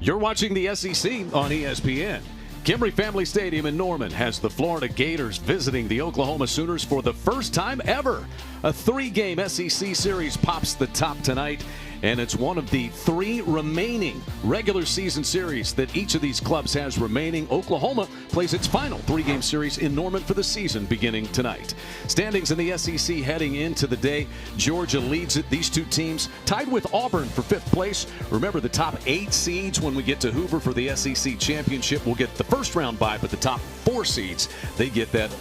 You're watching the SEC on ESPN. Kimry Family Stadium in Norman has the Florida Gators visiting the Oklahoma Sooners for the first time ever. A 3-game SEC series pops the top tonight, and it's one of the 3 remaining regular season series that each of these clubs has remaining. Oklahoma plays its final 3-game series in Norman for the season beginning tonight. Standings in the SEC heading into the day. Georgia leads it. These two teams tied with Auburn for 5th place. Remember, the top 8 seeds when we get to Hoover for the SEC championship will get the first round bye, but the top 4 seeds, they get that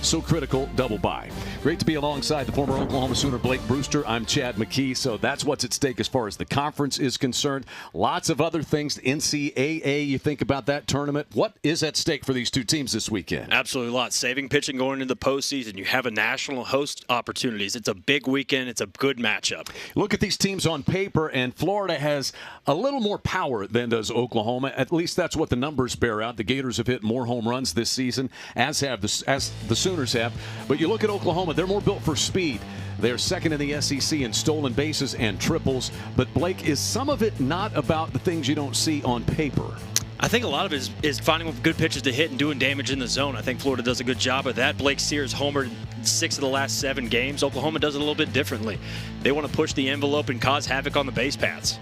so critical double bye. Great to be alongside the former Oklahoma Sooner Blake Brewster. I'm Chad McKee. So that's what's at stake as far as the conference is concerned. Lots of other things. NCAA, you think about that tournament. What is at stake for these two teams this weekend? Absolutely a lot. Saving pitching going into the postseason. You have a national host opportunities. It's a big weekend. It's a good matchup. Look at these teams on paper, and Florida has a little more power than does Oklahoma. At least that's what the numbers bear out. The Gators have hit more home runs this season, as the Sooners have. But you look at Oklahoma, they're more built for speed. They're second in the SEC in stolen bases and triples. But, Blake, is some of it not about the things you don't see on paper? I think a lot of it is finding good pitches to hit and doing damage in the zone. I think Florida does a good job of that. Blake Sears homered 6 of the last 7 games. Oklahoma does it a little bit differently. They want to push the envelope and cause havoc on the base paths.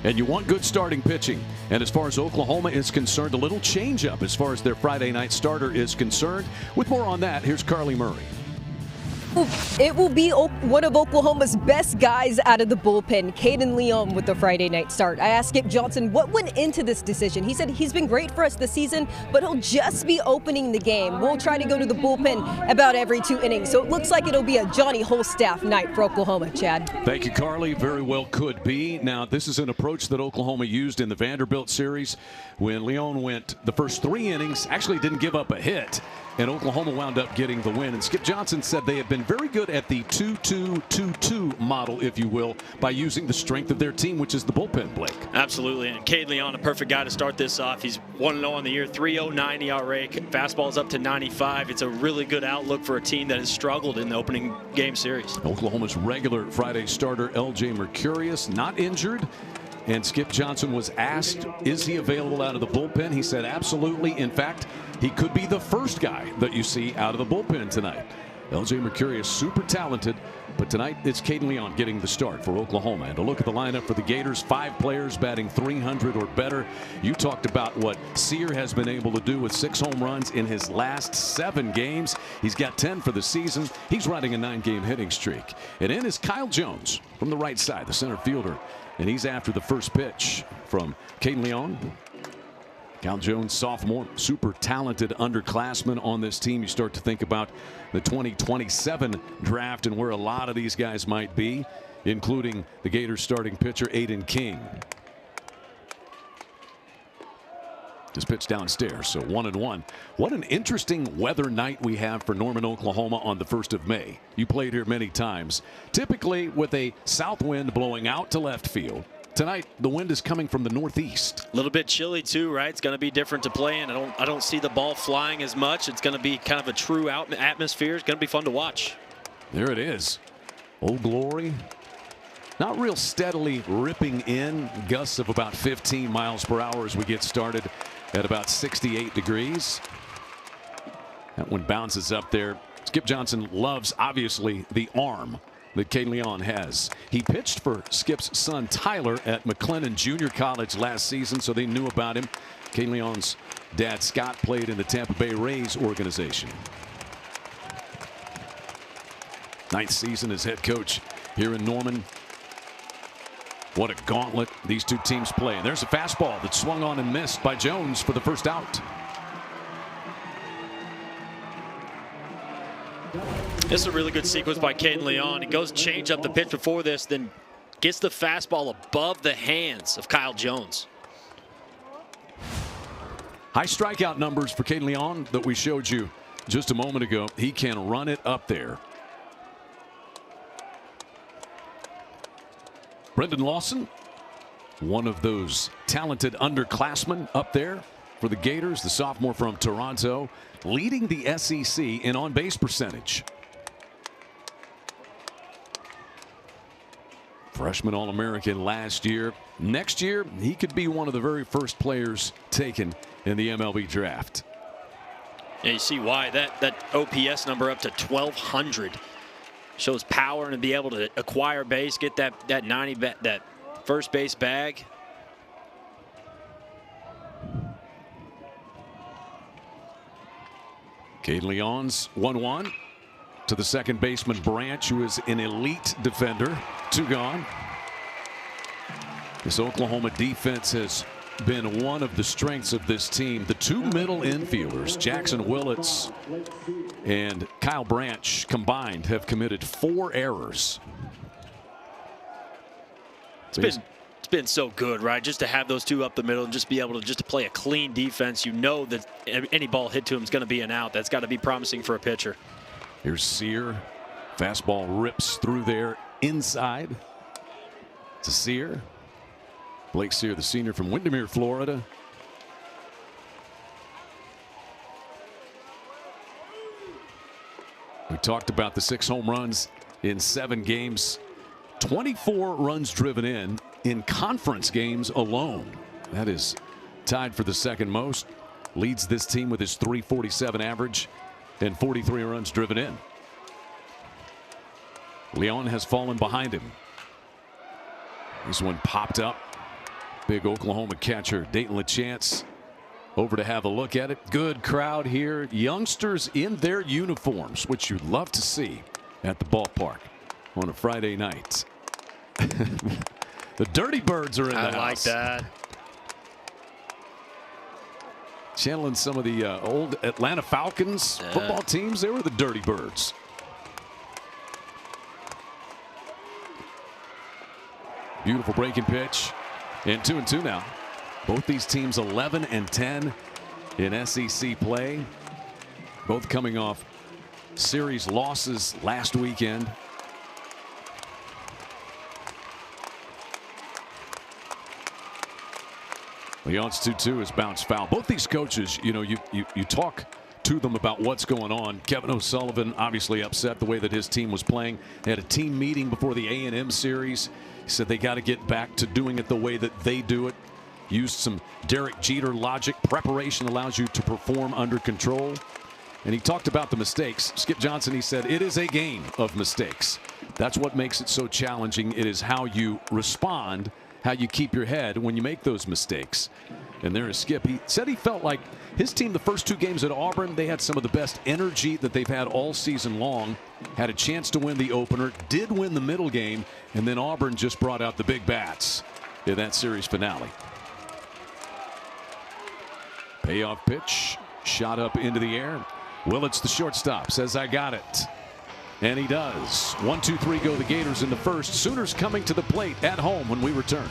And you want good starting pitching. And as far as Oklahoma is concerned, a little change-up as far as their Friday night starter is concerned. With more on that, here's Carly Murray. It will be one of Oklahoma's best guys out of the bullpen, Caden Leon, with the Friday night start. I asked Skip Johnson what went into this decision. He said he's been great for us this season, but he'll just be opening the game. We'll try to go to the bullpen about every 2 innings. So it looks like it'll be a Johnny Holstaff night for Oklahoma, Chad. Thank you, Carly. Very well could be. Now, this is an approach that Oklahoma used in the Vanderbilt series when Leon went the first 3 innings, actually didn't give up a hit. And Oklahoma wound up getting the win. And Skip Johnson said they have been very good at the 2-2-2-2 model, if you will, by using the strength of their team, which is the bullpen, Blake. Absolutely. And Cade Leon, a perfect guy to start this off. He's 1-0 on the year, 3.09 ERA. Fastball's up to 95. It's a really good outlook for a team that has struggled in the opening game series. Oklahoma's regular Friday starter, L.J. Mercurius, not injured. And Skip Johnson was asked, is he available out of the bullpen? He said absolutely. In fact, he could be the first guy that you see out of the bullpen tonight. L.J. Mercurius, super talented, but tonight it's Caden Leon getting the start for Oklahoma. And to look at the lineup for the Gators, 5 players batting .300 or better. You talked about what Sear has been able to do with 6 home runs in his last 7 games. He's got 10 for the season. He's riding a 9-game hitting streak. And in is Kyle Jones from the right side, the center fielder. And he's after the first pitch from Caden Leon. Kyle Jones, sophomore, super talented underclassman on this team. You start to think about the 2027 draft and where a lot of these guys might be, including the Gators starting pitcher Aiden King. Just pitch downstairs, so 1-1. What an interesting weather night we have for Norman, Oklahoma on the 1st of May. You played here many times, typically with a south wind blowing out to left field. Tonight, the wind is coming from the northeast. A little bit chilly too, right? It's going to be different to play in. I don't see the ball flying as much. It's going to be kind of a true atmosphere. It's going to be fun to watch. There it is. Old Glory. Not real steadily ripping in. Gusts of about 15 miles per hour as we get started at about 68 degrees. That one bounces up there. Skip Johnson loves, obviously, the arm that Caden Leon has. He pitched for Skip's son Tyler at McLennan Junior College last season, so they knew about him. Caden Leon's dad Scott played in the Tampa Bay Rays organization. 9th season as head coach here in Norman. What a gauntlet these two teams play. And there's a fastball that swung on and missed by Jones for the first out. This is a really good sequence by Caden Leon. He goes change up the pitch before this, then gets the fastball above the hands of Kyle Jones. High strikeout numbers for Caden Leon that we showed you just a moment ago. He can run it up there. Brendan Lawson, one of those talented underclassmen up there for the Gators, the sophomore from Toronto, leading the SEC in on-base percentage. Freshman All-American last year. Next year, he could be one of the very first players taken in the MLB draft. Yeah, you see why that OPS number up to 1,200 shows power, and to be able to acquire base, get that 90 that first base bag. Cade Leon's 1-1 to the second baseman Branch, who is an elite defender. 2 gone. This Oklahoma defense has been one of the strengths of this team. The 2 middle infielders, Jackson Willits and Kyle Branch, combined have committed 4 errors. It's been so good, right? Just to have those 2 up the middle and just be able to play a clean defense. You know that any ball hit to him is going to be an out. That's got to be promising for a pitcher. Here's Sear. Fastball rips through there inside to Sear. Blake Sear, the senior from Windermere, Florida. We talked about the 6 home runs in 7 games. 24 runs driven in conference games alone. That is tied for the second most. Leads this team with his .347 average and 43 runs driven in. Leon has fallen behind him. This one popped up. Big Oklahoma catcher Dayton LaChance over to have a look at it. Good crowd here. Youngsters in their uniforms, which you'd love to see at the ballpark on a Friday night. The Dirty Birds are in the house. I like that. Channeling some of the old Atlanta Falcons football teams. They were the Dirty Birds. Beautiful breaking pitch. And 2-2 now. Both these teams 11-10 in SEC play. Both coming off series losses last weekend. Leon's 2-2 is bounced foul. Both these coaches, you know, you talk to them about what's going on. Kevin O'Sullivan obviously upset the way that his team was playing. They had a team meeting before the A&M series. He said they got to get back to doing it the way that they do it. Used some Derek Jeter logic. Preparation allows you to perform under control. And he talked about the mistakes. Skip Johnson, he said, it is a game of mistakes. That's what makes it so challenging. It is how you respond, how you keep your head when you make those mistakes. And there is Skip. He said he felt like his team, the first 2 games at Auburn, they had some of the best energy that they've had all season long. Had a chance to win the opener, did win the middle game, and then Auburn just brought out the big bats in that series finale. Payoff pitch, shot up into the air. Willits, the shortstop, says, I got it. And he does. 1-2-3 go the Gators in the first. Sooners coming to the plate at home when we return.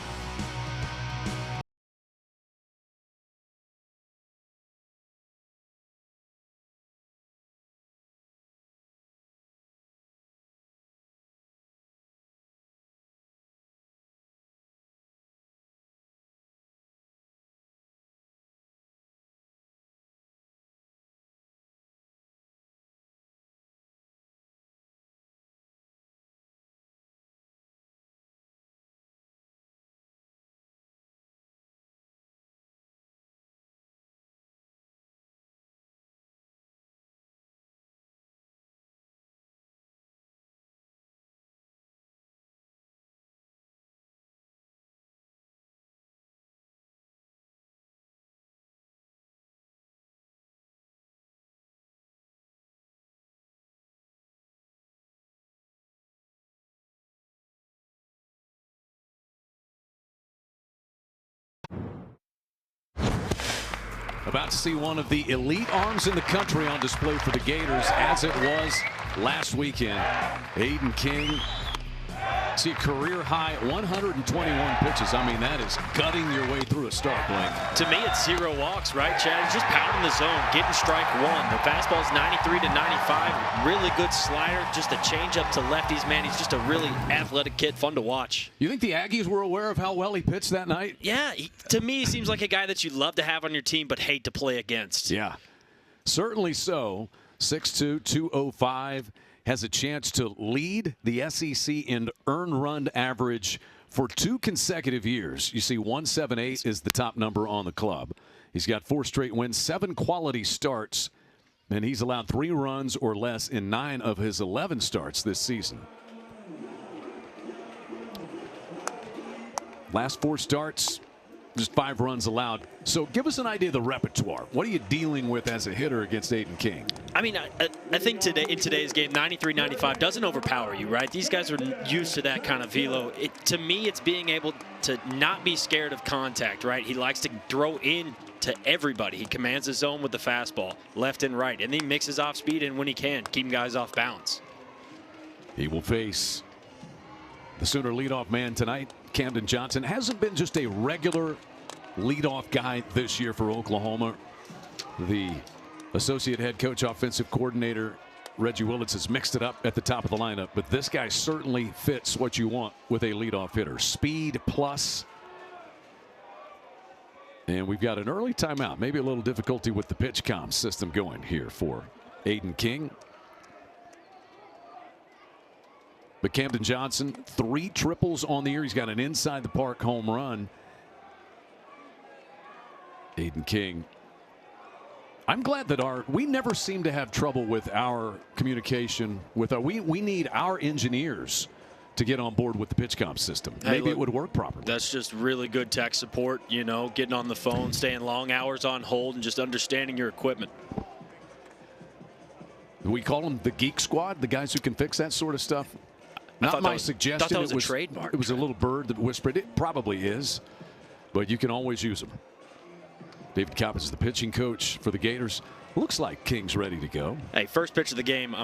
About to see one of the elite arms in the country on display for the Gators, as it was last weekend. Aiden King, see a career high 121 pitches. I mean, that is gutting your way through a start, Blake. To me, it's 0 walks, right, Chad? He's just pounding the zone, getting strike 1. The fastball's 93 to 95. Really good slider, just a changeup to lefties. Man, he's just a really athletic kid, fun to watch. You think the Aggies were aware of how well he pitched that night? Yeah, to me, he seems like a guy that you'd love to have on your team but hate to play against. Yeah, certainly so. 6'2", 205, has a chance to lead the SEC in earned run average for 2 consecutive years. You see, 178 is the top number on the club. He's got 4 straight wins, 7 quality starts, and he's allowed 3 runs or less in 9 of his 11 starts this season. Last 4 starts, just 5 runs allowed. So give us an idea of the repertoire. What are you dealing with as a hitter against Aiden King? I mean, I think in today's game, 93-95 doesn't overpower you, right? These guys are used to that kind of velo. To me, it's being able to not be scared of contact, right? He likes to throw in to everybody. He commands his zone with the fastball, left and right, and then he mixes off speed and when he can, keeping guys off balance. He will face the Sooner leadoff man tonight, Camden Johnson. Hasn't been just a regular leadoff guy this year for Oklahoma. The associate head coach, offensive coordinator, Reggie Willits, has mixed it up at the top of the lineup, but this guy certainly fits what you want with a leadoff hitter. Speed plus. And we've got an early timeout. Maybe a little difficulty with the pitch comm system going here for Aiden King. But Camden Johnson, 3 triples on the year. He's got an inside the park home run. Aiden King. I'm glad that we never seem to have trouble with our communication with we need our engineers to get on board with the PitchCom system. Maybe it would work properly. That's just really good tech support, you know, getting on the phone, staying long hours on hold, and just understanding your equipment. We call them the Geek Squad, the guys who can fix that sort of stuff. Not my suggestion. I thought that was a trademark. It was a little bird that whispered. It probably is, but you can always use them. David Coppins is the pitching coach for the Gators. Looks like King's ready to go. Hey, first pitch of the game,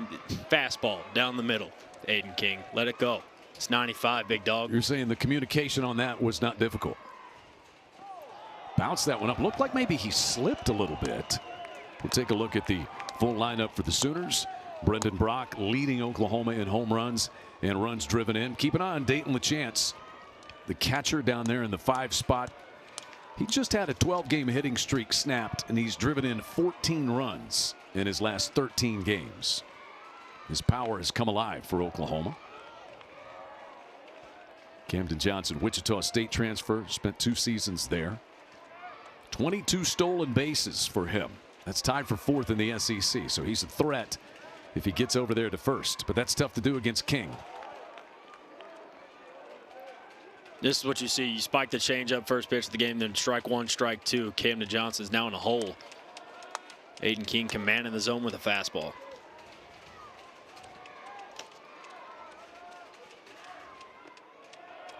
fastball down the middle. Aiden King, let it go. It's 95, big dog. You're saying the communication on that was not difficult. Bounced that one up. Looked like maybe he slipped a little bit. We'll take a look at the full lineup for the Sooners. Brendan Brock leading Oklahoma in home runs and runs driven in. Keep an eye on Dayton LaChance, the catcher down there in the 5 spot. He just had a 12-game hitting streak snapped, and he's driven in 14 runs in his last 13 games. His power has come alive for Oklahoma. Camden Johnson, Wichita State transfer, spent 2 seasons there. 22 stolen bases for him. That's tied for 4th in the SEC, so he's a threat if he gets over there to first, but that's tough to do against King. This is what you see. You spike the changeup first pitch of the game, then strike 1, strike 2. Camden Johnson's now in a hole. Aiden King commanding the zone with a fastball.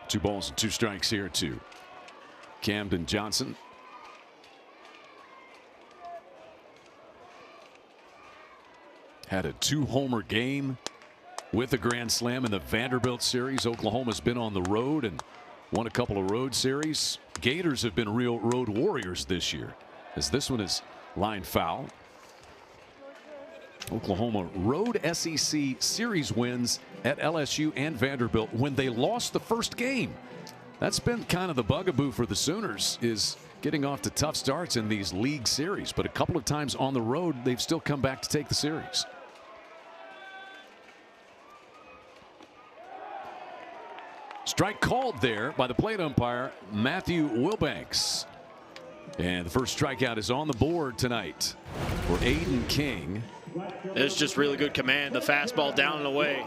Two balls and 2 strikes here to Camden Johnson. Had a 2-homer game with a grand slam in the Vanderbilt series. Oklahoma's been on the road and won a couple of road series. Gators have been real road warriors this year, as this one is line foul. Oklahoma road SEC series wins at LSU and Vanderbilt when they lost the first game. That's been kind of the bugaboo for the Sooners, is getting off to tough starts in these league series, but a couple of times on the road they've still come back to take the series. Strike called there by the plate umpire, Matthew Wilbanks. And the first strikeout is on the board tonight for Aiden King. It's just really good command. The fastball down and away,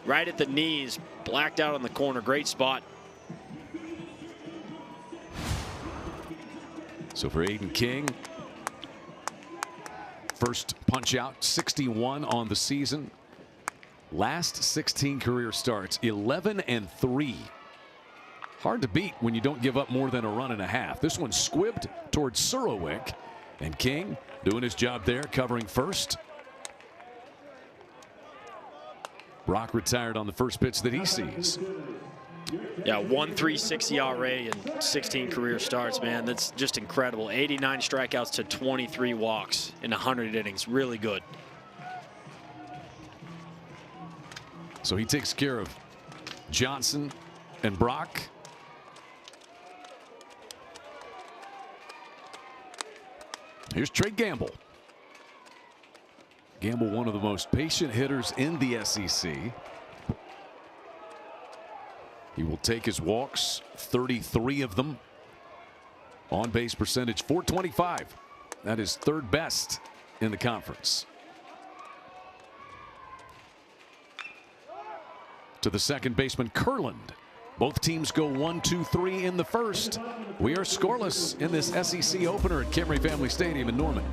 right at the knees, blacked out on the corner. Great spot. So for Aiden King, first punch out, 61 on the season. Last 16 career starts, 11-3. Hard to beat when you don't give up more than a run and a half. This one squibbed towards Surowick, and King doing his job there, covering first. Brock retired on the first pitch that he sees. Yeah, 1.36 ERA and 16 career starts, man. That's just incredible. 89 strikeouts to 23 walks in 100 innings. Really good. So he takes care of Johnson and Brock. Here's Trey Gamble. Gamble, one of the most patient hitters in the SEC. He will take his walks, 33 of them. On base percentage, .425. That is third best in the conference. To the second baseman, Kurland. Both teams go 1-2-3 in the first. We are scoreless in this SEC opener at Camry Family Stadium in Norman.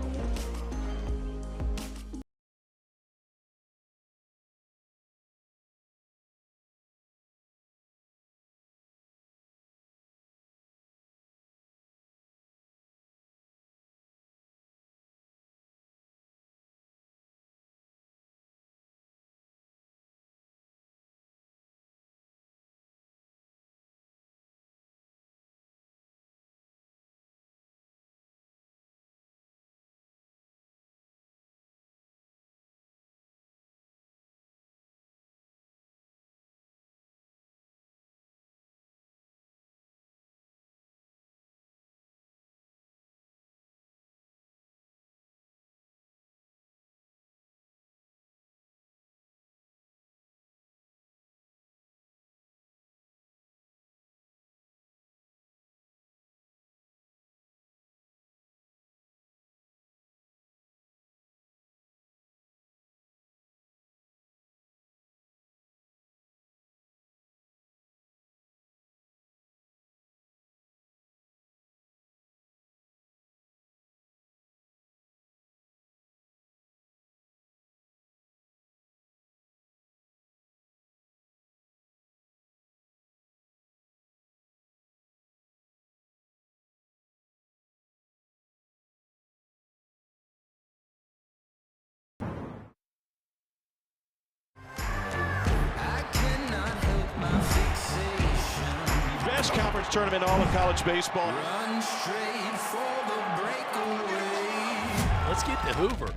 Best conference tournament in all of college baseball. Run straight for the breakaway. Let's get to Hoover.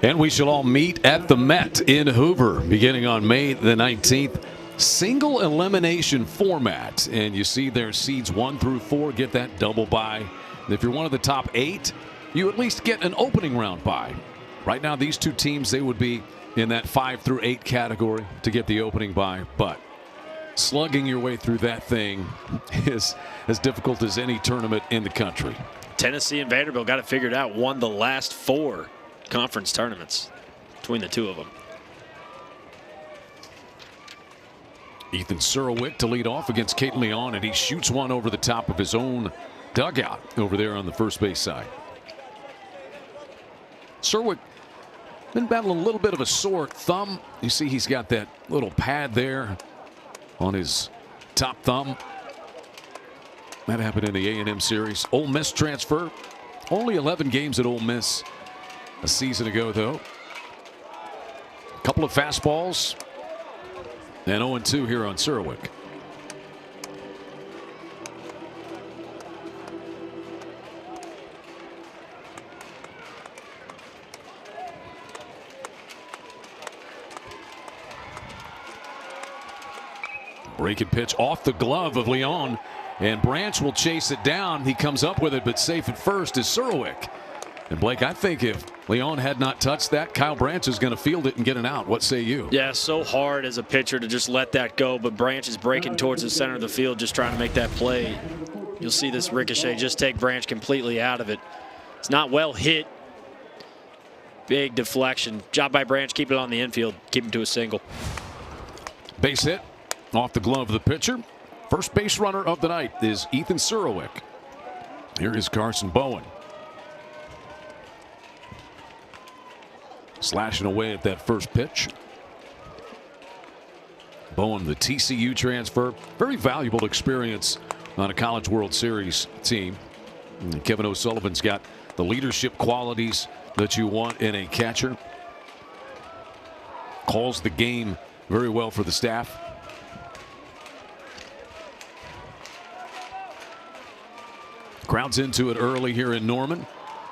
And we shall all meet at the Met in Hoover beginning on May the 19th. Single elimination format. And you see their seeds 1 through 4 get that double bye. And if you're one of the top 8, you at least get an opening round bye. Right now, these two teams, they would be in that 5 through 8 category to get the opening bye. But slugging your way through that thing is as difficult as any tournament in the country. Tennessee and Vanderbilt got it figured out. Won the last 4 conference tournaments between the two of them. Ethan Surowick to lead off against Caden Leon, and he shoots one over the top of his own dugout over there on the first base side. Surowick been battling a little bit of a sore thumb. You see he's got that little pad there on his top thumb. That happened in the A&M series. Ole Miss transfer. Only 11 games at Ole Miss a season ago, though. A couple of fastballs. And 0-2 here on Surowick. Breaking pitch off the glove of Leon, and Branch will chase it down. He comes up with it, but safe at first is Surowick. And Blake, I think if Leon had not touched that, Kyle Branch is going to field it and get an out. What say you? Yeah, so hard as a pitcher to just let that go, but Branch is breaking towards the center of the field, just trying to make that play. You'll see this ricochet just take Branch completely out of it. It's not well hit. Big deflection. Job by Branch, keep it on the infield, keep him to a single. Base hit off the glove of the pitcher. First base runner of the night is Ethan Surowick. Here is Carson Bowen. Slashing away at that first pitch. Bowen, the TCU transfer. Very valuable experience on a College World Series team. And Kevin O'Sullivan's got the leadership qualities that you want in a catcher. Calls the game very well for the staff. Crowd's into it early here in Norman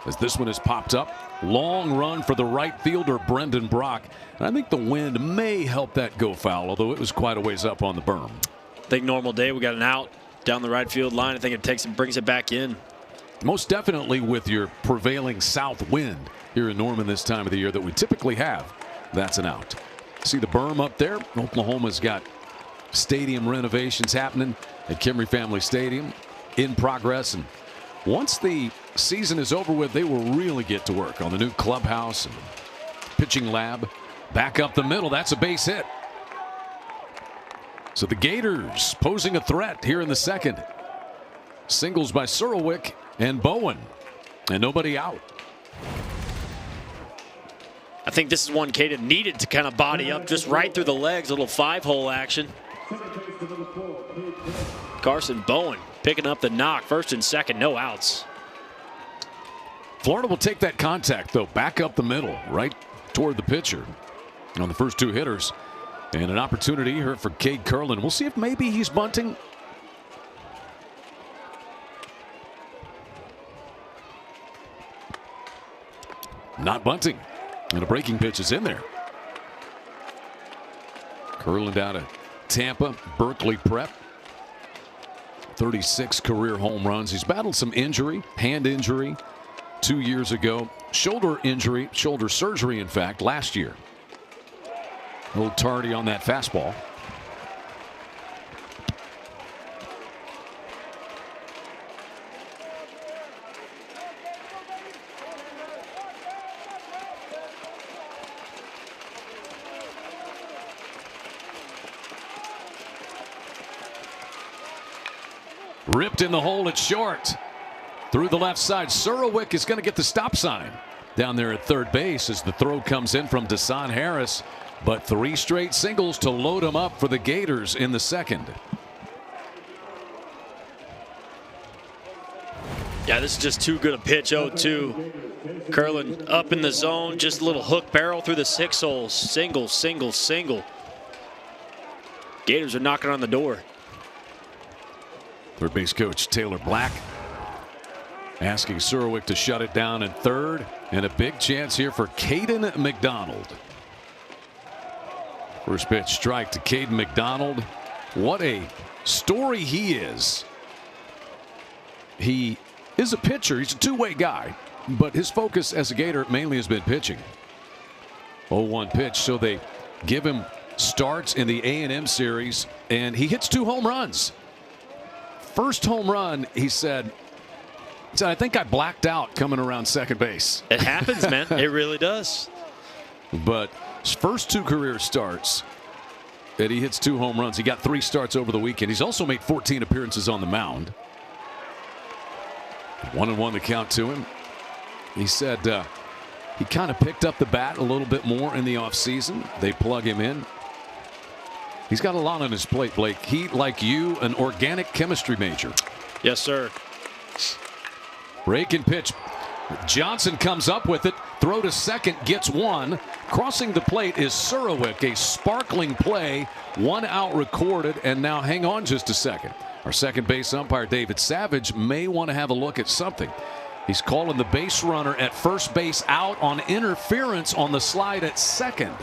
as this one has popped up. Long run for the right fielder, Brendan Brock. And I think the wind may help that go foul, although it was quite a ways up on the berm. I think normal day, we got an out down the right field line. I think it takes and brings it back in. most definitely with your prevailing south wind here in Norman this time of the year that we typically have, that's an out. See the berm up there? Oklahoma's got stadium renovations happening at Kimry Family Stadium in progress. And once the season is over with, they will really get to work on the new clubhouse and pitching lab. Back up the middle. That's a base hit. So the Gators posing a threat here in the second. Singles by Surowick and Bowen. And nobody out. I think this is one Caden needed to kind of body up just right through the legs. A little 5-hole action. Carson Bowen picking up the knock. First and second, no outs. Florida will take that contact, though, back up the middle, right toward the pitcher on the first two hitters. And an opportunity here for Cade Kurland. We'll see if maybe he's bunting. Not bunting. And a breaking pitch is in there. Kurland out of Tampa, Berkeley Prep. 36 career home runs. He's battled some injury, hand injury 2 years ago. Shoulder injury, shoulder surgery, in fact, last year. A little tardy on that fastball. Ripped in the hole at short. Through the left side, Surowick is going to get the stop sign down there at third base as the throw comes in from Desan Harris. But 3 straight singles to load him up for the Gators in the second. Yeah, this is just too good a pitch. 0-2. Kurland up in the zone. Just a little hook barrel through the 6 holes. Single, single, single. Gators are knocking on the door. Third base coach Taylor Black asking Surowick to shut it down in third. And a big chance here for Caden McDonald. First pitch strike to Caden McDonald. What a story he is. He is a pitcher. He's a two-way guy. But his focus as a Gator mainly has been pitching. 0-1 pitch. So they give him starts in the A&M series. And he hits 2 home runs. First home run, he said, I think I blacked out coming around second base. It happens, man. It really does. But his first 2 career starts, and he hits 2 home runs. He got 3 starts over the weekend. He's also made 14 appearances on the mound. 1-1 the count to him. He said he kind of picked up the bat a little bit more in the offseason. They plug him in. He's got a lot on his plate, Blake. He, like you, an organic chemistry major. Yes, sir. Break and pitch. Johnson comes up with it. Throw to second, gets 1. Crossing the plate is Surowick. A sparkling play. 1 out recorded, and now hang on just a second. Our second base umpire, David Savage, may want to have a look at something. He's calling the base runner at first base out on interference on the slide at second.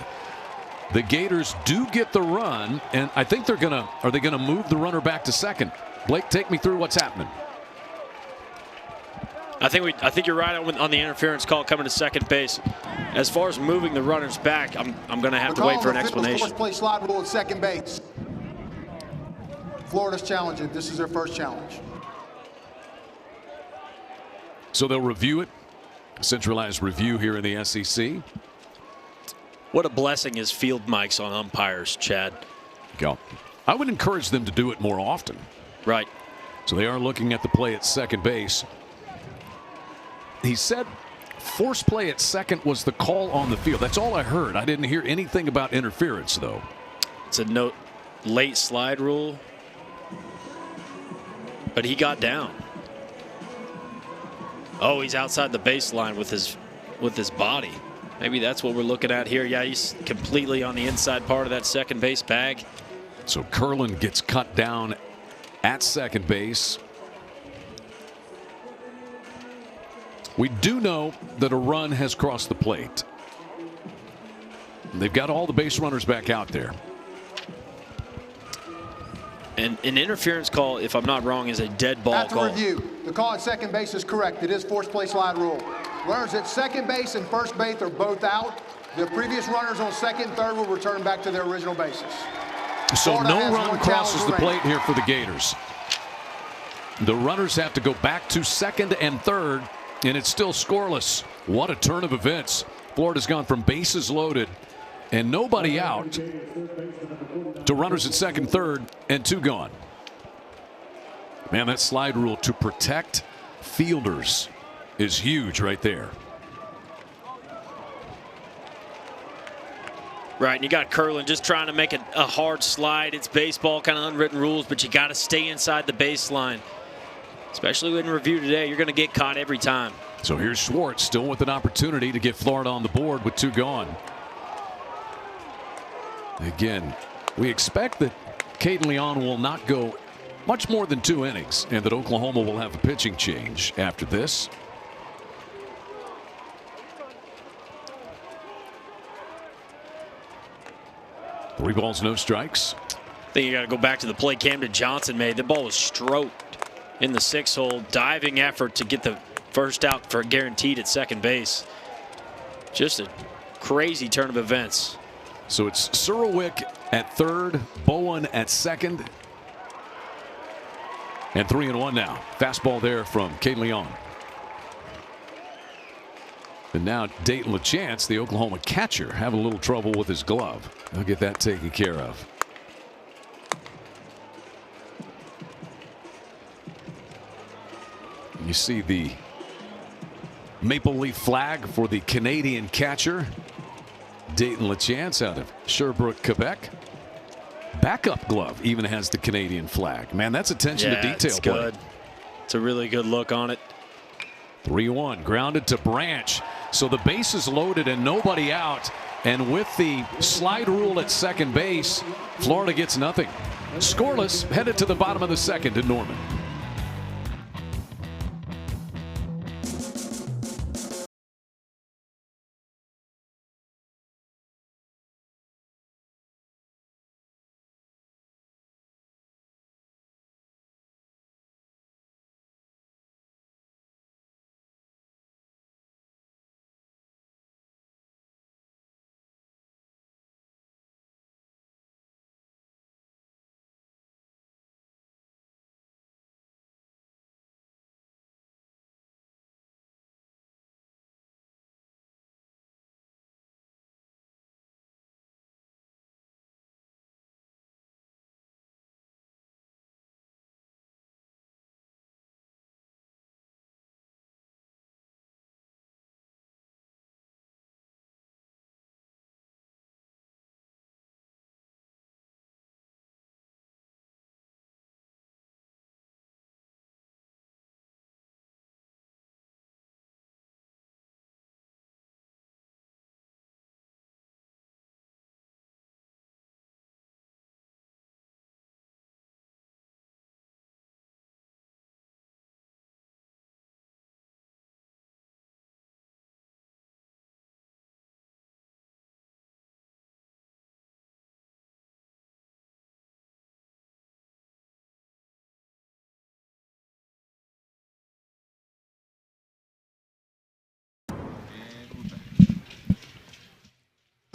The Gators do get the run, and I think are they gonna move the runner back to second? Blake, take me through what's happening. I think you're right on the interference call coming to second base. As far as moving the runners back, I'm going to have to wait for an explanation. Play slide rule at second base. Florida's challenging. This is their first challenge. So they'll review it. Centralized review here in the SEC. What a blessing is field mics on umpires, Chad. Go. I would encourage them to do it more often. Right. So they are looking at the play at second base. He said force play at second was the call on the field. That's all I heard. I didn't hear anything about interference, though. It's a note, late slide rule. But he got down. Oh, he's outside the baseline with his body. Maybe that's what we're looking at here. Yeah, he's completely on the inside part of that second base bag. So Kurland gets cut down at second base. We do know that a run has crossed the plate. They've got all the base runners back out there. And an interference call, if I'm not wrong, is a dead ball call. Review. The call at second base is correct. It is forced play slide rule. Runners at second base and first base are both out. The previous runners on second and third will return back to their original bases. So Florida no has run one crosses the challenge plate here for the Gators. The runners have to go back to second and third, and it's still scoreless. What a turn of events. Florida's gone from bases loaded and nobody out to runners at second, third, and 2 gone. Man, that slide rule to protect fielders is huge right there. Right, and you got Curlin just trying to make it a hard slide. It's baseball, kind of unwritten rules, but you got to stay inside the baseline. Especially in review today, you're going to get caught every time. So here's Schwartz still with an opportunity to get Florida on the board with 2 gone. Again, we expect that Caden Leon will not go much more than 2 innings and that Oklahoma will have a pitching change after this. Three balls, no strikes. I think you got to go back to the play Camden Johnson made. The ball was stroked in the 6 hole. Diving effort to get the first out for guaranteed at second base. Just a crazy turn of events. So it's Surowick at third, Bowen at second. And 3-1 now. Fastball there from Caden Leon. And now Dayton LaChance, the Oklahoma catcher, having a little trouble with his glove. He'll get that taken care of. You see the maple leaf flag for the Canadian catcher, Dayton LaChance out of Sherbrooke, Quebec. Backup glove even has the Canadian flag. Man, that's attention to detail. It's good. It's a really good look on it. 3-1, grounded to Branch. So the base is loaded and nobody out. And with the slide rule at second base, Florida gets nothing. Scoreless, headed to the bottom of the second in Norman.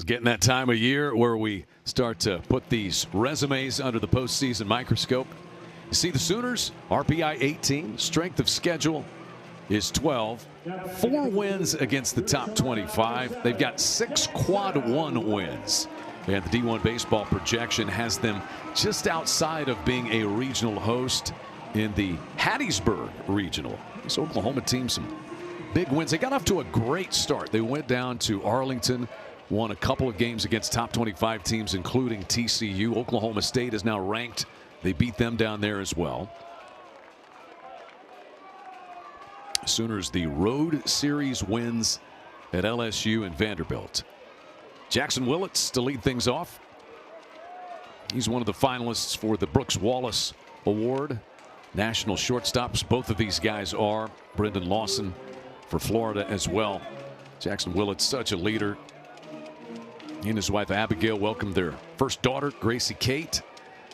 It's getting that time of year where we start to put these resumes under the postseason microscope. You see the Sooners, RPI 18, strength of schedule is 12. 4 wins against the top 25. They've got 6 quad 1 wins. And the D1 baseball projection has them just outside of being a regional host in the Hattiesburg Regional. This Oklahoma team, some big wins. They got off to a great start. They went down to Arlington, won a couple of games against top 25 teams, including TCU. Oklahoma State is now ranked. They beat them down there as well. Sooners, the road series wins at LSU and Vanderbilt. Jackson Willits to lead things off. He's one of the finalists for the Brooks Wallace Award. National shortstops, both of these guys are. Brendan Lawson for Florida as well. Jackson Willits, such a leader. He and his wife Abigail welcomed their first daughter, Gracie Kate,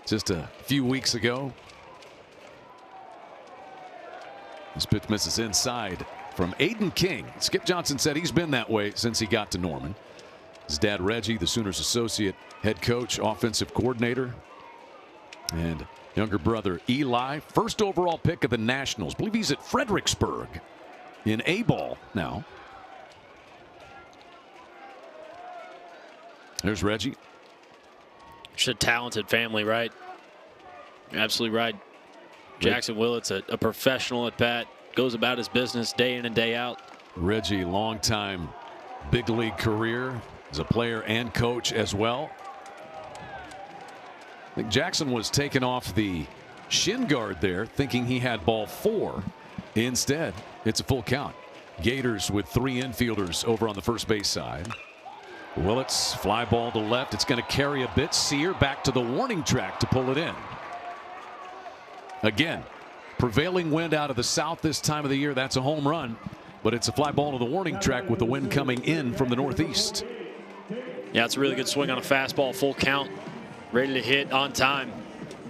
just a few weeks ago. This pitch misses inside from Aiden King. Skip Johnson said he's been that way since he got to Norman. His dad, Reggie, the Sooners associate head coach, offensive coordinator. And younger brother, Eli, first overall pick of the Nationals. I believe he's at Fredericksburg in A-ball now. There's Reggie. Just a talented family, right? You're absolutely right. Jackson Willett's a professional at bat. Goes about his business day in and day out. Reggie, longtime big league career as a player and coach as well. I think Jackson was taken off the shin guard there, thinking he had ball 4. Instead, it's a full count. Gators with 3 infielders over on the first base side. Willett's fly ball to left. It's going to carry a bit. Sear back to the warning track to pull it in. Again, prevailing wind out of the south this time of the year. That's a home run, but it's a fly ball to the warning track with the wind coming in from the northeast. Yeah, it's a really good swing on a fastball, full count, ready to hit on time.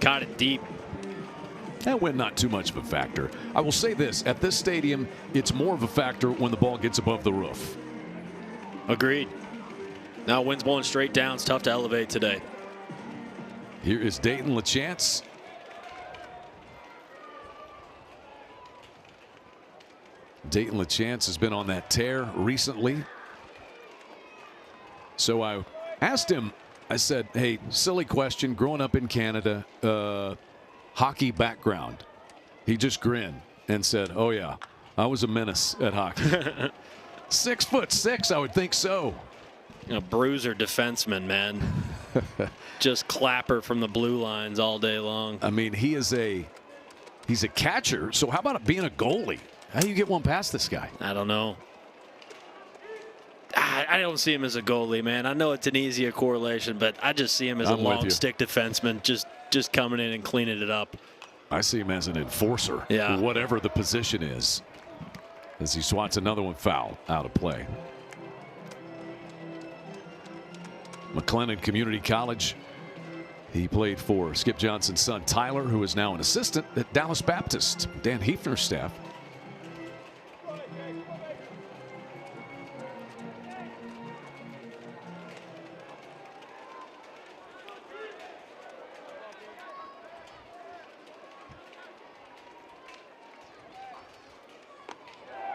Caught it deep. That wind not too much of a factor. I will say this, at this stadium, it's more of a factor when the ball gets above the roof. Agreed. Now wind's blowing straight down. It's tough to elevate today. Here is Dayton LaChance. Dayton LaChance has been on that tear recently. So I asked him, I said, hey, silly question, growing up in Canada, hockey background. He just grinned and said, oh yeah, I was a menace at hockey. 6'6", I would think so. A bruiser defenseman, man. Just clapper from the blue lines all day long. I mean, he's a catcher, so how about being a goalie? How do you get one past this guy? I don't know. I don't see him as a goalie, man. I know it's an easier correlation, but I just see him as a long stick defenseman, just coming in and cleaning it up. I see him as an enforcer, yeah, whatever the position is, as he swats another one foul out of play. McLennan Community College. He played for Skip Johnson's son, Tyler, who is now an assistant at Dallas Baptist, Dan Hefner's staff.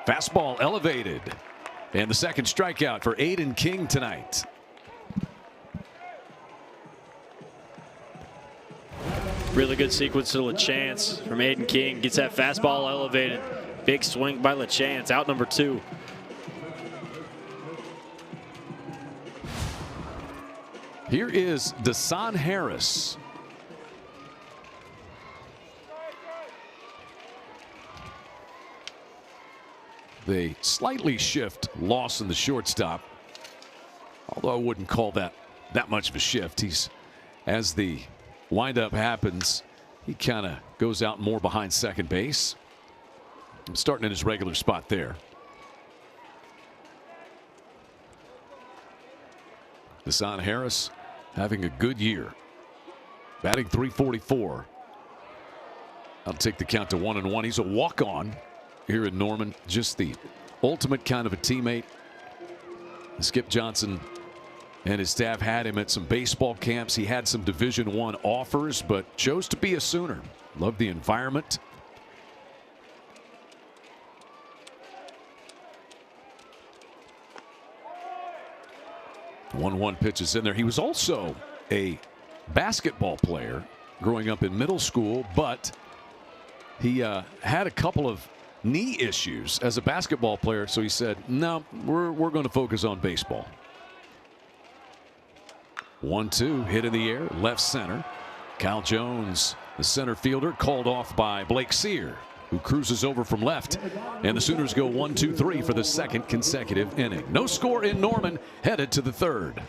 Fastball elevated. And the second strikeout for Aiden King tonight. Really good sequence to LaChance from Aiden King. Gets that fastball elevated. Big swing by LaChance. Out number 2. Here is Dasan Harris. They slightly shift Lawson, the shortstop. Although I wouldn't call that much of a shift. He's, as the windup happens, he kind of goes out more behind second base. Starting in his regular spot there. Dasan Harris having a good year. Batting .344. I'll take the count to 1-1. He's a walk-on here in Norman. Just the ultimate kind of a teammate. Skip Johnson and his staff had him at some baseball camps. He had some Division I offers, but chose to be a Sooner. Loved the environment. One pitch is in there. He was also a basketball player growing up in middle school, but he had a couple of knee issues as a basketball player, so he said, no, we're going to focus on baseball. 1-2, hit in the air, left center. Kyle Jones, the center fielder, called off by Blake Sear, who cruises over from left. And the Sooners go 1-2-3 for the second consecutive inning. No score in Norman, headed to the third.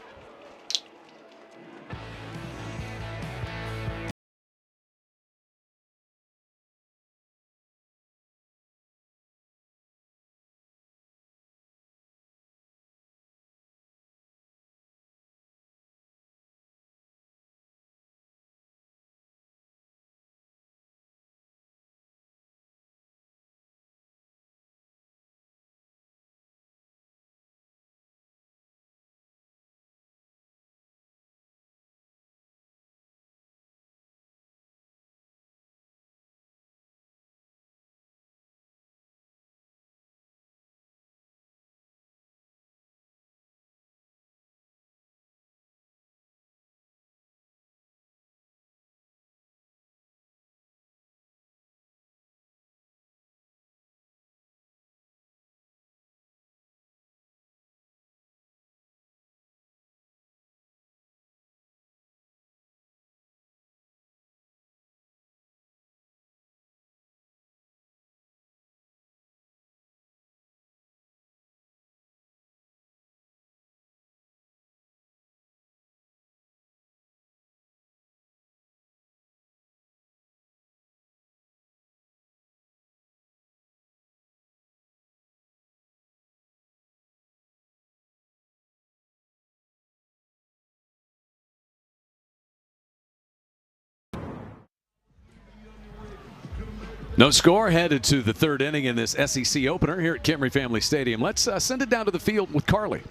No score, headed to the third inning in this SEC opener here at Camry Family Stadium. Let's send it down to the field with Carly.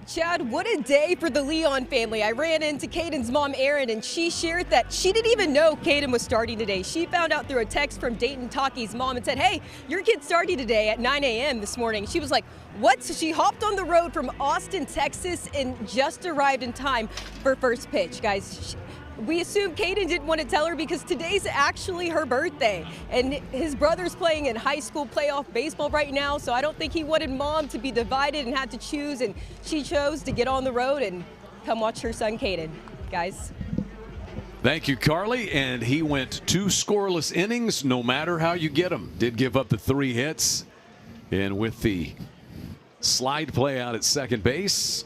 Chad, what a day for the Leon family. I ran into Caden's mom, Erin, and she shared that she didn't even know Caden was starting today. She found out through a text from Dayton Taki's mom and said, hey, your kid's starting today at 9 a.m. this morning. She was like, what? So she hopped on the road from Austin, Texas, and just arrived in time for first pitch. Guys, we assume Caden didn't want to tell her because today's actually her birthday. And his brother's playing in high school playoff baseball right now, so I don't think he wanted mom to be divided and had to choose, and she chose to get on the road and come watch her son Caden. Guys. Thank you, Carly. And he went 2 scoreless innings, no matter how you get him. Did give up the 3 hits. And with the slide play out at second base,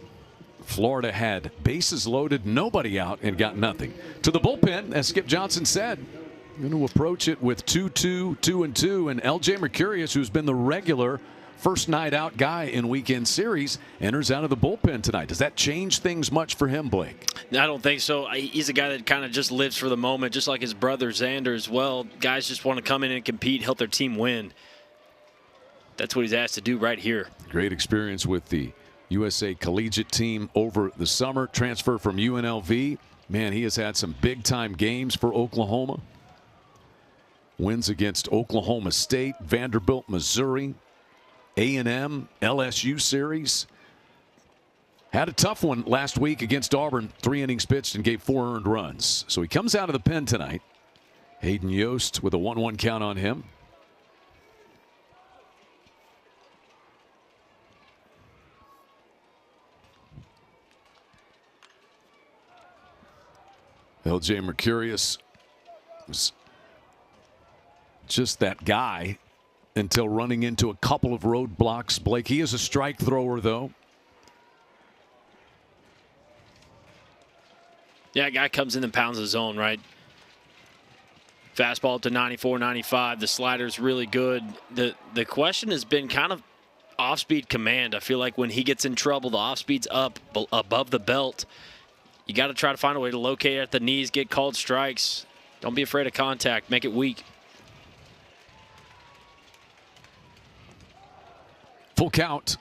Florida had bases loaded, nobody out, and got nothing. To the bullpen, as Skip Johnson said, going to approach it with 2-2, 2-2, and LJ Mercurius, who's been the regular first night out guy in weekend series, enters out of the bullpen tonight. Does that change things much for him, Blake? I don't think so. He's a guy that kind of just lives for the moment, just like his brother Xander as well. Guys just want to come in and compete, help their team win. That's what he's asked to do right here. Great experience with the USA collegiate team over the summer. Transfer from UNLV. Man, he has had some big-time games for Oklahoma. Wins against Oklahoma State, Vanderbilt, Missouri, A&M, LSU series. Had a tough one last week against Auburn. 3 innings pitched and gave 4 earned runs. So he comes out of the pen tonight. Hayden Yost with a 1-1 count on him. LJ Mercurius was just that guy until running into a couple of roadblocks. Blake, he is a strike thrower, though. Yeah, a guy comes in and pounds the zone, right? Fastball up to 94, 95. The slider's really good. The question has been kind of off-speed command. I feel like when he gets in trouble, the off-speed's up above the belt. You got to try to find a way to locate at the knees, get called strikes. Don't be afraid of contact. Make it weak. Full count.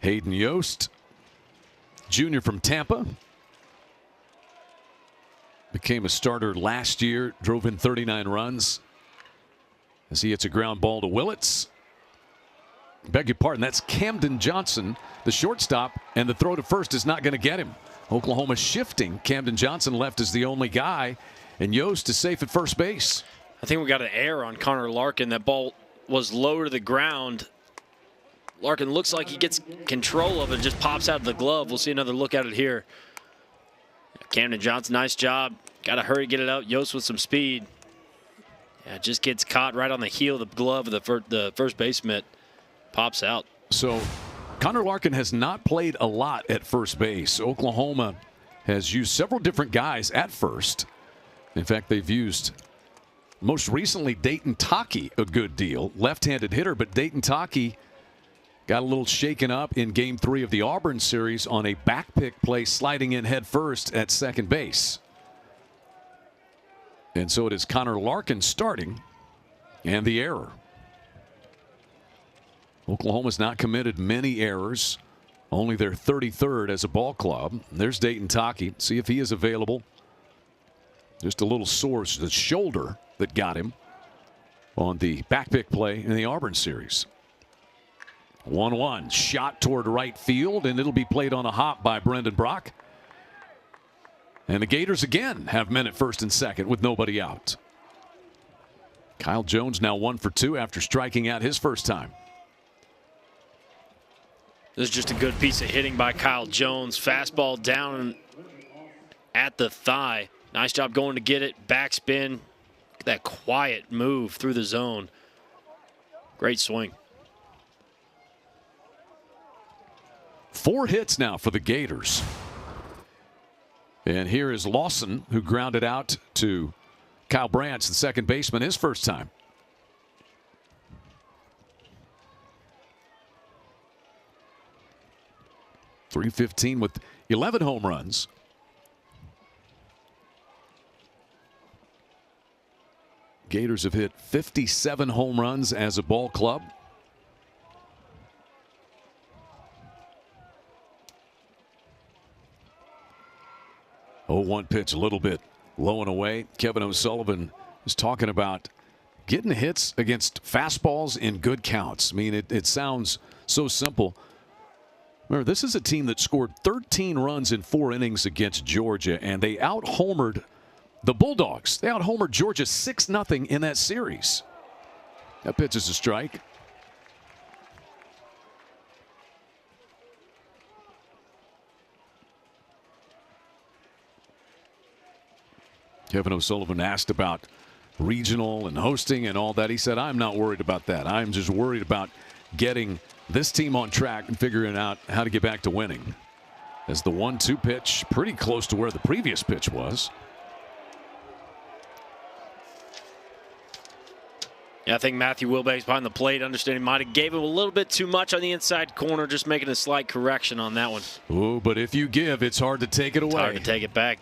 Hayden Yost, junior from Tampa. Became a starter last year, drove in 39 runs. As he hits a ground ball to Willits. Beg your pardon, that's Camden Johnson, the shortstop, and the throw to first is not going to get him. Oklahoma shifting. Camden Johnson left as the only guy, and Yost is safe at first base. I think we got an error on Connor Larkin. That ball was low to the ground. Larkin looks like he gets control of it and just pops out of the glove. We'll see another look at it here. Camden Johnson, nice job. Got to hurry, get it out. Yost with some speed. Yeah, just gets caught right on the heel of the glove of the first base mitt. Pops out. So Connor Larkin has not played a lot at first base. Oklahoma has used several different guys at first. In fact, they've used most recently Dayton Taki a good deal. Left-handed hitter, but Dayton Taki got a little shaken up in Game 3 of the Auburn series on a backpick play sliding in head first at second base. And so it is Connor Larkin starting, and the error. Oklahoma's not committed many errors, only their 33rd as a ball club. There's Dayton Taki. See if he is available. Just a little sore, the shoulder that got him on the backpick play in the Auburn series. 1-1, shot toward right field, and it'll be played on a hop by Brendan Brock. And the Gators again have men at first and second with nobody out. Kyle Jones now 1 for 2 after striking out his first time. This is just a good piece of hitting by Kyle Jones. Fastball down at the thigh. Nice job going to get it. Backspin. That quiet move through the zone. Great swing. 4 hits now for the Gators. And here is Lawson, who grounded out to Kyle Branch, the second baseman, his first time. .315 with 11 home runs. Gators have hit 57 home runs as a ball club. Oh, 1 pitch, a little bit low and away. Kevin O'Sullivan is talking about getting hits against fastballs in good counts. I mean, it sounds so simple. Remember, this is a team that scored 13 runs in 4 innings against Georgia, and they out-homered the Bulldogs. They out-homered Georgia 6-0 in that series. That pitch is a strike. Kevin O'Sullivan asked about regional and hosting and all that. He said, I'm not worried about that. I'm just worried about getting this team on track and figuring out how to get back to winning. As the 1-2 pitch, pretty close to where the previous pitch was. Yeah, I think Matthew Wilbanks behind the plate, understanding might have gave him a little bit too much on the inside corner, just making a slight correction on that one. Ooh, but if you give, it's hard to take it away. It's hard to take it back.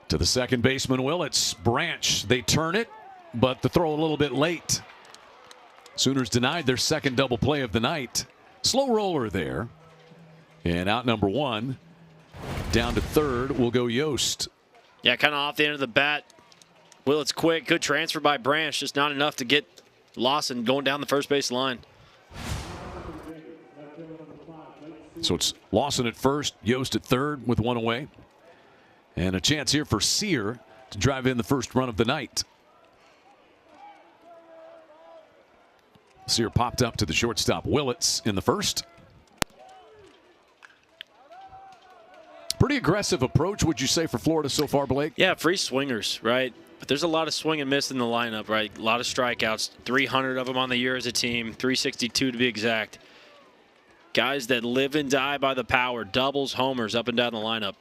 To the second baseman, Willits. Branch, they turn it, but the throw a little bit late. Sooners denied their second double play of the night. Slow roller there. And out number 1. Down to third will go Yost. Yeah, kind of off the end of the bat. Willits quick. Good transfer by Branch. Just not enough to get Lawson going down the first base line. So it's Lawson at first, Yost at third with 1 away. And a chance here for Sear to drive in the first run of the night. Sear popped up to the shortstop Willits in the first. Pretty aggressive approach, would you say, for Florida so far, Blake? Yeah, free swingers, right? But there's a lot of swing and miss in the lineup, right? A lot of strikeouts, 300 of them on the year as a team, 362 to be exact. Guys that live and die by the power, doubles, homers up and down the lineup.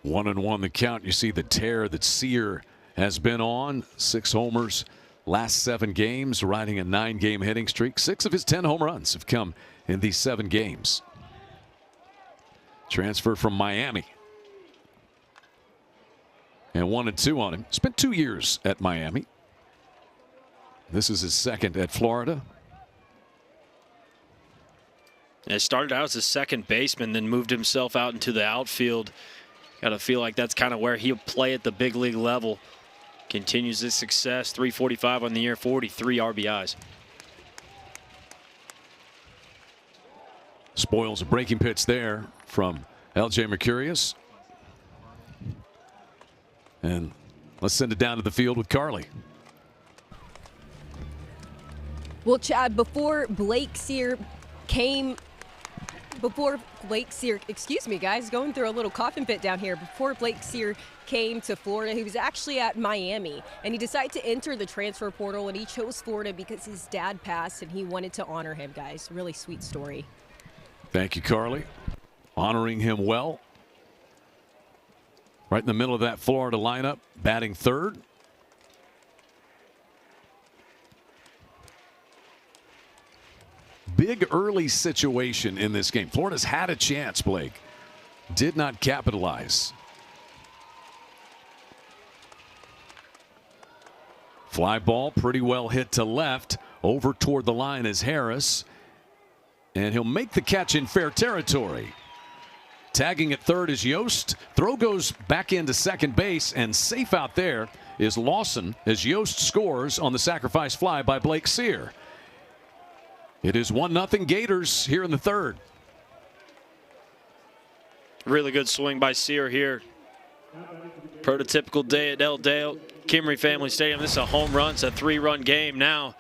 1-1 the count. You see the tear that Sear has been on. 6 homers last 7 games, riding a 9-game hitting streak. 6 of his 10 home runs have come in these 7 games. Transfer from Miami. And 1-2 on him. Spent 2 years at Miami. This is his second at Florida. And started out as a second baseman, then moved himself out into the outfield. Got to feel like that's kind of where he'll play at the big league level. Continues his success, 345 on the year, 43 RBIs. Spoils a breaking pitch there from L.J. Mercurius. And let's send it down to the field with Carly. Well, Chad, before Blake Sear, excuse me, guys, going through a little coughing fit down here. Before Blake Sear came to Florida, he was actually at Miami, and he decided to enter the transfer portal, and he chose Florida because his dad passed, and he wanted to honor him, guys. Really sweet story. Thank you, Carly. Honoring him well. Right in the middle of that Florida lineup, batting third. Big early situation in this game. Florida's had a chance, Blake. Did not capitalize. Fly ball pretty well hit to left. Over toward the line is Harris. And he'll make the catch in fair territory. Tagging at third is Yost. Throw goes back into second base, and safe out there is Lawson as Yost scores on the sacrifice fly by Blake Sear. It is 1-0 Gators here in the third. Really good swing by Sear here. Prototypical day at El Kimry Family Stadium. This is a home run. It's a 3-run game now.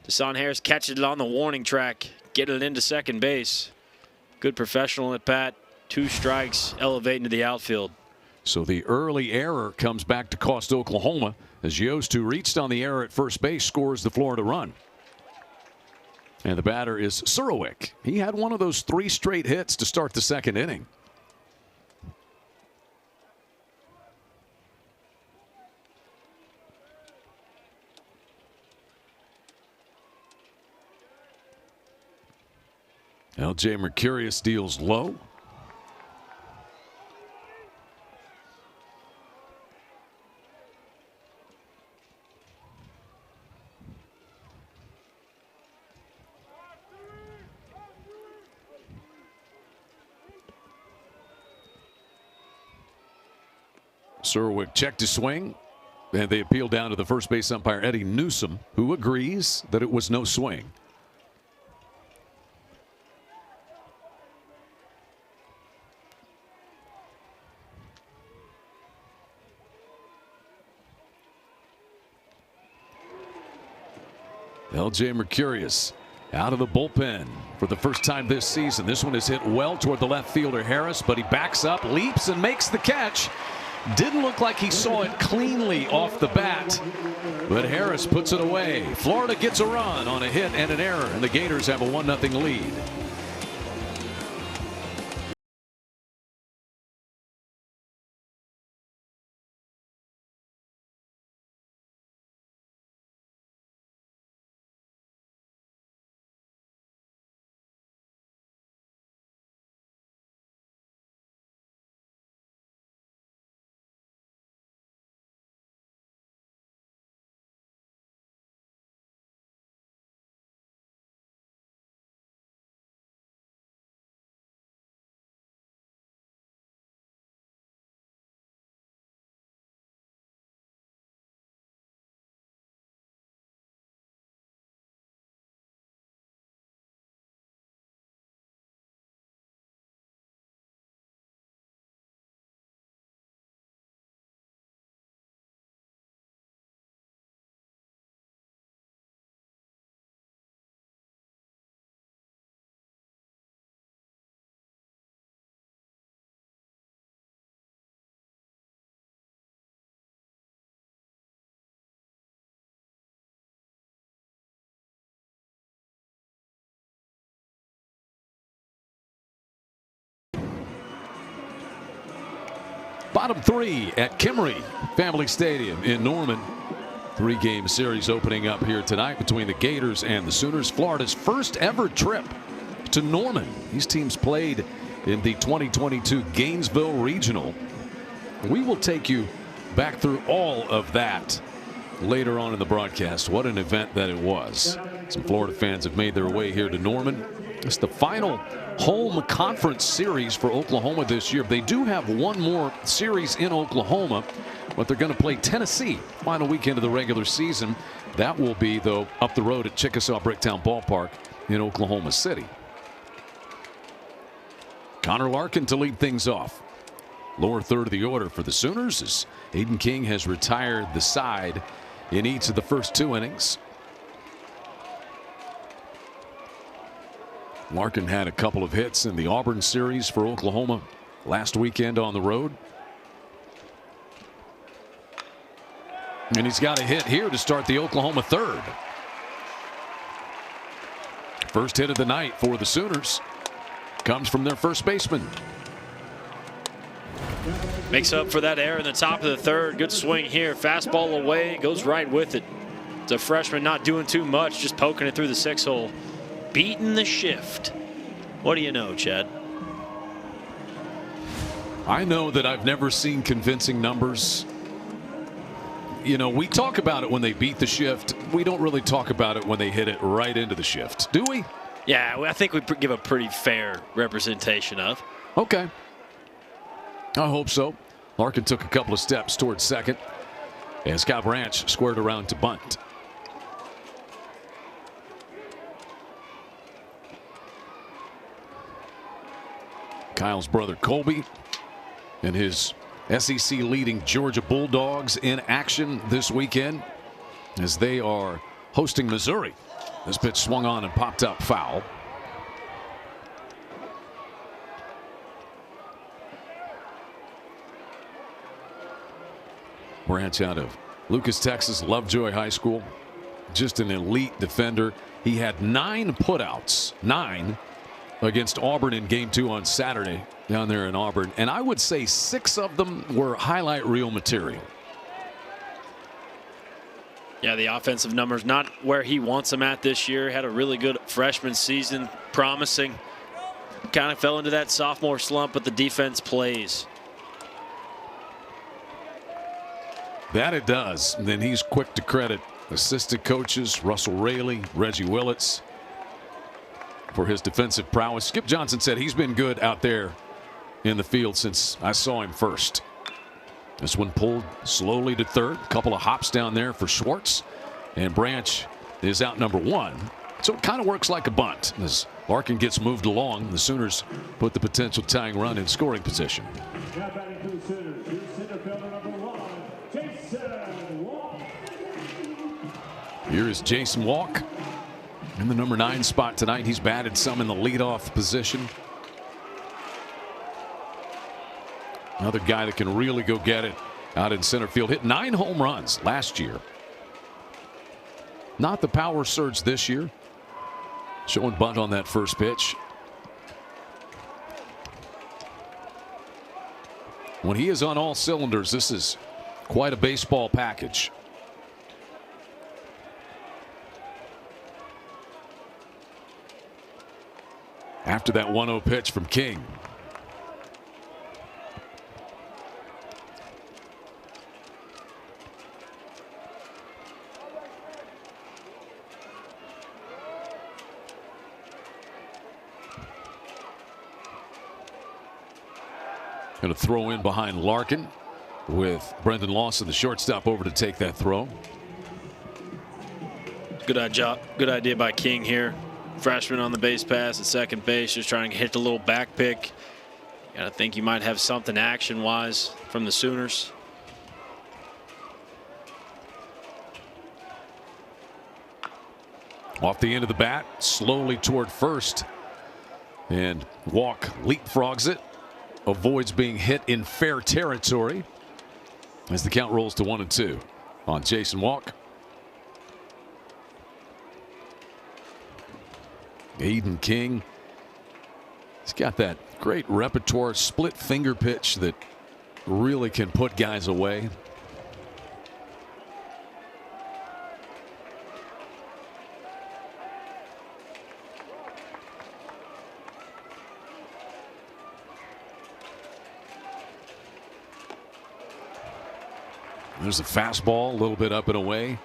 Deshaun Harris catches it on the warning track. Get it into second base. Good professional at bat. 2 strikes, elevating to the outfield. So the early error comes back to cost Oklahoma as Yost, who reached on the error at first base, scores the Florida run. And the batter is Surowick. He had one of those 3 straight hits to start the second inning. LJ Mercurius deals low. Serwick checked to swing, and they appeal down to the first base umpire, Eddie Newsom, who agrees that it was no swing. LJ Mercurius out of the bullpen for the first time this season. This one is hit well toward the left fielder Harris, but he backs up, leaps, and makes the catch. Didn't look like he saw it cleanly off the bat, but Harris puts it away. Florida gets a run on a hit and an error, and the Gators have a 1-0 lead. Bottom three at Kimry Family Stadium in Norman. 3-game series opening up here tonight between the Gators and the Sooners. Florida's first ever trip to Norman. These teams played in the 2022 Gainesville Regional. We will take you back through all of that later on in the broadcast. What an event that it was. Some Florida fans have made their way here to Norman. It's the final home conference series for Oklahoma this year. They do have one more series in Oklahoma, but they're going to play Tennessee final weekend of the regular season. That will be, though, up the road at Chickasaw Bricktown Ballpark in Oklahoma City. Connor Larkin to lead things off. Lower third of the order for the Sooners as Aiden King has retired the side in each of the first 2 innings. Larkin had a couple of hits in the Auburn series for Oklahoma last weekend on the road. And he's got a hit here to start the Oklahoma third. First hit of the night for the Sooners comes from their first baseman. Makes up for that error in the top of the third. Good swing here. Fastball away. Goes right with it. It's a freshman not doing too much, just poking it through the 6-hole. Beating the shift. What do you know, Chad? I know that I've never seen convincing numbers. You know, we talk about it when they beat the shift. We don't really talk about it when they hit it right into the shift, do we? Yeah, I think we give a pretty fair representation of. Okay. I hope so. Larkin took a couple of steps towards second, and Scott Branch squared around to bunt. Kyle's brother Colby and his SEC leading Georgia Bulldogs in action this weekend as they are hosting Missouri. This pitch swung on and popped up foul. Branch out of Lucas, Texas, Lovejoy High School. Just an elite defender. He had 9 putouts, 9 against Auburn in game 2 on Saturday down there in Auburn. And I would say 6 of them were highlight reel material. Yeah, the offensive numbers not where he wants them at this year. Had a really good freshman season, promising. kind of fell into that sophomore slump, but the defense plays. That it does. And then he's quick to credit assistant coaches Russell Raley, Reggie Willits for his defensive prowess. Skip Johnson said he's been good out there in the field since I saw him first. This one pulled slowly to third. A couple of hops down there for Schwartz. And Branch is out number 1. So it kind of works like a bunt. As Larkin gets moved along, the Sooners put the potential tying run in scoring position. Now batting for the Sooners, here's center fielder number 1, Jason Walk. Here is Jason Walk in the number 9 spot tonight. He's batted some in the leadoff position. Another guy that can really go get it out in center field. Hit 9 home runs last year. Not the power surge this year. Showing bunt on that first pitch. When he is on all cylinders, this is quite a baseball package. After that 1-0 pitch from King. Going to throw in behind Larkin with Brendan Lawson, the shortstop, over to take that throw. Good idea by King here. Freshman on the base pass at second base, just trying to hit the little back pick. Gotta think you might have something action-wise from the Sooners. Off the end of the bat, slowly toward first. And Walk leapfrogs it. Avoids being hit in fair territory as the count rolls to 1-2 on Jason Walk. Aiden King, he's got that great repertoire split finger pitch that really can put guys away. There's a fastball a little bit up and away.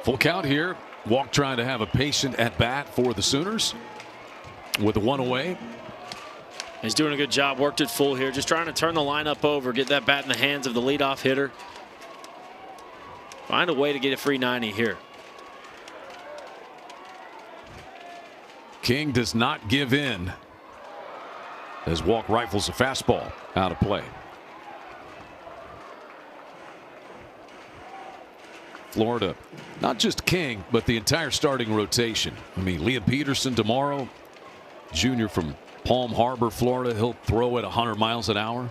Full count here. Walk trying to have a patient at bat for the Sooners with a 1 away. He's doing a good job. Worked it full here. Just trying to turn the lineup over. Get that bat in the hands of the leadoff hitter. Find a way to get a free 90 here. King does not give in as Walk rifles a fastball out of play. Florida, not just King, but the entire starting rotation. I mean, Liam Peterson tomorrow, junior from Palm Harbor, Florida. He'll throw at 100 miles an hour.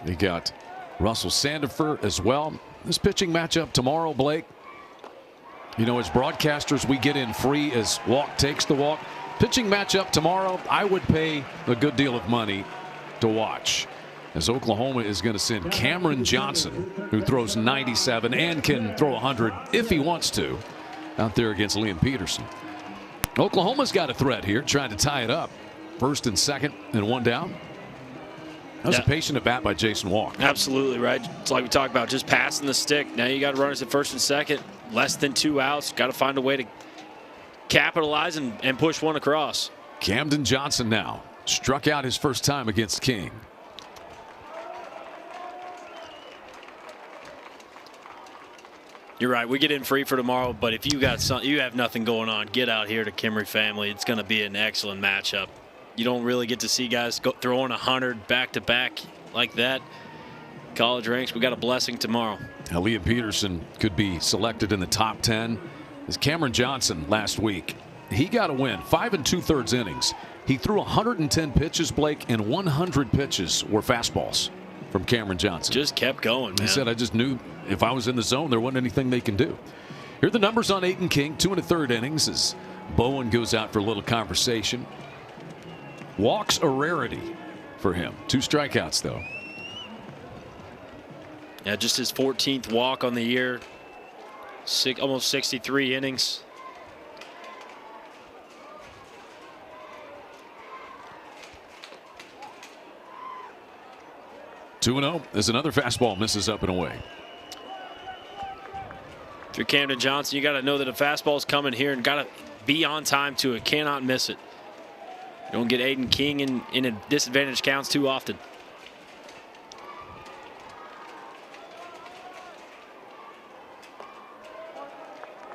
They got Russell Sandifer as well. This pitching matchup tomorrow, Blake. You know, as broadcasters, we get in free as Walk takes the walk. Pitching matchup tomorrow, I would pay a good deal of money to watch, as Oklahoma is going to send Cameron Johnson, who throws 97 and can throw 100 if he wants to, out there against Liam Peterson. Oklahoma's got a threat here, trying to tie it up. First and second and 1 down. That was a patient at bat by Jason Walk. Absolutely right. It's like we talked about, just passing the stick. Now you got runners at first and second. Less than 2 outs. Got to find a way to capitalize and push one across. Camden Johnson now struck out his first time against King. You're right. We get in free for tomorrow, but if you got you have nothing going on, get out here to Kimry Family. It's going to be an excellent matchup. You don't really get to see guys throwing 100 back to back like that. College ranks, we got a blessing tomorrow. Now, Liam Peterson could be selected in the top 10. As Cameron Johnson last week, he got a win, 5 2/3 innings. He threw 110 pitches, Blake, and 100 pitches were fastballs from Cameron Johnson. Just kept going, man. He said, I just knew if I was in the zone, there wasn't anything they can do. Here are the numbers on Aiden King. 2 1/3 innings as Bowen goes out for a little conversation. Walks a rarity for him. 2 strikeouts, though. Yeah, just his 14th walk on the year. Almost 63 innings. (2-0) as another fastball misses up and away. If you're Camden Johnson, you got to know that a fastball is coming here and got to be on time to it. Cannot miss it. You don't get Aiden King in a disadvantage counts too often.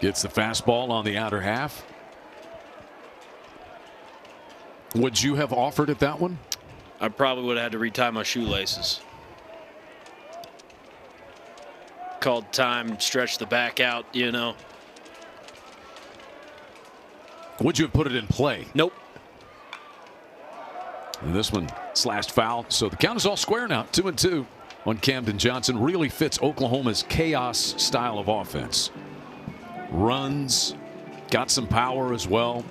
Gets the fastball on the outer half. Would you have offered it that one? I probably would have had to retie my shoelaces. Called time, stretch the back out, you know. Would you have put it in play? Nope. And this one slashed foul. So the count is all square now. 2-2 on Camden Johnson. Really fits Oklahoma's chaos style of offense. Runs, got some power as well.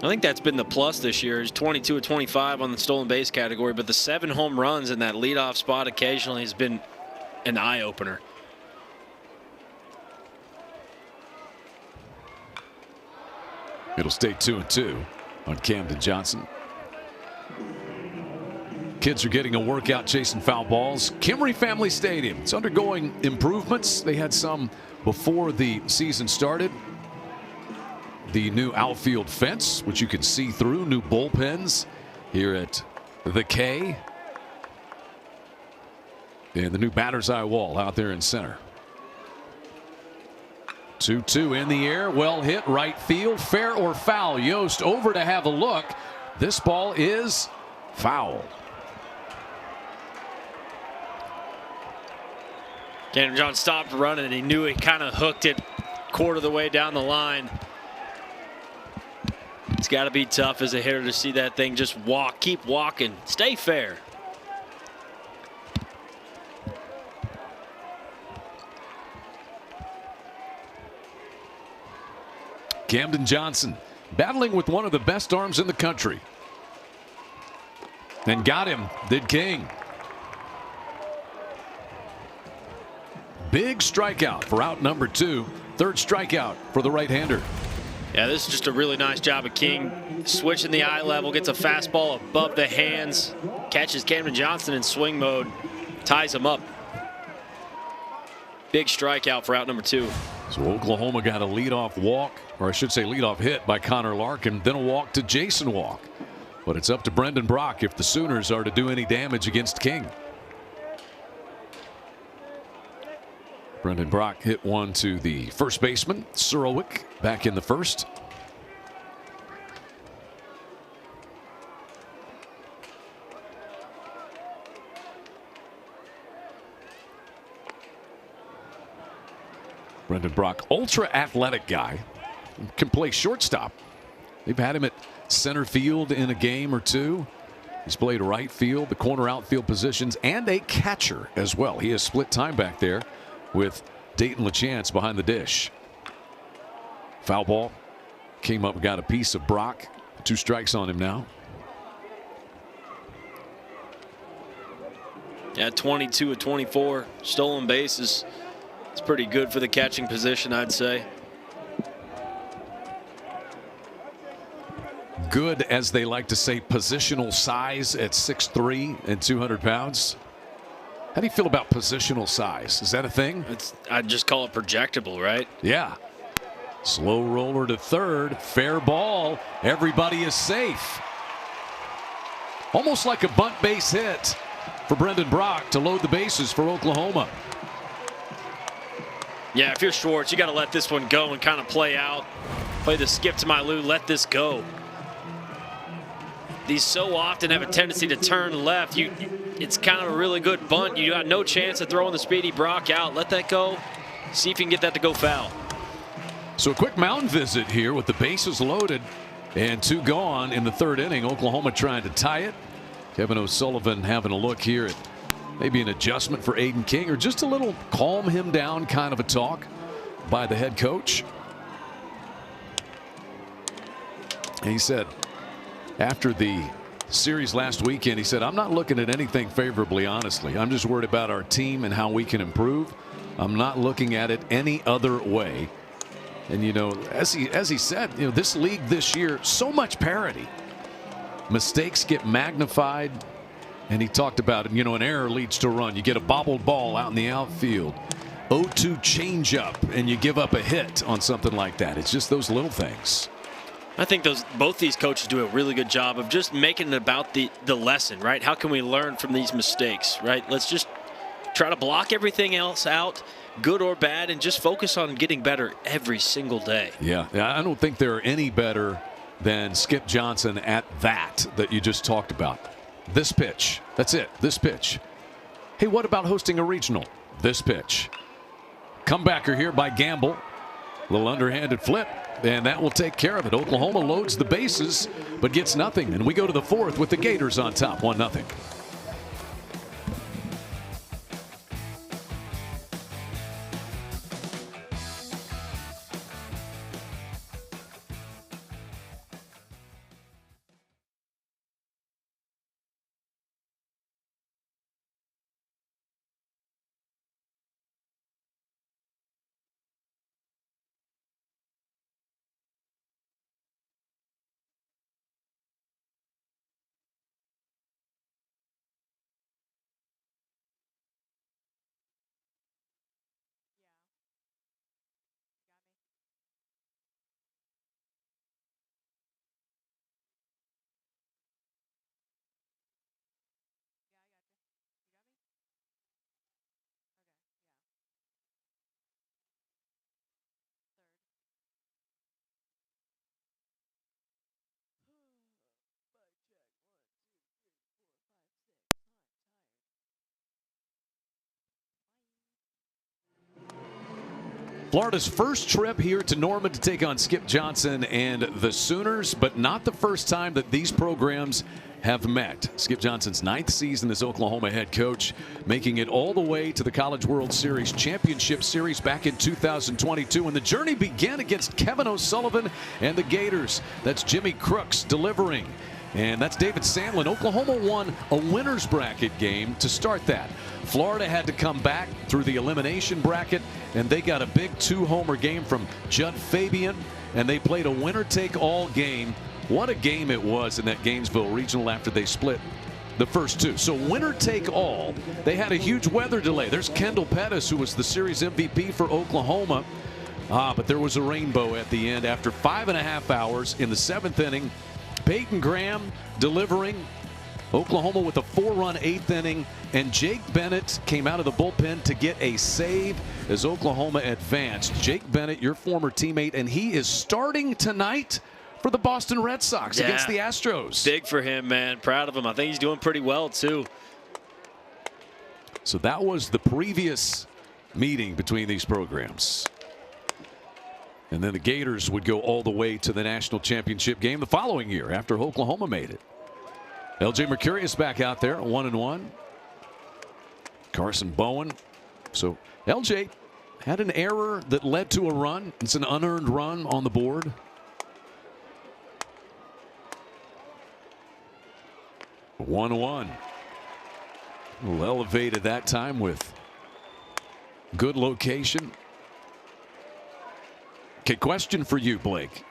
I think that's been the plus this year. He's 22 of 25 on the stolen base category, but the 7 home runs in that leadoff spot occasionally has been an eye-opener. It'll stay 2-2 on Camden Johnson. Kids are getting a workout chasing foul balls. Kimry Family Stadium, it's undergoing improvements. They had some before the season started. The new outfield fence, which you can see through, new bullpens here at the K. And the new batter's eye wall out there in center. 2-2 in the air, well hit, right field, fair or foul. Yost over to have a look. This ball is foul. Camden Johnson stopped running and he knew he kind of hooked it quarter of the way down the line. It's got to be tough as a hitter to see that thing just walk, keep walking, stay fair. Camden Johnson battling with one of the best arms in the country. And got him, did King. Big strikeout for out number 2. 3rd strikeout for the right-hander. Yeah, this is just a really nice job of King. Switching the eye level, gets a fastball above the hands, catches Camden Johnson in swing mode, ties him up. Big strikeout for out number 2. So Oklahoma got a leadoff walk, or I should say leadoff hit by Connor Larkin, then a walk to Jason Walk. But it's up to Brendan Brock if the Sooners are to do any damage against King. Brendan Brock hit one to the first baseman, Surowick, back in the first. Brendan Brock, ultra athletic guy, can play shortstop. They've had him at center field in a game or two. He's played right field, the corner outfield positions, and a catcher as well. He has split time back there with Dayton LaChance behind the dish. Foul ball came up, got a piece of Brock. 2 strikes on him now. Yeah, 22 of 24 stolen bases. It's pretty good for the catching position, I'd say. Good, as they like to say, positional size at 6'3" and 200 pounds. How do you feel about positional size? Is that a thing? I'd just call it projectable, right? Yeah. Slow roller to third. Fair ball. Everybody is safe. Almost like a bunt base hit for Brendan Brock to load the bases for Oklahoma. Yeah, if you're Schwartz, you got to let this one go and kind of play out. Play the skip to my Lou, let this go. These so often have a tendency to turn left. It's kind of a really good bunt. You got no chance of throwing the speedy Brock out. Let that go. See if you can get that to go foul. So a quick mound visit here with the bases loaded and 2 gone in the 3rd inning. Oklahoma trying to tie it. Kevin O'Sullivan having a look here at maybe an adjustment for Aiden King or just a little calm him down kind of a talk by the head coach. And he said after the series last weekend, he said, I'm not looking at anything favorably, honestly. I'm just worried about our team and how we can improve. I'm not looking at it any other way. And, you know, as he said, you know, this league this year, so much parity. Mistakes get magnified. And he talked about it. You know, an error leads to a run. You get a bobbled ball out in the outfield. 0-2 changeup, and you give up a hit on something like that. It's just those little things. I think both these coaches do a really good job of just making it about the lesson, right? How can we learn from these mistakes, right? Let's just try to block everything else out, good or bad, and just focus on getting better every single day. Yeah, I don't think there are any better than Skip Johnson at that you just talked about. This pitch, that's it, this pitch. Hey, what about hosting a regional? This pitch. Comebacker here by Gamble. A little underhanded flip, and that will take care of it. Oklahoma loads the bases, but gets nothing. And we go to the fourth with the Gators on top, 1-0. Florida's first trip here to Norman to take on Skip Johnson and the Sooners, but not the first time that these programs have met. Skip Johnson's 9th season as Oklahoma head coach, making it all the way to the College World Series Championship Series back in 2022. And the journey began against Kevin O'Sullivan and the Gators. That's Jimmy Crooks delivering. And that's David Sandlin. Oklahoma won a winner's bracket game to start that. Florida had to come back through the elimination bracket, and they got a big 2-homer game from Judd Fabian, and they played a winner-take-all game. What a game it was in that Gainesville Regional after they split the first two. So winner-take-all. They had a huge weather delay. There's Kendall Pettis, who was the series MVP for Oklahoma. But there was a rainbow at the end after 5.5 hours in the 7th inning. Peyton Graham delivering. Oklahoma with a 4-run 8th inning, and Jake Bennett came out of the bullpen to get a save as Oklahoma advanced. Jake Bennett, your former teammate, and he is starting tonight for the Boston Red Sox against the Astros. Big for him, man. Proud of him. I think he's doing pretty well, too. So that was the previous meeting between these programs. And then the Gators would go all the way to the national championship game the following year after Oklahoma made it. LJ Mercurius back out there, 1-1. Carson Bowen. So LJ had an error that led to a run. It's an unearned run on the board. One. A little elevated that time with good location. Okay, question for you, Blake.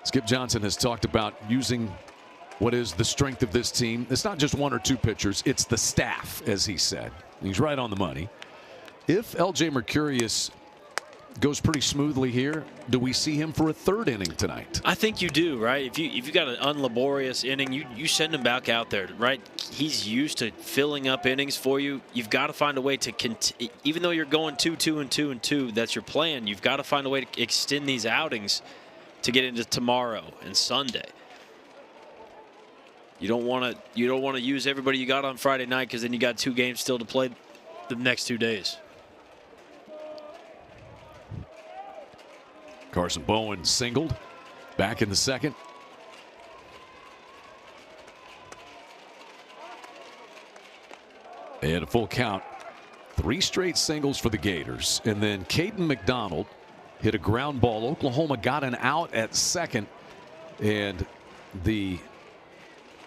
Skip Johnson has talked about using what is the strength of this team. It's not just 1 or 2 pitchers, it's the staff, as he said. He's right on the money. If LJ Mercurius goes pretty smoothly here, do we see him for a 3rd inning tonight? I think you do, right? If you got an unlaborious inning, you send him back out there, right? He's used to filling up innings for you. You've got to find a way to even though you're going 2-2 and 2-2, that's your plan. You've got to find a way to extend these outings to get into tomorrow and Sunday. You don't want to use everybody you got on Friday night, because then you got 2 games still to play the next 2 days. Carson Bowen singled back in the 2nd. They had a full count. 3 straight singles for the Gators. And then Caden McDonald hit a ground ball. Oklahoma got an out at second. And the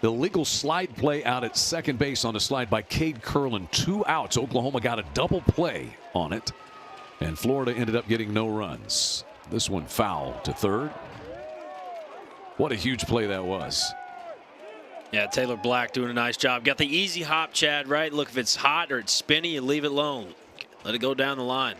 illegal slide play out at second base on a slide by Cade Curlin. 2 outs. Oklahoma got a double play on it. And Florida ended up getting no runs. This one foul to third. What a huge play that was. Yeah, Taylor Black doing a nice job. Got the easy hop, Chad, right? Look, if it's hot or it's spinny, you leave it alone. Let it go down the line.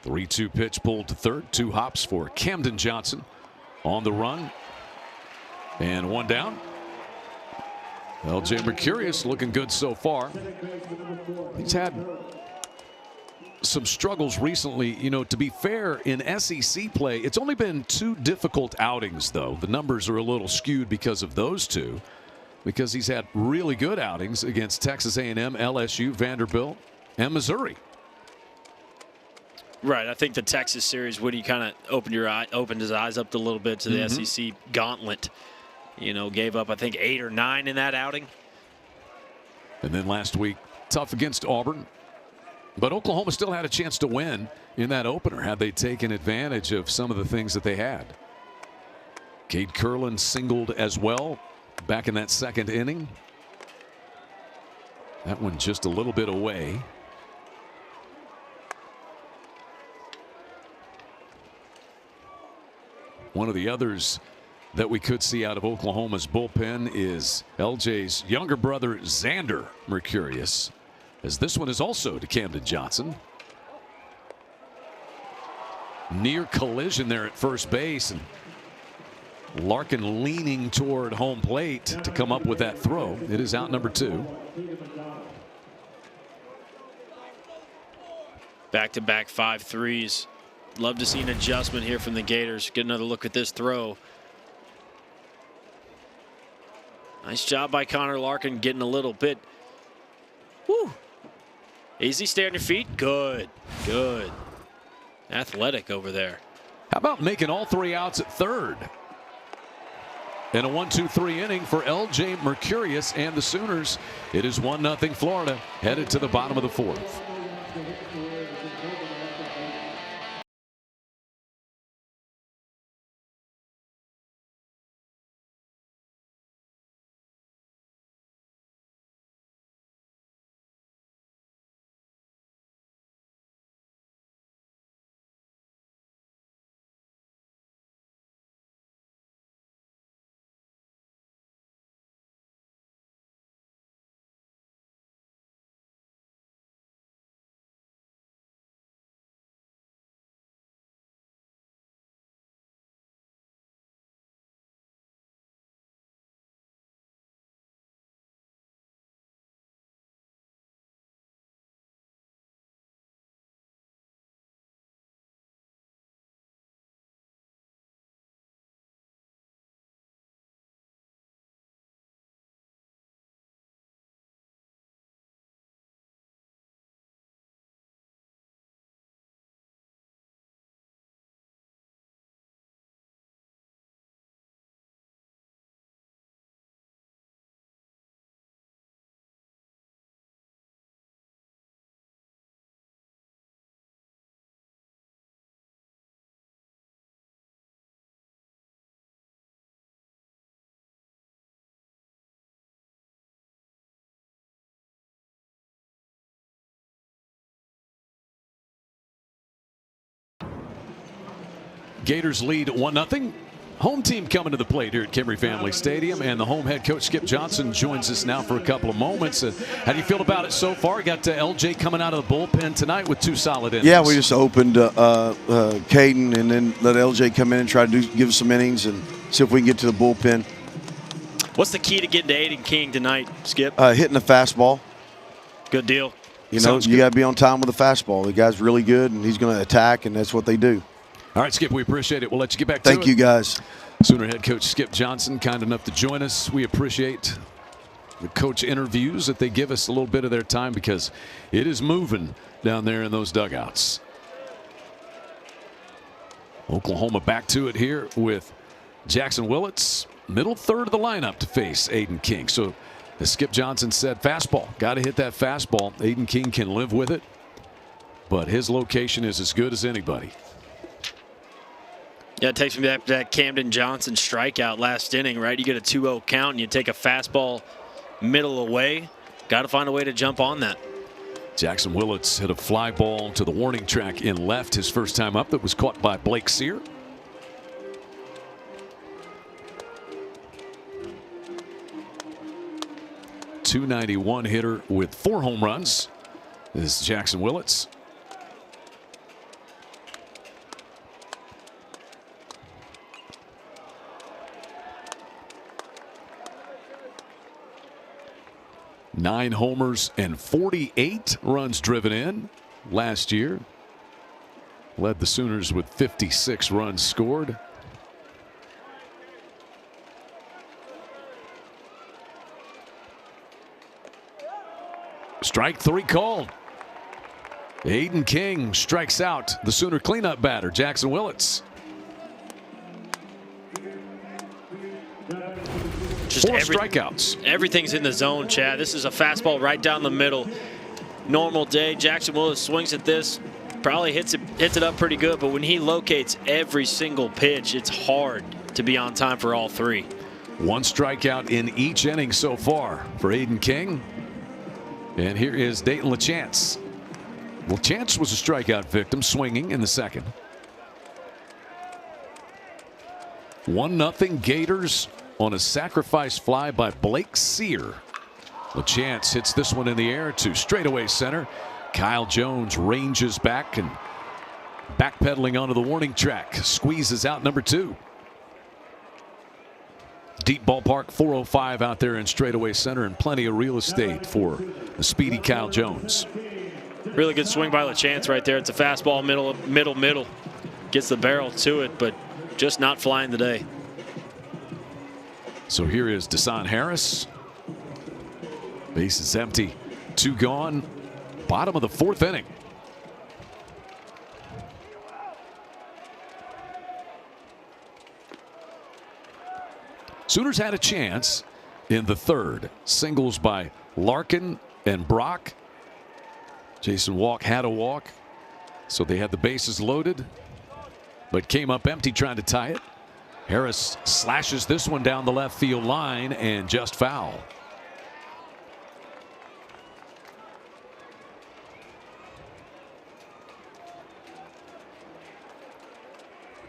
The 3-2 pitch pulled to third. 2 hops for Camden Johnson on the run. And 1 down. LJ Mercurius looking good so far. He's had some struggles recently. You know, to be fair, in SEC play, it's only been 2 difficult outings, though. The numbers are a little skewed because of those 2, because he's had really good outings against Texas A&M, LSU, Vanderbilt, and Missouri. Right. I think the Texas series, when he kind of opened his eyes up a little bit to the SEC gauntlet. You know, gave up, I think, 8 or 9 in that outing. And then last week, tough against Auburn. But Oklahoma still had a chance to win in that opener had they taken advantage of some of the things that they had. Cade Curlin singled as well back in that second inning. That one just a little bit away. One of the others that we could see out of Oklahoma's bullpen is LJ's younger brother, Xander Mercurius, as this one is also to Camden Johnson. Near collision there at first base, and Larkin leaning toward home plate to come up with that throw. It is out number 2. Back-to-back 5 threes. Love to see an adjustment here from the Gators. Get another look at this throw. Nice job by Connor Larkin getting a little bit. Woo. Easy, stay on your feet. Good. Good. Athletic over there. How about making all 3 outs at third? And a 1-2-3 inning for LJ Mercurius and the Sooners. It is 1-0 Florida, headed to the bottom of the 4th. Gators lead 1-0. Home team coming to the plate here at Kimry Family Stadium, and the home head coach Skip Johnson joins us now for a couple of moments. How do you feel about it so far? Got LJ coming out of the bullpen tonight with 2 solid innings. Yeah, we just opened Caden and then let LJ come in and try to give us some innings and see if we can get to the bullpen. What's the key to getting to Aiden King tonight, Skip? Hitting the fastball. Good deal. You know, you got to be on time with the fastball. The guy's really good, and he's going to attack, and that's what they do. All right, Skip, we appreciate it. We'll let you get back to it. Thank you, guys. Sooner head coach Skip Johnson, kind enough to join us. We appreciate the coach interviews that they give us a little bit of their time because it is moving down there in those dugouts. Oklahoma back to it here with Jackson Willits, middle third of the lineup to face Aiden King. So as Skip Johnson said, fastball, got to hit that fastball. Aiden King can live with it, but his location is as good as anybody. Yeah, it takes me back to that Camden Johnson strikeout last inning, right? You get a 2-0 count and you take a fastball middle away. Got to find a way to jump on that. Jackson Willits hit a fly ball to the warning track in left his first time up that was caught by Blake Sear. .291 hitter with 4 home runs is Jackson Willits. Nine homers and 48 runs driven in last year. Led the Sooners with 56 runs scored. Strike 3 called. Aiden King strikes out the Sooner cleanup batter, Jackson Willits. Just 4 strikeouts. Everything's in the zone, Chad. This is a fastball right down the middle. Normal day, Jackson Willits swings at this, probably hits it up pretty good, but when he locates every single pitch, it's hard to be on time for all 3. 1 strikeout in each inning so far for Aiden King. And here is Dayton LaChance. LaChance was a strikeout victim, swinging in the second. 1-0 Gators on a sacrifice fly by Blake Sear. LaChance hits this one in the air to straightaway center. Kyle Jones ranges back and backpedaling onto the warning track. Squeezes out number 2. Deep ballpark, 405 out there in straightaway center, and plenty of real estate for the speedy Kyle Jones. Really good swing by LaChance right there. It's a fastball middle. Gets the barrel to it, but just not flying today. So here is Desan Harris. Base is empty. 2 gone. Bottom of the 4th inning. Sooners had a chance in the 3rd. Singles by Larkin and Brock. Jason Walk had a walk, so they had the bases loaded, but came up empty trying to tie it. Harris slashes this one down the left field line and just foul.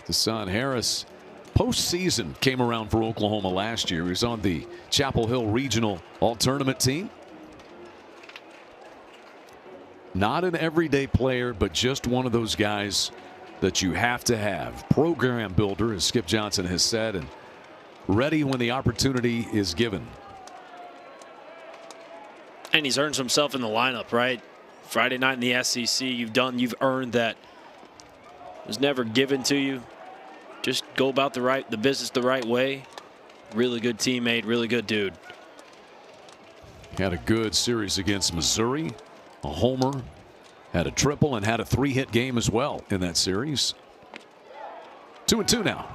Desan Harris, postseason came around for Oklahoma last year. He was on the Chapel Hill Regional All-Tournament team. Not an everyday player, but just one of those guys that you have to have. Program builder, as Skip Johnson has said, and ready when the opportunity is given. And he's earned himself in the lineup, right? Friday night in the SEC, you've earned that. It was never given to you. Just go about the business the right way. Really good teammate, really good dude. Had a good series against Missouri. A homer, had a triple, and had a 3-hit game as well in that series. 2-2 now.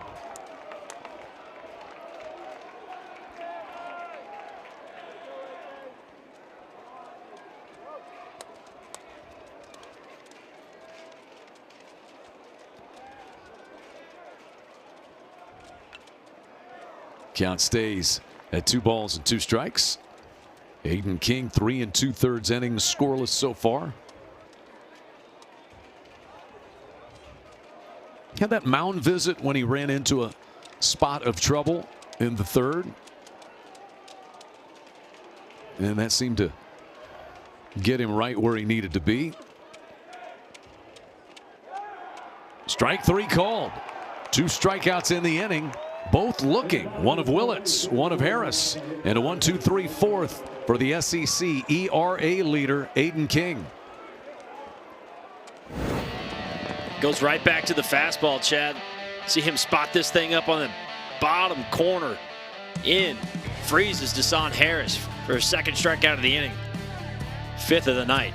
Count stays at 2 balls and 2 strikes. Aiden King, 3 2/3 innings scoreless so far. Had that mound visit when he ran into a spot of trouble in the 3rd. And that seemed to get him right where he needed to be. Strike 3 called. 2 strikeouts in the inning. Both looking. One of Willits, one of Harris, and a 1-2-3 4th for the SEC ERA leader, Aiden King. Goes right back to the fastball, Chad. See him spot this thing up on the bottom corner. Freezes Desan Harris for a 2nd strikeout of the inning. 5th of the night.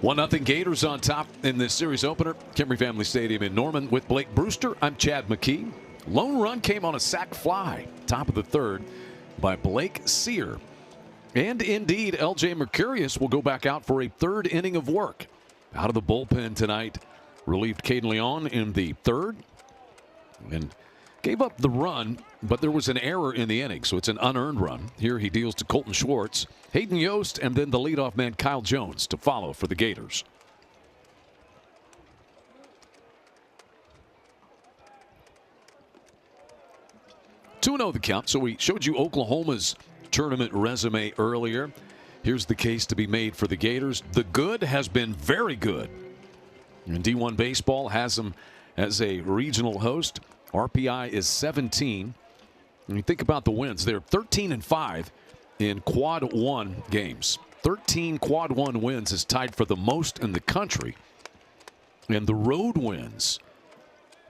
1-0 Gators on top in this series opener. Kimry Family Stadium in Norman with Blake Brewster. I'm Chad McKee. Lone run came on a sac fly, top of the third, by Blake Sear. And indeed, L.J. Mercurius will go back out for a third inning of work. Out of the bullpen tonight, relieved Caden Leon in the third and gave up the run, but there was an error in the inning, so it's an unearned run. Here he deals to Colton Schwartz, Hayden Yost, and then the leadoff man Kyle Jones to follow for the Gators. Two 2-0 the count. So we showed you Oklahoma's tournament resume earlier. Here's the case to be made for the Gators. The good has been very good. And D1 Baseball has them as a regional host. RPI is 17. When you think about the wins, they're 13-5 in quad one games. 13 quad one wins is tied for the most in the country. And the road wins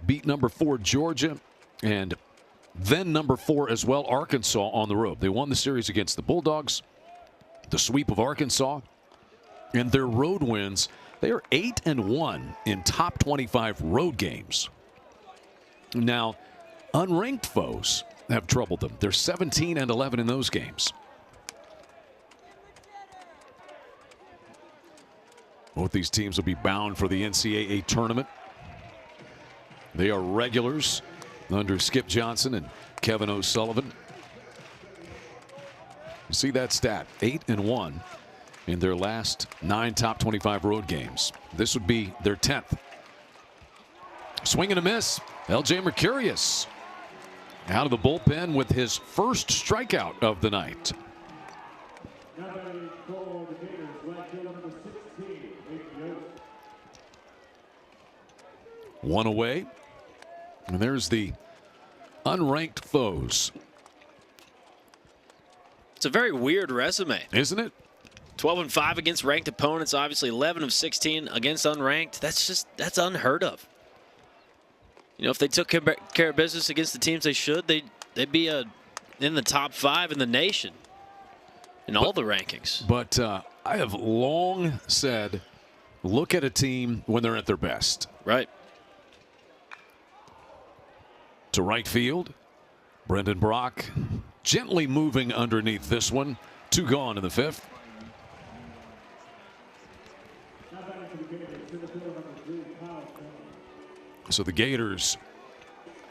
beat number 4 Georgia and then number 4 as well, Arkansas, on the road. They won the series against the Bulldogs, the sweep of Arkansas, and their road wins, they are 8-1 in top 25 road games. Now, unranked foes have troubled them. They're 17-11 in those games. Both these teams will be bound for the NCAA tournament. They are regulars under Skip Johnson and Kevin O'Sullivan. You see that stat, 8-1 in their last 9 top 25 road games. This would be their 10th. Swing and a miss. L.J. Mercurius out of the bullpen with his first strikeout of the night. One away. And there's the unranked foes. It's a very weird resume, isn't it? 12-5 against ranked opponents, obviously 11 of 16 against unranked. That's unheard of. You know, if they took care of business against the teams they should, they'd be in the top 5 in the nation in all the rankings. But I have long said, look at a team when they're at their best. Right. To right field, Brendan Brock gently moving underneath this one. 2 gone in the 5th. So the Gators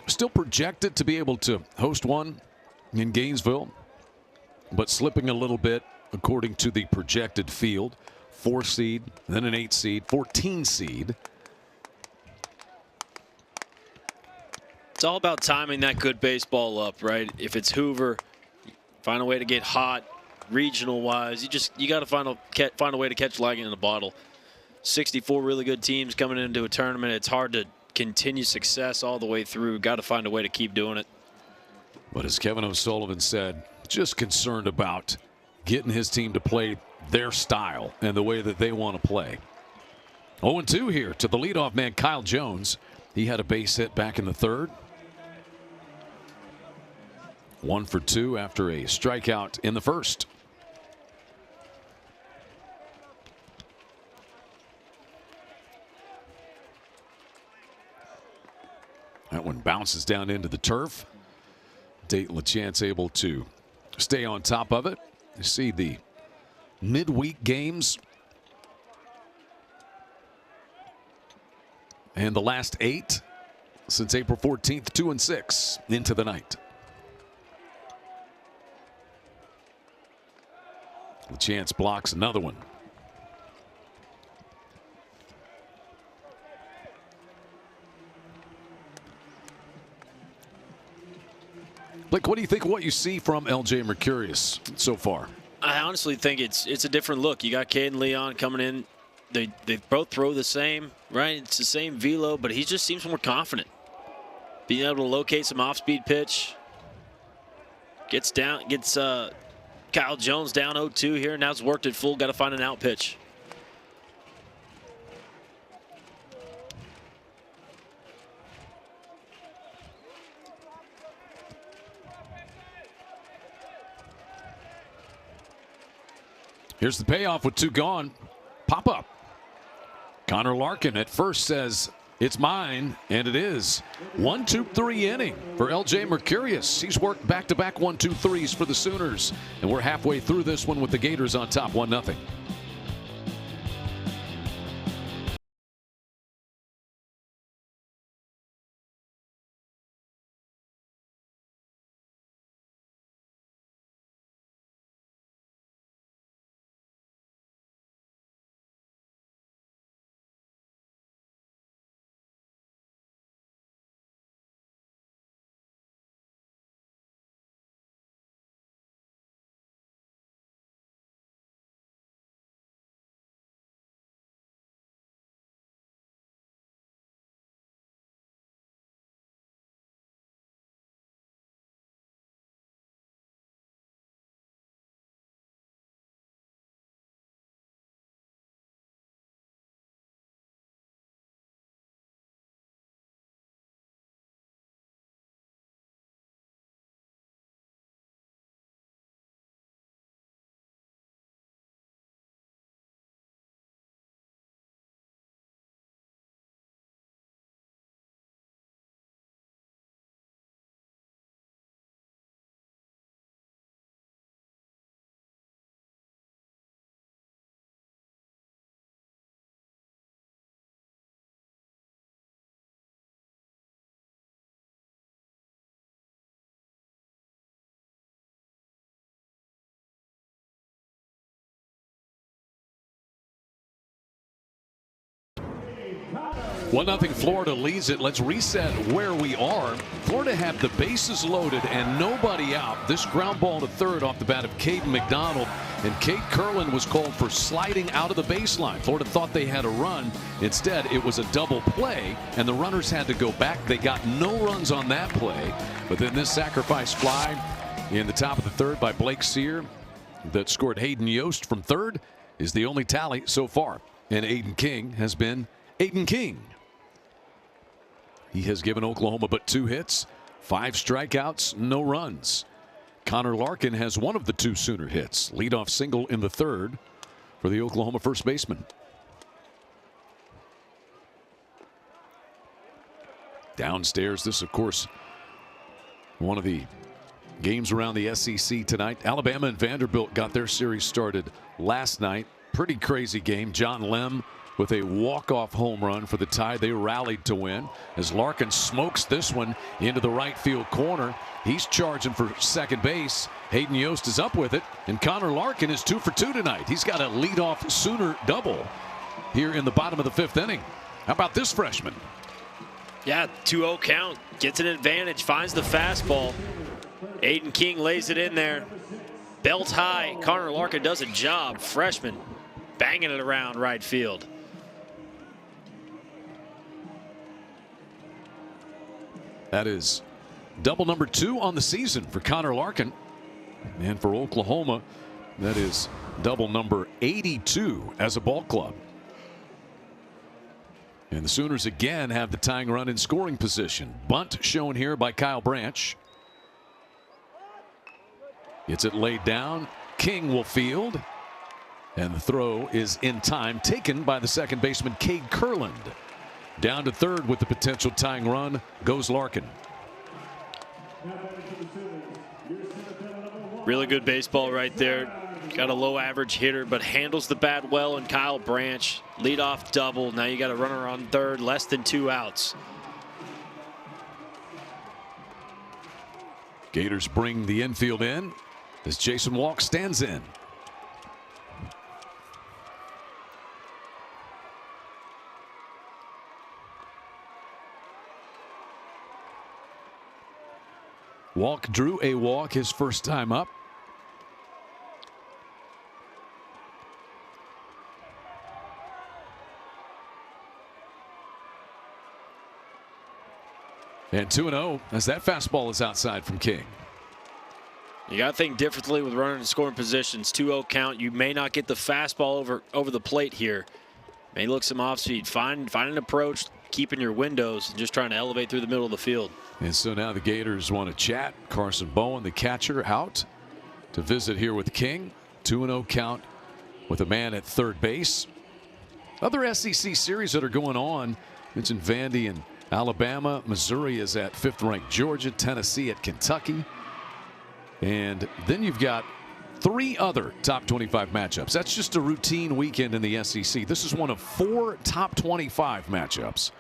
still projected to be able to host one in Gainesville, but slipping a little bit according to the projected field. 4 seed, then an 8 seed, 14 seed. It's all about timing that good baseball up, right? If it's Hoover, find a way to get hot, regional-wise. You got to find a way to catch lightning in a bottle. 64 really good teams coming into a tournament. It's hard to continue success all the way through. Got to find a way to keep doing it. But as Kevin O'Sullivan said, just concerned about getting his team to play their style and the way that they want to play. 0-2 here to the leadoff man, Kyle Jones. He had a base hit back in the 3rd. 1 for 2 after a strikeout in the 1st. That one bounces down into the turf. Dayton LaChance able to stay on top of it. You see the midweek games. And the last 8 since April 14th, 2-6 into the night. LaChance blocks another one. Blake, what do you think of what you see from L.J. Mercurius so far? I honestly think it's a different look. You got Caden Leon coming in. They both throw the same, right? It's the same velo, but he just seems more confident. Being able to locate some off-speed pitch. Gets Kyle Jones down 0-2 here. Now it's worked it full. Got to find an out pitch. Here's the payoff with 2 gone. Pop up. Connor Larkin at first says, "It's mine," and it is. 1-2-3 inning for LJ Mercurius. He's worked back-to-back 1-2-3s for the Sooners, and we're halfway through this one with the Gators on top 1-0. Well, 1-0 Florida leads it. Let's reset where we are. Florida have the bases loaded and nobody out. This ground ball to third off the bat of Caden McDonald. And Cade Kurland was called for sliding out of the baseline. Florida thought they had a run. Instead, it was a double play, and the runners had to go back. They got no runs on that play. But then this sacrifice fly in the top of the third by Blake Sear that scored Hayden Yost from third is the only tally so far. And Aiden King has been Aiden King. He has given Oklahoma but 2 hits, 5 strikeouts, no runs. Connor Larkin has one of the 2 Sooner hits. Leadoff single in the third for the Oklahoma first baseman. Downstairs, this of course one of the games around the SEC tonight. Alabama and Vanderbilt got their series started last night. Pretty crazy game. John Lem with a walk-off home run for the tie. They rallied to win as Larkin smokes this one into the right field corner. He's charging for second base. Hayden Yost is up with it, and Connor Larkin is 2 for 2 tonight. He's got a leadoff Sooner double here in the bottom of the 5th inning. How about this freshman? Yeah, 2-0 count. Gets an advantage, finds the fastball. Aiden King lays it in there. Belt high. Connor Larkin does a job. Freshman banging it around right field. That is double number 2 on the season for Connor Larkin. And for Oklahoma, that is double number 82 as a ball club. And the Sooners again have the tying run in scoring position. Bunt shown here by Kyle Branch. Gets it laid down. King will field. And the throw is in time, taken by the second baseman Cade Kurland. Down to third with the potential tying run goes Larkin. Really good baseball right there. Got a low average hitter, but handles the bat well. And Kyle Branch, leadoff double. Now you got a runner on third, less than 2 outs. Gators bring the infield in as Jason Walk stands in. Walk drew a walk his first time up. And 2-0 as that fastball is outside from King. You got to think differently with running in scoring positions. 2-0 count. You may not get the fastball over the plate here. May look some off speed. Find an approach, keeping your windows, and just trying to elevate through the middle of the field. And so now the Gators want to chat. Carson Bowen, the catcher, out to visit here with King. 2-0 count with a man at third base. Other SEC series that are going on, mentioned Vandy and Alabama. Missouri is at 5th-ranked Georgia. Tennessee at Kentucky. And then you've got 3 other top 25 matchups. That's just a routine weekend in the SEC. This is one of 4 top 25 matchups.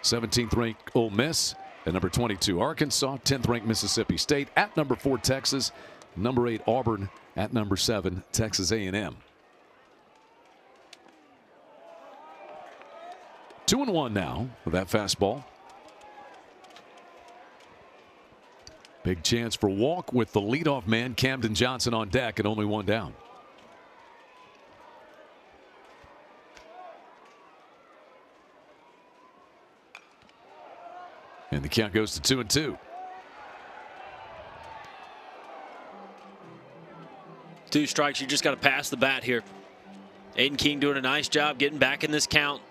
17th-ranked Ole Miss at number 22 Arkansas. 10th-ranked Mississippi State at number 4 Texas. Number 8 Auburn at number 7 Texas A&M. 2-1 now with that fastball. Big chance for walk with the leadoff man Camden Johnson on deck and only 1 down. And the count goes to 2-2. 2 strikes. You just got to pass the bat here. Aiden King doing a nice job getting back in this count.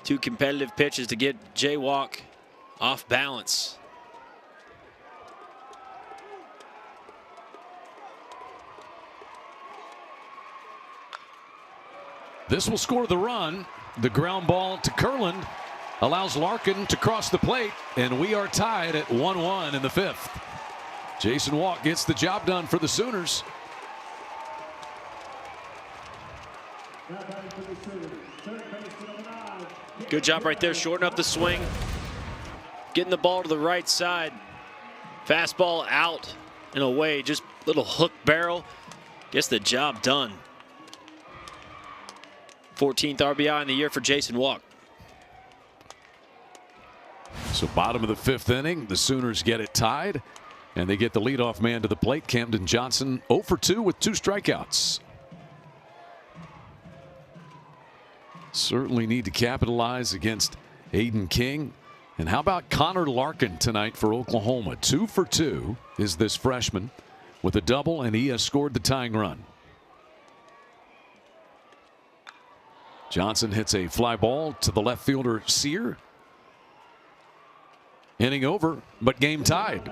2 competitive pitches to get Jaywalk off balance. This will score the run. The ground ball to Kurland allows Larkin to cross the plate, and we are tied at 1-1 in the 5th. Jason Walk gets the job done for the Sooners. Good job right there, shorten up the swing, getting the ball to the right side. Fastball out and away, just little hook barrel. Gets the job done. 14th RBI in the year for Jason Walk. So bottom of the 5th inning, the Sooners get it tied, and they get the leadoff man to the plate. Camden Johnson 0 for 2 with 2 strikeouts. Certainly need to capitalize against Aiden King. And how about Connor Larkin tonight for Oklahoma? 2 for 2 is this freshman with a double, and he has scored the tying run. Johnson hits a fly ball to the left fielder Sear. Inning over, but game tied.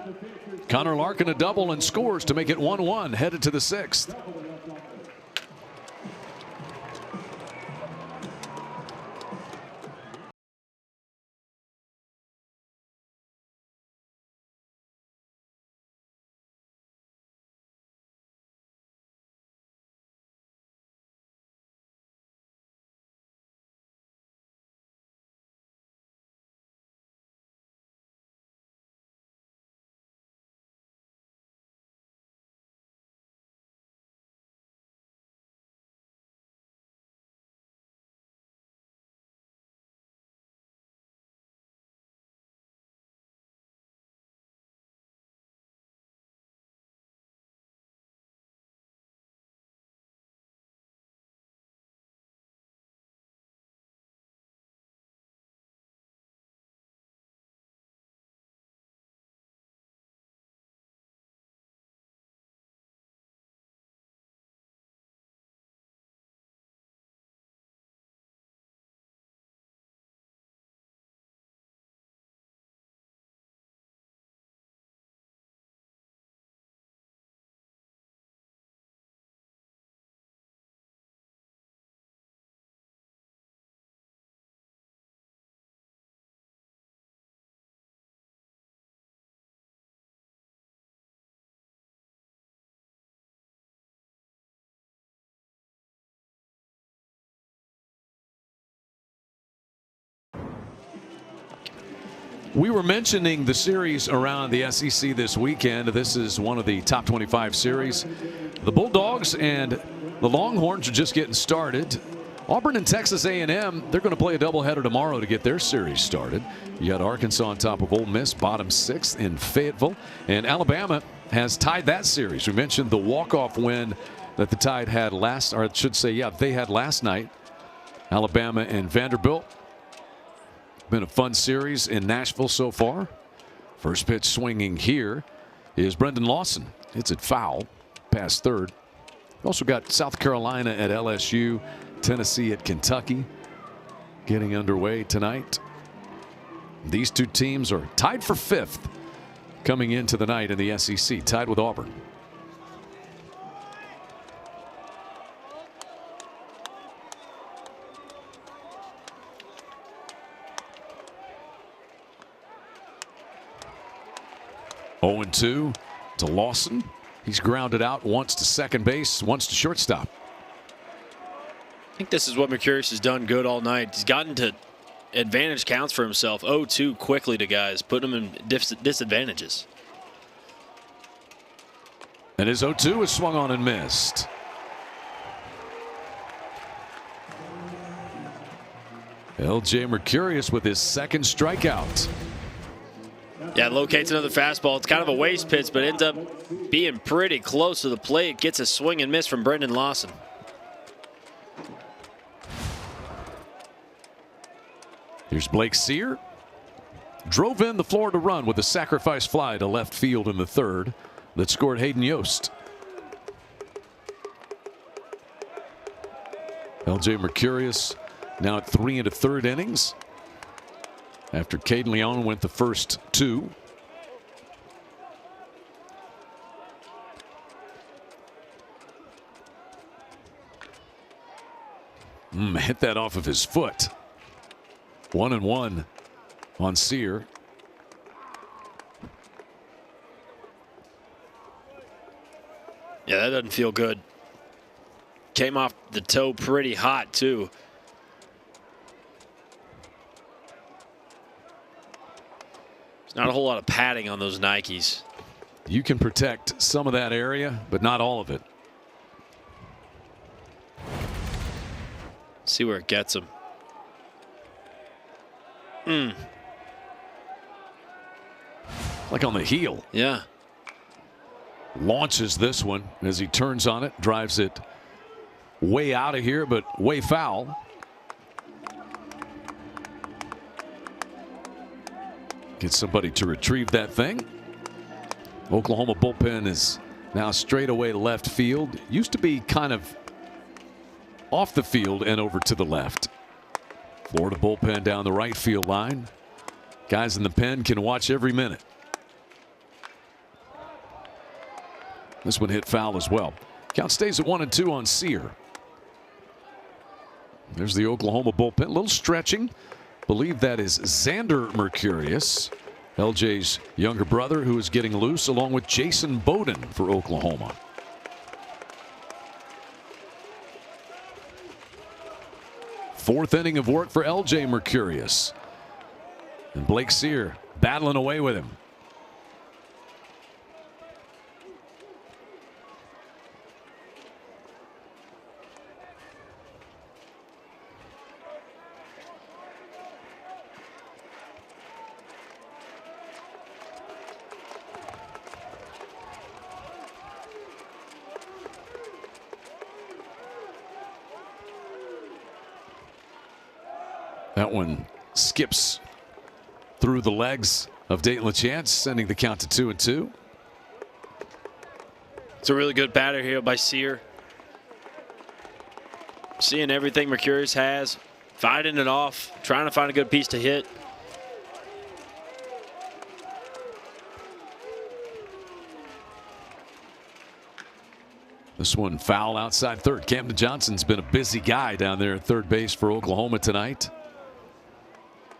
Connor Larkin a double and scores to make it 1-1 headed to the 6th. We were mentioning the series around the SEC this weekend. This is one of the top 25 series. The Bulldogs and the Longhorns are just getting started. Auburn and Texas A&M, they're going to play a doubleheader tomorrow to get their series started. You got Arkansas on top of Ole Miss, bottom 6th in Fayetteville. And Alabama has tied that series. We mentioned the walk-off win that the Tide had last, or I should say, yeah, they had last night. Alabama and Vanderbilt. Been a fun series in Nashville so far. First pitch swinging here is Brendan Lawson. Hits it foul past third. Also got South Carolina at LSU, Tennessee at Kentucky getting underway tonight. These 2 teams are tied for 5th coming into the night in the SEC, tied with Auburn. 0-2 to Lawson. He's grounded out once to second base, once to shortstop. I think this is what Mercurius has done good all night. He's gotten to advantage counts for himself. 0-2 quickly to guys, putting them in disadvantages. And his 0-2 is swung on and missed. LJ Mercurius with his second strikeout. Yeah, locates another fastball. It's kind of a waste pitch, but ends up being pretty close to the plate. Gets a swing and miss from Brendan Lawson. Here's Blake Sear. Drove in the Florida run with a sacrifice fly to left field in the third that scored Hayden Yost. LJ Mercurius now at 3 1/3 innings after Caden Leon went the first 2. Hit that off of his foot. 1-1 on Sear. Yeah, that doesn't feel good. Came off the toe pretty hot, too. There's not a whole lot of padding on those Nikes. You can protect some of that area, but not all of it. See where it gets him. Like on the heel. Yeah. Launches this one as he turns on it, drives it way out of here, but way foul. Get somebody to retrieve that thing. Oklahoma bullpen is now straight away left field. Used to be kind of off the field and over to the left. Florida bullpen down the right field line. Guys in the pen can watch every minute. This one hit foul as well. Count stays at 1-2 on Sear. There's the Oklahoma bullpen. A little stretching. Believe that is Xander Mercurius, LJ's younger brother, who is getting loose, along with Jason Bowden for Oklahoma. Fourth inning of work for LJ Mercurius. And Blake Sear battling away with him. That one skips through the legs of Dayton LaChance, sending the count to 2-2. It's a really good batter here by Sear. Seeing everything Mercurius has, fighting it off, trying to find a good piece to hit. This one foul outside third. Camden Johnson's been a busy guy down there at third base for Oklahoma tonight.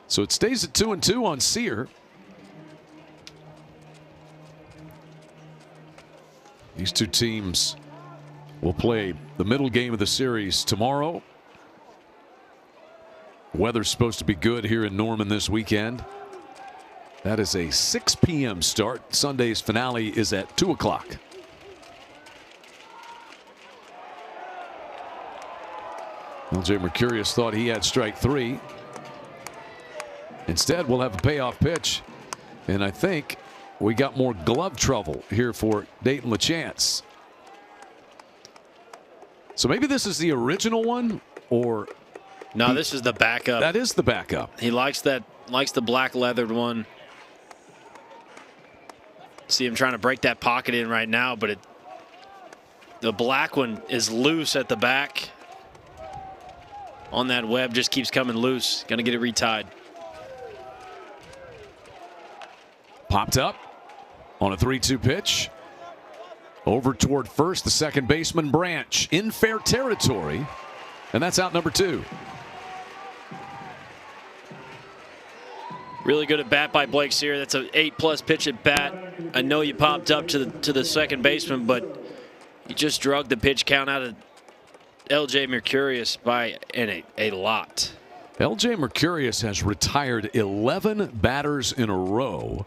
So it stays at 2-2 on Sear. These two teams will play the middle game of the series tomorrow. Weather's supposed to be good here in Norman this weekend. That is a 6 p.m. start. Sunday's finale is at 2 o'clock. LJ Mercurius thought he had strike 3. Instead, we'll have a payoff pitch. And I think we got more glove trouble here for Dayton LaChance. So maybe this is the original one, or no, this is the backup. That is the backup. He likes the black leathered one. See him trying to break that pocket in right now, but the black one is loose at the back. On that web, just keeps coming loose. Gonna get it retied. Popped up on a 3-2 pitch. Over toward first, the second baseman Branch in fair territory. And that's out number 2. Really good at bat by Blake Sear. That's an 8+ pitch at bat. I know you popped up to the second baseman, but you just drug the pitch count out of LJ Mercurius by a lot. LJ Mercurius has retired 11 batters in a row.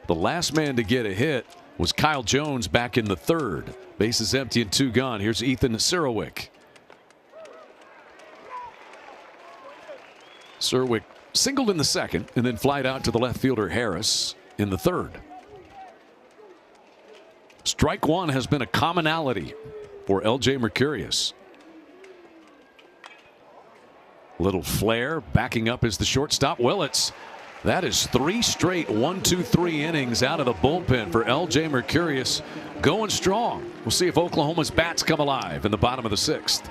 The last man to get a hit was Kyle Jones back in the third. Bases empty and 2 gone. Here's Ethan Sirwick. Sirwick singled in the second and then flied out to the left fielder Harris in the third. Strike one has been a commonality for LJ Mercurius. Little flare, backing up is the shortstop Willits. That is 3 straight 1-2-3 innings out of the bullpen for LJ Mercurius, going strong. We'll see if Oklahoma's bats come alive in the bottom of the 6th.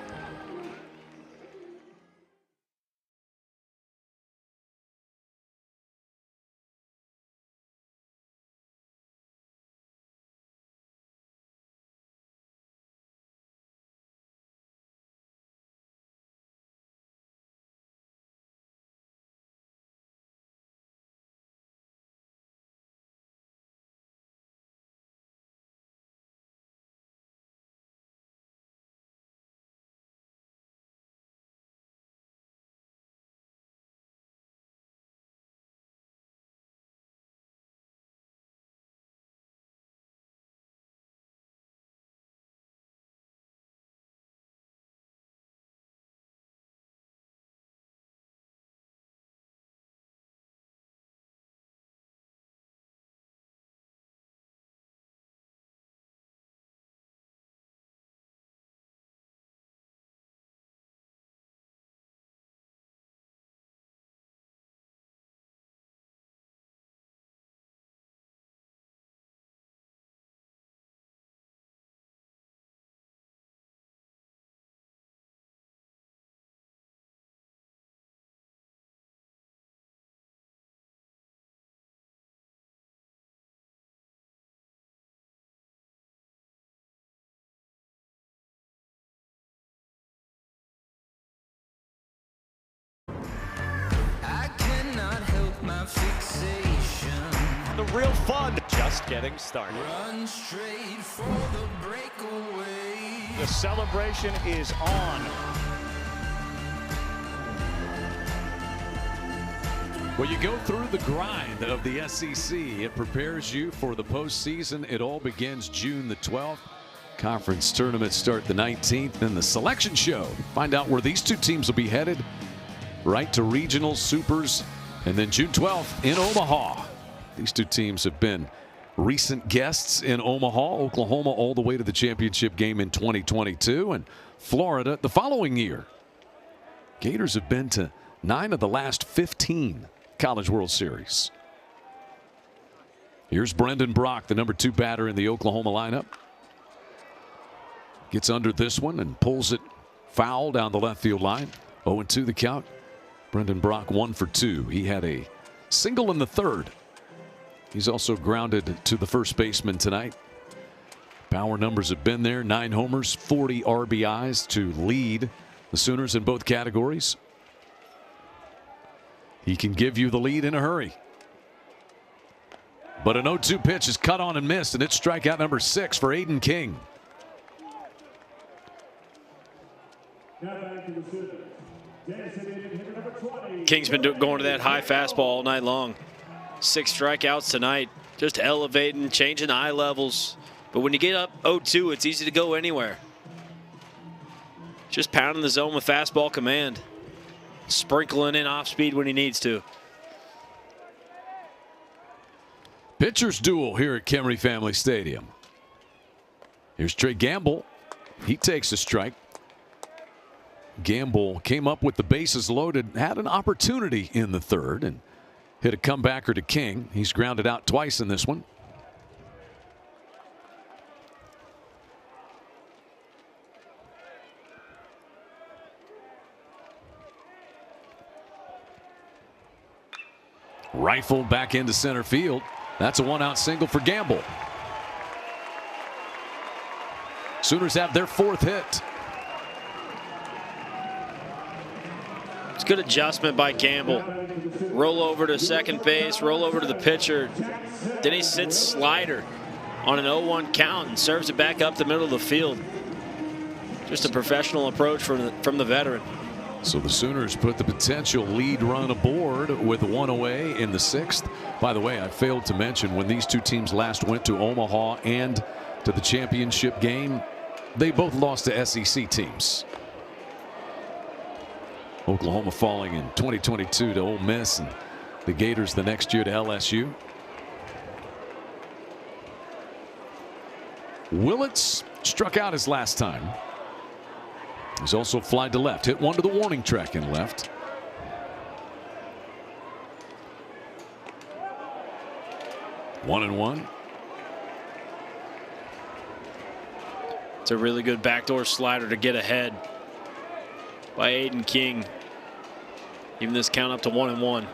The real fun just getting started. Run straight for the breakaway. The celebration is on. Well, you go through the grind of the SEC. It prepares you for the postseason. It all begins June the 12th. Conference tournaments start the 19th. Then the selection show. Find out where these two teams will be headed. Right to regional supers. And then June 12th in Omaha. These two teams have been recent guests in Omaha. Oklahoma all the way to the championship game in 2022. And Florida the following year. Gators have been to 9 of the last 15 College World Series. Here's Brendan Brock, the number 2 batter in the Oklahoma lineup. Gets under this one and pulls it foul down the left field line. 0-2 the count. Brendan Brock 1 for 2. He had a single in the third. He's also grounded to the first baseman tonight. Power numbers have been there. 9 homers, 40 RBIs to lead the Sooners in both categories. He can give you the lead in a hurry. But an 0-2 pitch is cut on and missed, and it's strikeout number 6 for Aiden King. King's been going to that high fastball all night long. 6 strikeouts tonight, just elevating, changing eye levels. But when you get up 0-2, it's easy to go anywhere. Just pounding the zone with fastball command. Sprinkling in off speed when he needs to. Pitchers duel here at Kemry Family Stadium. Here's Trey Gamble. He takes a strike. Gamble came up with the bases loaded, had an opportunity in the third, and hit a comebacker to King. He's grounded out twice in this one. Rifle back into center field. That's a 1-out single for Gamble. Sooners have their 4th hit. It's good adjustment by Gamble. Roll over to second base, roll over to the pitcher. Then he sits slider on an 0-1 count and serves it back up the middle of the field. Just a professional approach from the veteran. So the Sooners put the potential lead run aboard with one away in the 6th. By the way, I failed to mention when these two teams last went to Omaha and to the championship game, they both lost to SEC teams. Oklahoma falling in 2022 to Ole Miss, and the Gators the next year to LSU. Willits struck out his last time. He's also flied to left, hit one to the warning track in left. One and one. It's a really good backdoor slider to get ahead by Aiden King. Even this count up to 1-1.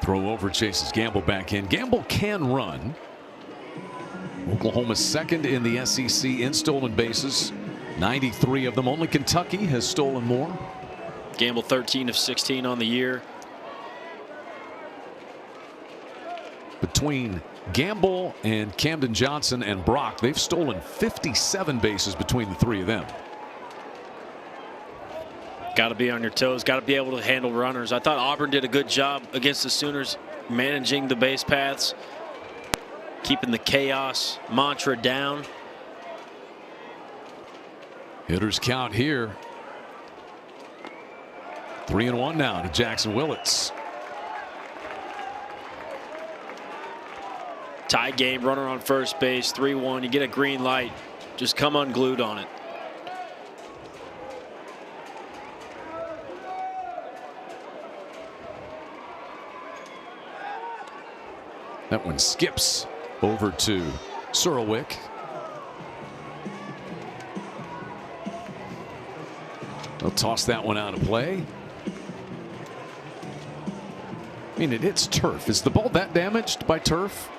Throw over, chases Gamble back in. Gamble can run. Oklahoma's second in the SEC in stolen bases. 93 of them. Only Kentucky has stolen more. Gamble 13 of 16 on the year. Between Gamble and Camden Johnson and Brock, they've stolen 57 bases between the three of them. Got to be on your toes. Got to be able to handle runners. I thought Auburn did a good job against the Sooners managing the base paths, keeping the chaos mantra down. Hitters count here. 3-1 now to Jackson Willits. Tie game, runner on first base, 3-1. You get a green light, just come unglued on it. That one skips over to Surlwick. They'll toss that one out of play. I mean, it hits turf. Is the ball that damaged by turf?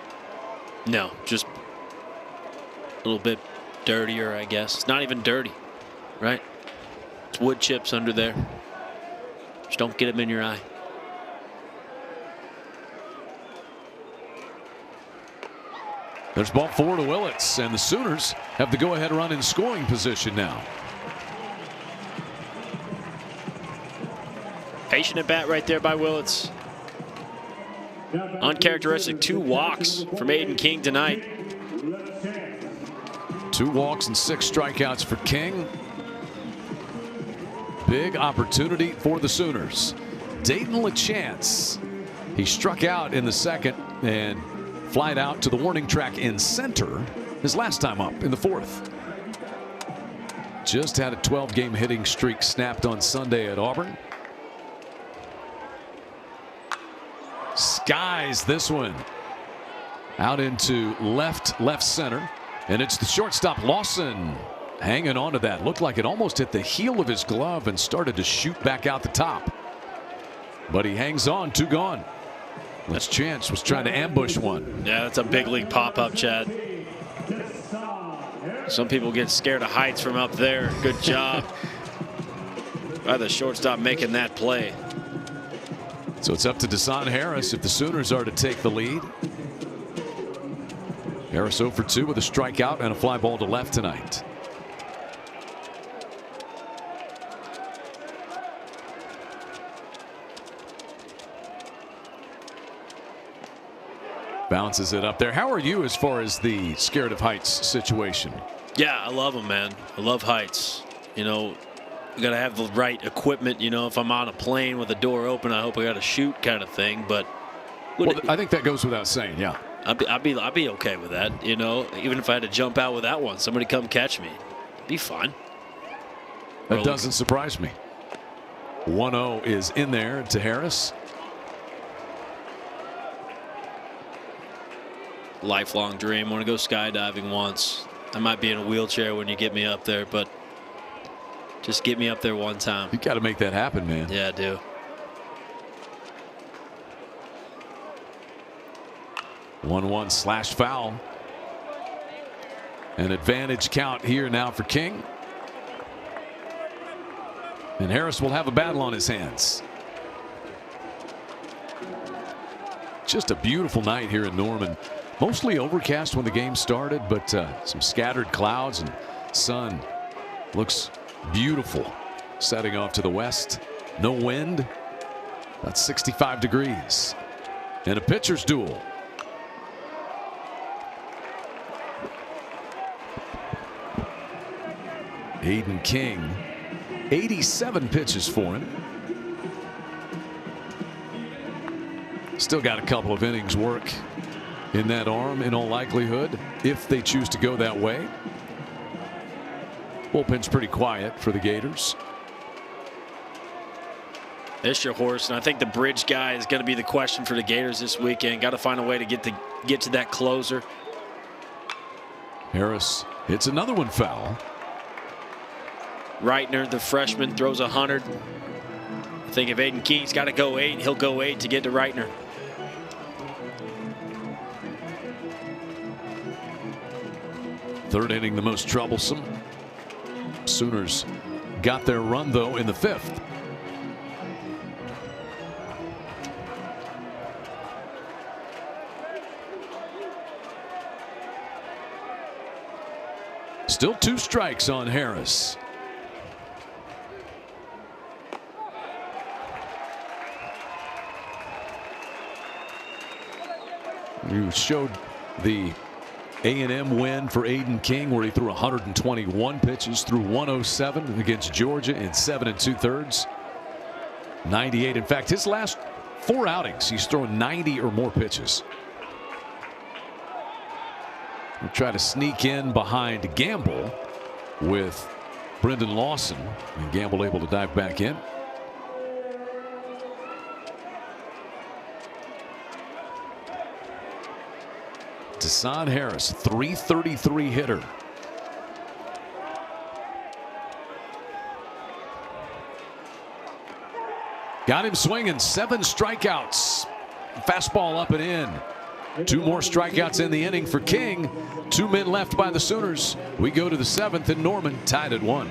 No, just a little bit dirtier, I guess. It's not even dirty, right? It's wood chips under there. Just don't get them in your eye. There's ball 4 to Willits, and the Sooners have the go-ahead run in scoring position now. Patient at bat right there by Willits. Uncharacteristic 2 walks from Aiden King tonight. 2 walks and 6 strikeouts for King. Big opportunity for the Sooners. Dayton LaChance. He struck out in the 2nd and flied out to the warning track in center his last time up in the 4th. Just had a 12-game hitting streak snapped on Sunday at Auburn. Skies this one out into left center, and it's the shortstop Lawson hanging on to that. Looked like it almost hit the heel of his glove and started to shoot back out the top, but he hangs on. 2 gone. LaChance was trying to ambush one. Yeah, that's a big league pop-up, Chad. Some people get scared of heights from up there. Good job by the shortstop making that play. So it's up to Desan Harris if the Sooners are to take the lead. Harris 0 for 2 with a strikeout and a fly ball to left tonight. Bounces it up there. How are you as far as the scared of heights situation? Yeah, I love them, man. I love heights. You know, you got to have the right equipment. You know, if I'm on a plane with the door open, I hope I got to shoot kind of thing. But well, I think that goes without saying. Yeah, I'd be okay with that. You know, even if I had to jump out without one, somebody come catch me, be fine. That doesn't surprise me. 1-0 is in there to Harris. Lifelong dream. Want to go skydiving once. I might be in a wheelchair when you get me up there, but just get me up there one time. You got to make that happen, man. Yeah, I do. 1-1 slash foul. An advantage count here now for King. And Harris will have a battle on his hands. Just a beautiful night here in Norman. Mostly overcast when the game started, but some scattered clouds and sun. Looks beautiful. Setting off to the west. No wind. About 65 degrees. And a pitcher's duel. Aiden King, 87 pitches for him. Still got a couple of innings work in that arm in all likelihood, if they choose to go that way. Bullpen's pretty quiet for the Gators. There's your horse, and I think the bridge guy is going to be the question for the Gators this weekend. Got to find a way to get to that closer. Harris hits another one foul. Reitner, the freshman, throws 100. I think if Aiden King's got to go 8, he'll go 8 to get to Reitner. Third inning, the most troublesome. Sooners got their run, though, in the 5th. Still 2 strikes on Harris. You showed the A&M win for Aiden King, where he threw 121 pitches, threw 107 against Georgia in 7 2/3. 98. In fact, his last 4 outings, he's thrown 90 or more pitches. We'll try to sneak in behind Gamble with Brendan Lawson, and Gamble able to dive back in. Desan Harris, 333 hitter. Got him swinging, 7 strikeouts. Fastball up and in. 2 more strikeouts in the inning for King. 2 men left by the Sooners. We go to the 7th in Norman, tied at 1.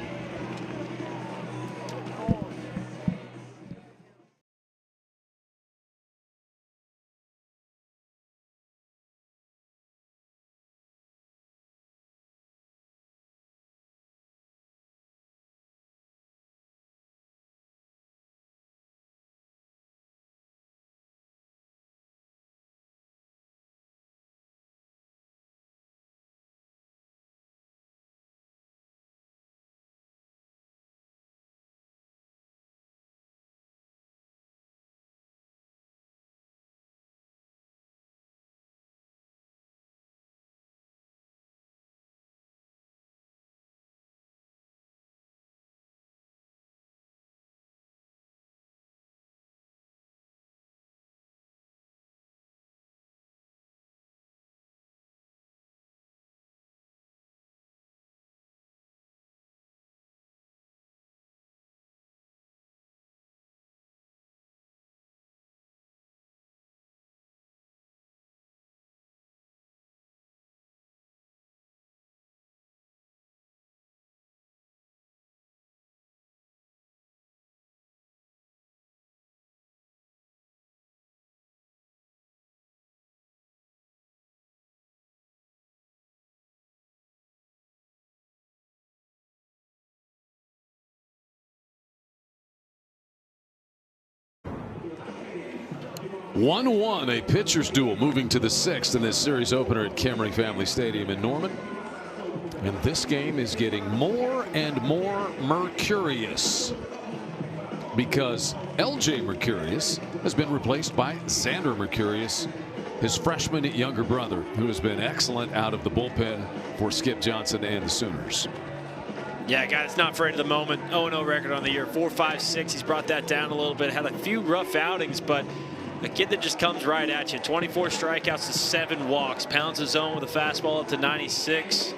One, a pitcher's duel moving to the 6th in this series opener at Camry Family Stadium in Norman. And this game is getting more and more mercurious because LJ Mercurius has been replaced by Xander Mercurius, his freshman younger brother, who has been excellent out of the bullpen for Skip Johnson and the Sooners. Yeah, guys, not afraid of the moment. 0-0 record on the year. 4.56. He's brought that down a little bit. Had a few rough outings, but a kid that just comes right at you. 24 strikeouts to 7 walks. Pounds his zone with a fastball up to 96.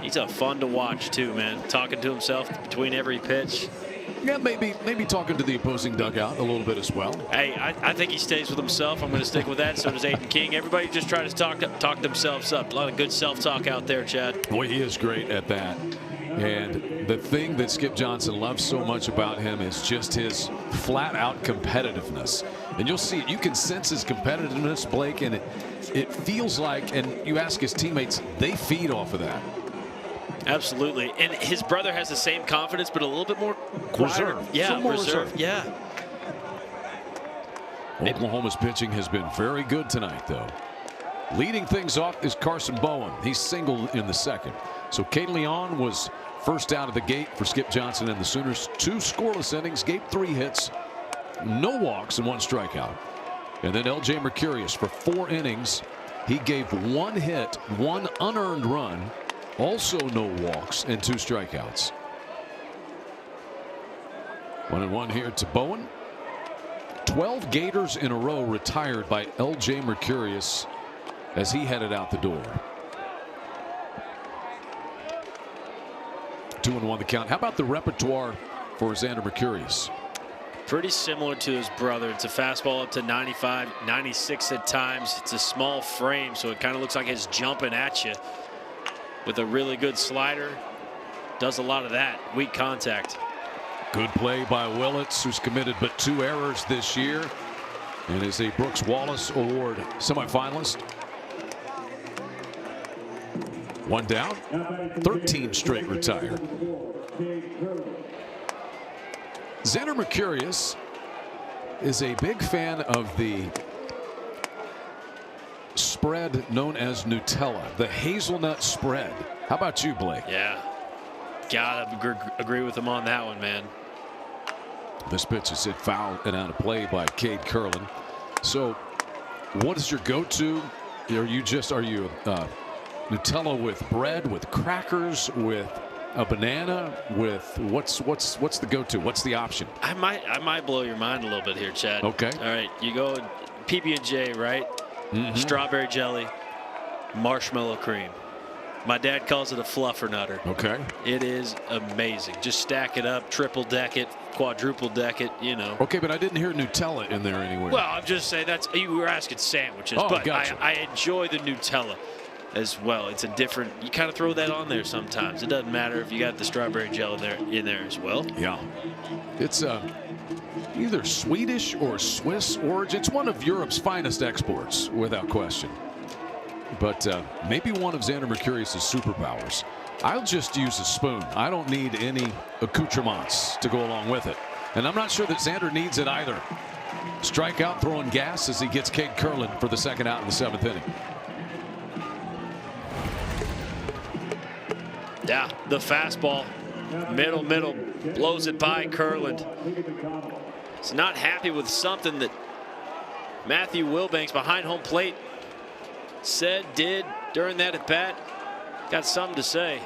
He's a fun to watch too, man. Talking to himself between every pitch. Yeah, maybe talking to the opposing dugout a little bit as well. Hey, I think he stays with himself. I'm going to stick with that. So does Aiden King. Everybody just try to talk themselves up. A lot of good self-talk out there, Chad. Boy, he is great at that. And the thing that Skip Johnson loves so much about him is just his flat-out competitiveness. And you'll see it. You can sense his competitiveness, Blake, and it feels like, and you ask his teammates, they feed off of that. Absolutely. And his brother has the same confidence, but a little bit more quieter. Reserved. Yeah, more reserved. Yeah. Oklahoma's pitching has been very good tonight, though. Leading things off is Carson Bowen. He's singled in the second. So Caden Leon was first out of the gate for Skip Johnson and the Sooners. 2 scoreless innings, gave 3 hits, no walks, and 1 strikeout. And then L.J. Mercurius for 4 innings. He gave 1 hit, 1 unearned run, also no walks, and 2 strikeouts. 1-1 here to Bowen. 12 Gators in a row retired by L.J. Mercurius as he headed out the door. 2-1 the count. How about the repertoire for Xander Mercurius? Pretty similar to his brother. It's a fastball up to 95, 96 at times. It's a small frame, so it kind of looks like it's jumping at you. With a really good slider, does a lot of that. Weak contact. Good play by Willits, who's committed but 2 errors this year and is a Brooks Wallace Award semifinalist. 1 down, 13 straight retired. Xander Mercurius is a big fan of the spread known as Nutella, the hazelnut spread. How about you, Blake? Yeah, gotta agree with him on that one, man. This pitch is hit foul and out of play by Cade Curlin. So what is your go-to? Are you Nutella with bread, with crackers, with a banana, with what's the go-to? What's the option? I might blow your mind a little bit here, Chad. Okay. All right, you go PB&J, right? Strawberry jelly, marshmallow cream. My dad calls it a fluffernutter. Okay. It is amazing. Just stack it up, triple deck it, quadruple deck it, you know. Okay, but I didn't hear Nutella in there anywhere. Well, I'm just saying you were asking sandwiches, oh, but gotcha. I enjoy the Nutella as well. It's a different, you kind of throw that on there sometimes. It doesn't matter if you got the strawberry jelly in there as well. Yeah. It's either Swedish or Swiss origin. It's one of Europe's finest exports, without question. But maybe one of Xander Mercurius' superpowers. I'll just use a spoon. I don't need any accoutrements to go along with it. And I'm not sure that Xander needs it either. Strikeout, throwing gas as he gets Cade Curlin for the second out in the 7th inning. Yeah, the fastball, middle, blows it by Curlin. He's not happy with something that Matthew Wilbanks behind home plate said, did during that at bat. Got something to say.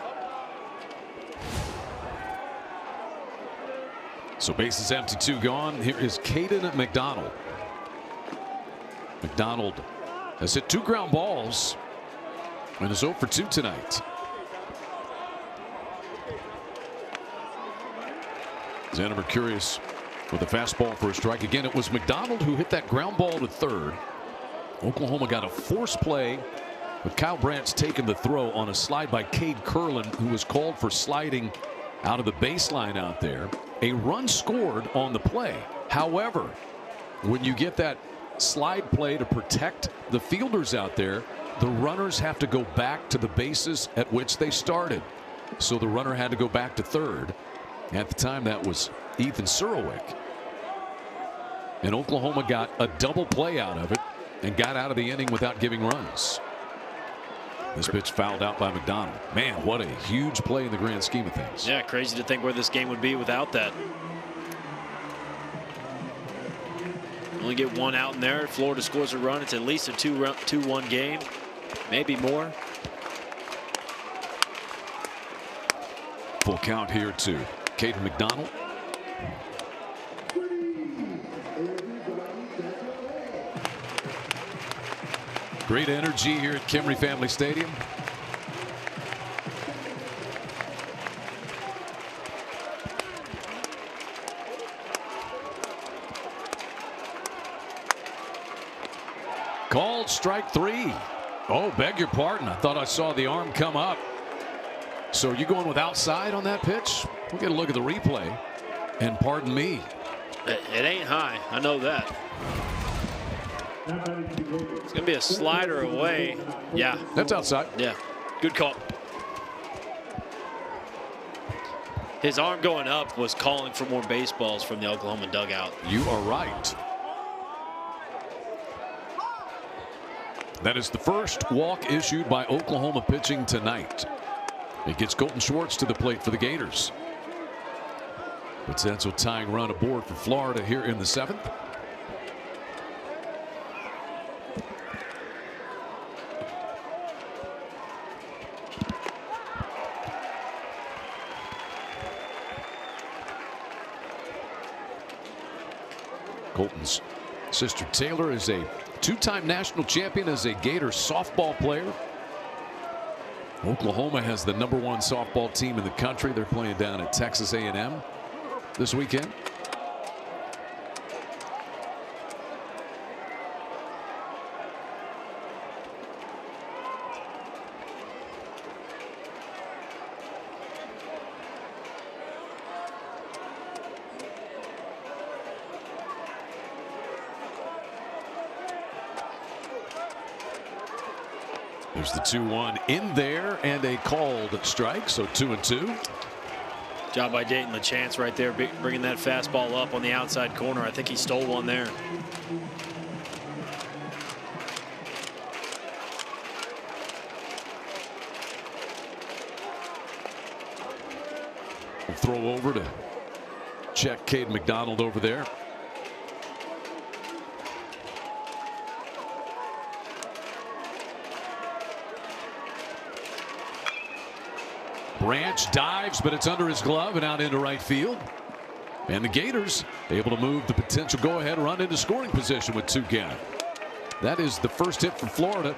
So bases empty, 2 gone. Here is Caden McDonald. McDonald has hit 2 ground balls and is 0 for 2 tonight. Xander Mercurius with a fastball for a strike. Again, it was McDonald who hit that ground ball to third. Oklahoma got a force play with Kyle Brantz taking the throw on a slide by Cade Curlin, who was called for sliding out of the baseline out there. A run scored on the play. However, when you get that slide play to protect the fielders out there, the runners have to go back to the bases at which they started. So the runner had to go back to third. At the time, that was Ethan Surowick. And Oklahoma got a double play out of it and got out of the inning without giving runs. This pitch fouled out by McDonald. Man, what a huge play in the grand scheme of things. Yeah, crazy to think where this game would be without that. Only get 1 out in there. Florida scores a run. It's at least a 2-1 game, maybe more. Full count here to Caden McDonald. Great energy here at Kimry Family Stadium. Called strike 3. Oh, beg your pardon. I thought I saw the arm come up. So are you going with outside on that pitch? We'll get a look at the replay. And pardon me. It ain't high. I know that. It's going to be a slider away. Yeah. That's outside. Yeah. Good call. His arm going up was calling for more baseballs from the Oklahoma dugout. You are right. That is the first walk issued by Oklahoma pitching tonight. It gets Colton Schwartz to the plate for the Gators. Potential tying run aboard for Florida here in the 7th. Colton's sister Taylor is a two-time national champion as a Gator softball player. Oklahoma has the #1 softball team in the country. They're playing down at Texas A&M this weekend. There's the 2-1 in there and a called strike, so 2-2. Job by Dayton LaChance right there, bringing that fastball up on the outside corner. I think he stole one there. We'll throw over to check Cade McDonald over there. Branch dives, but it's under his glove and out into right field. And the Gators able to move the potential go-ahead run into scoring position with 2 down. That is the first hit for Florida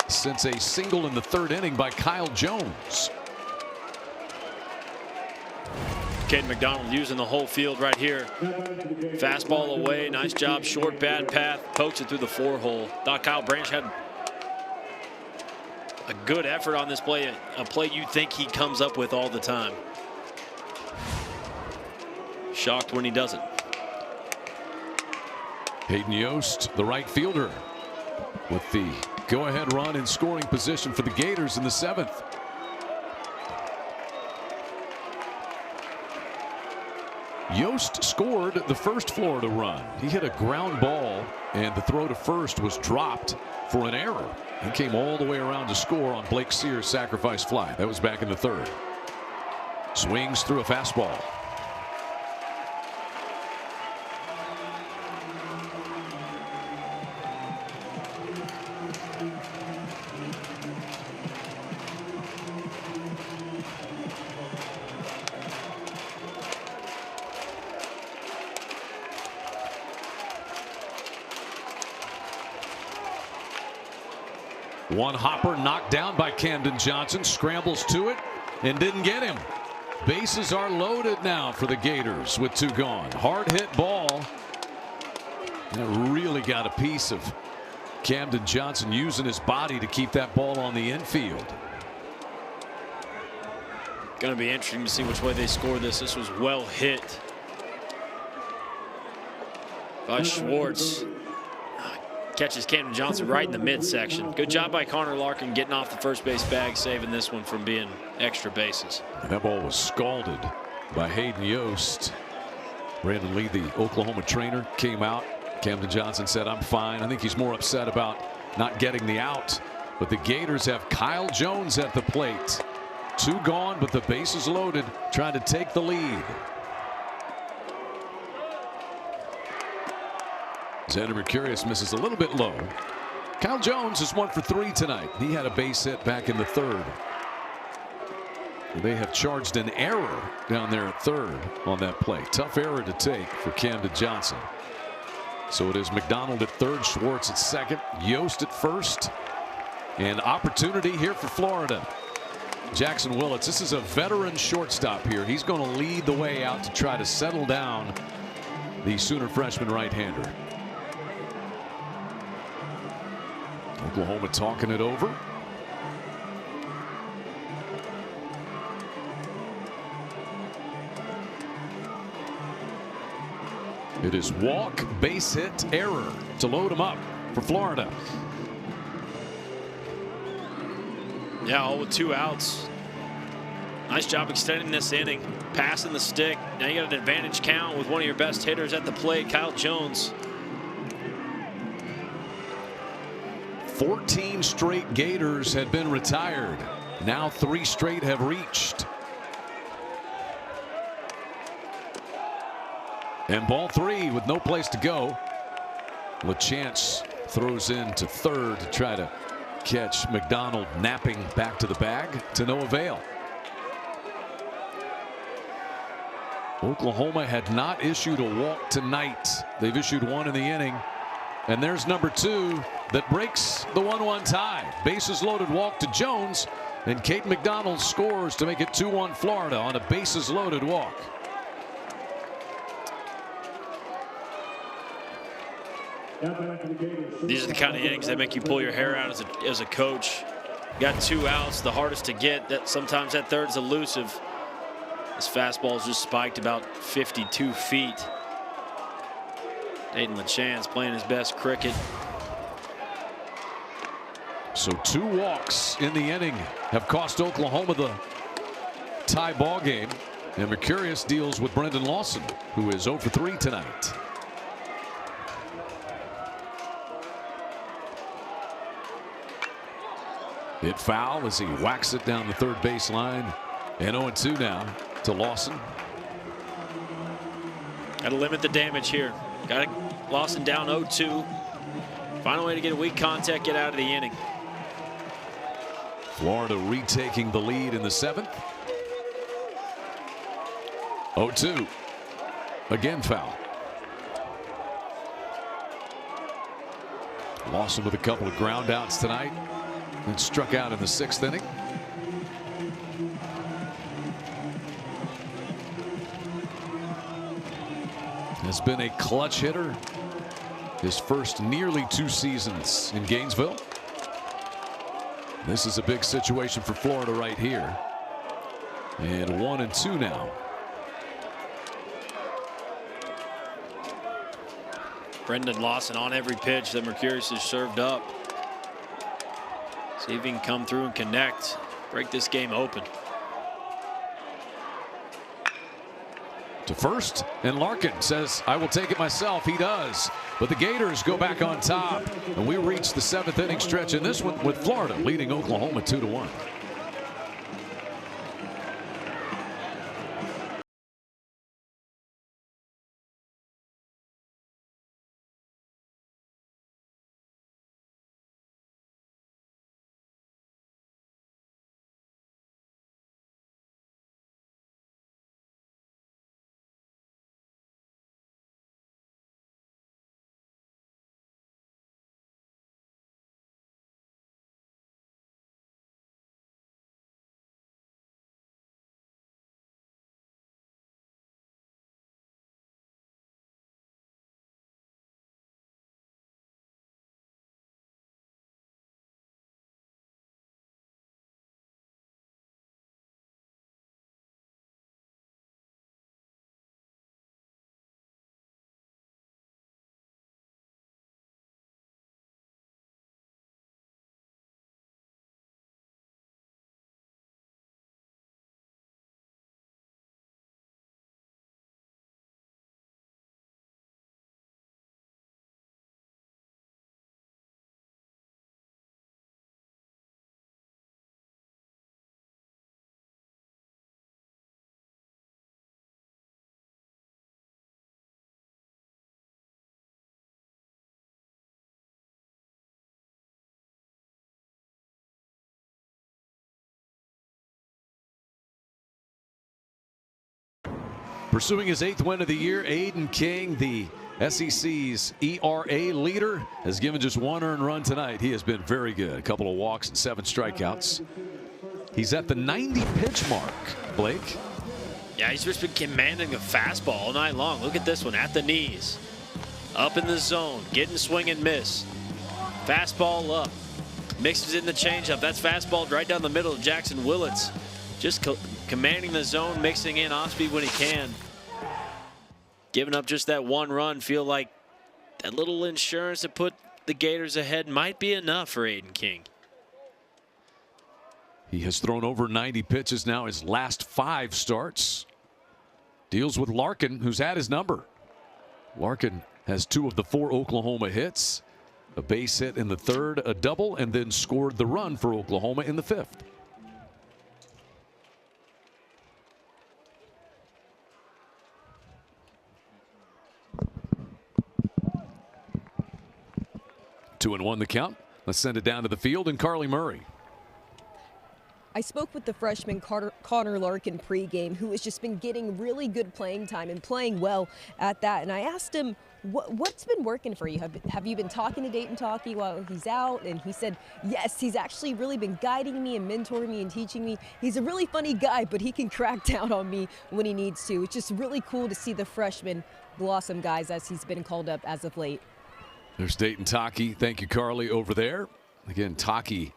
since a single in the 3rd inning by Kyle Jones. Caden McDonald using the whole field right here. Fastball away. Nice job. Short bad path. Pokes it through the 4-hole. Thought Kyle Branch had a good effort on this play, a play you think he comes up with all the time. Shocked when he doesn't. Hayden Yost, the right fielder, with the go-ahead run in scoring position for the Gators in the 7th. Yost scored the first Florida run. He hit a ground ball, and the throw to first was dropped for an error. He came all the way around to score on Blake Sears' sacrifice fly. That was back in the 3rd. Swings through a fastball. One hopper knocked down by Camden Johnson, scrambles to it and didn't get him. Bases are loaded now for the Gators with 2 gone. Hard hit ball. And really got a piece of Camden Johnson using his body to keep that ball on the infield. Going to be interesting to see which way they score this. This was well hit by Schwartz. Catches Camden Johnson right in the midsection. Good job by Connor Larkin getting off the first base bag, saving this one from being extra bases. That ball was scalded by Hayden Yost. Brandon Lee, the Oklahoma trainer, came out. Camden Johnson said, "I'm fine." I think he's more upset about not getting the out. But the Gators have Kyle Jones at the plate. 2 gone, but the bases loaded, trying to take the lead. Xander Mercurius misses a little bit low. Kyle Jones is 1 for 3 tonight. He had a base hit back in the 3rd. They have charged an error down there at 3rd on that play. Tough error to take for Camden Johnson. So it is McDonald at 3rd, Schwartz at 2nd, Yost at 1st. And opportunity here for Florida. Jackson Willits, this is a veteran shortstop here. He's going to lead the way out to try to settle down the Sooner freshman right-hander. Oklahoma talking it over. It is walk, base hit, error to load them up for Florida. Yeah, all with 2 outs. Nice job extending this inning, passing the stick. Now you got an advantage count with one of your best hitters at the plate, Kyle Jones. 14 straight Gators had been retired. Now 3 straight have reached. And ball 3 with no place to go. LaChance throws into third to try to catch McDonald napping back to the bag, to no avail. Oklahoma had not issued a walk tonight. They've issued 1 in the inning. And there's number 2 that breaks the 1-1 tie. Bases loaded walk to Jones, and Caden McDonald scores to make it 2-1 Florida on a bases loaded walk. These are the kind of innings that make you pull your hair out as a coach. Got 2 outs, the hardest to get. That sometimes that third is elusive. This fastball is just spiked about 52 feet. Aiden LaChance playing his best cricket. So 2 walks in the inning have cost Oklahoma the tie ball game. And Mercurius deals with Brendan Lawson, who is 0 for 3 tonight. Hit foul as he whacks it down the third base line. And 0-2 now to Lawson. Got to limit the damage here. Got Lawson down 0-2. Find a way to get a weak contact, get out of the inning. Florida retaking the lead in the 7th. 0-2. Again foul. Lawson with a couple of ground outs tonight and struck out in the 6th inning. Has been a clutch hitter his first nearly 2 seasons in Gainesville. This is a big situation for Florida right here. And 1-2 now. Brendan Lawson on every pitch that Mercurius has served up. See if he can come through and connect, break this game open. To first, and Larkin says, I will take it myself. He does. But the Gators go back on top, and we reach the 7th inning stretch in this one with Florida leading Oklahoma 2-1. Pursuing his 8th win of the year, Aiden King, the SEC's ERA leader, has given just 1 earned run tonight. He has been very good. A couple of walks and 7 strikeouts. He's at the 90 pitch mark, Blake. Yeah, he's just been commanding the fastball all night long. Look at this one at the knees. Up in the zone, getting swing and miss. Fastball up. Mixes in the changeup. That's fastball right down the middle of Jackson Willits. Just commanding the zone, mixing in off-speed when he can. Giving up just that one run. Feel like that little insurance to put the Gators ahead might be enough for Aiden King. He has thrown over 90 pitches now his last 5 starts. Deals with Larkin, who's had his number. Larkin has 2 of the 4 Oklahoma hits. A base hit in the 3rd, a double, and then scored the run for Oklahoma in the 5th. Two and one the count. Let's send it down to the field and Carly Murray. I spoke with the freshman Connor Larkin pregame, who has just been getting really good playing time and playing well at that. And I asked him, what's been working for you? Have you been talking to Dayton Talkie while he's out? And he said, yes, he's actually really been guiding me and mentoring me and teaching me. He's a really funny guy, but he can crack down on me when he needs to. It's just really cool to see the freshman blossom, guys, as he's been called up as of late. There's Dayton Talkie. Thank you, Carly, over there. Again, Talkie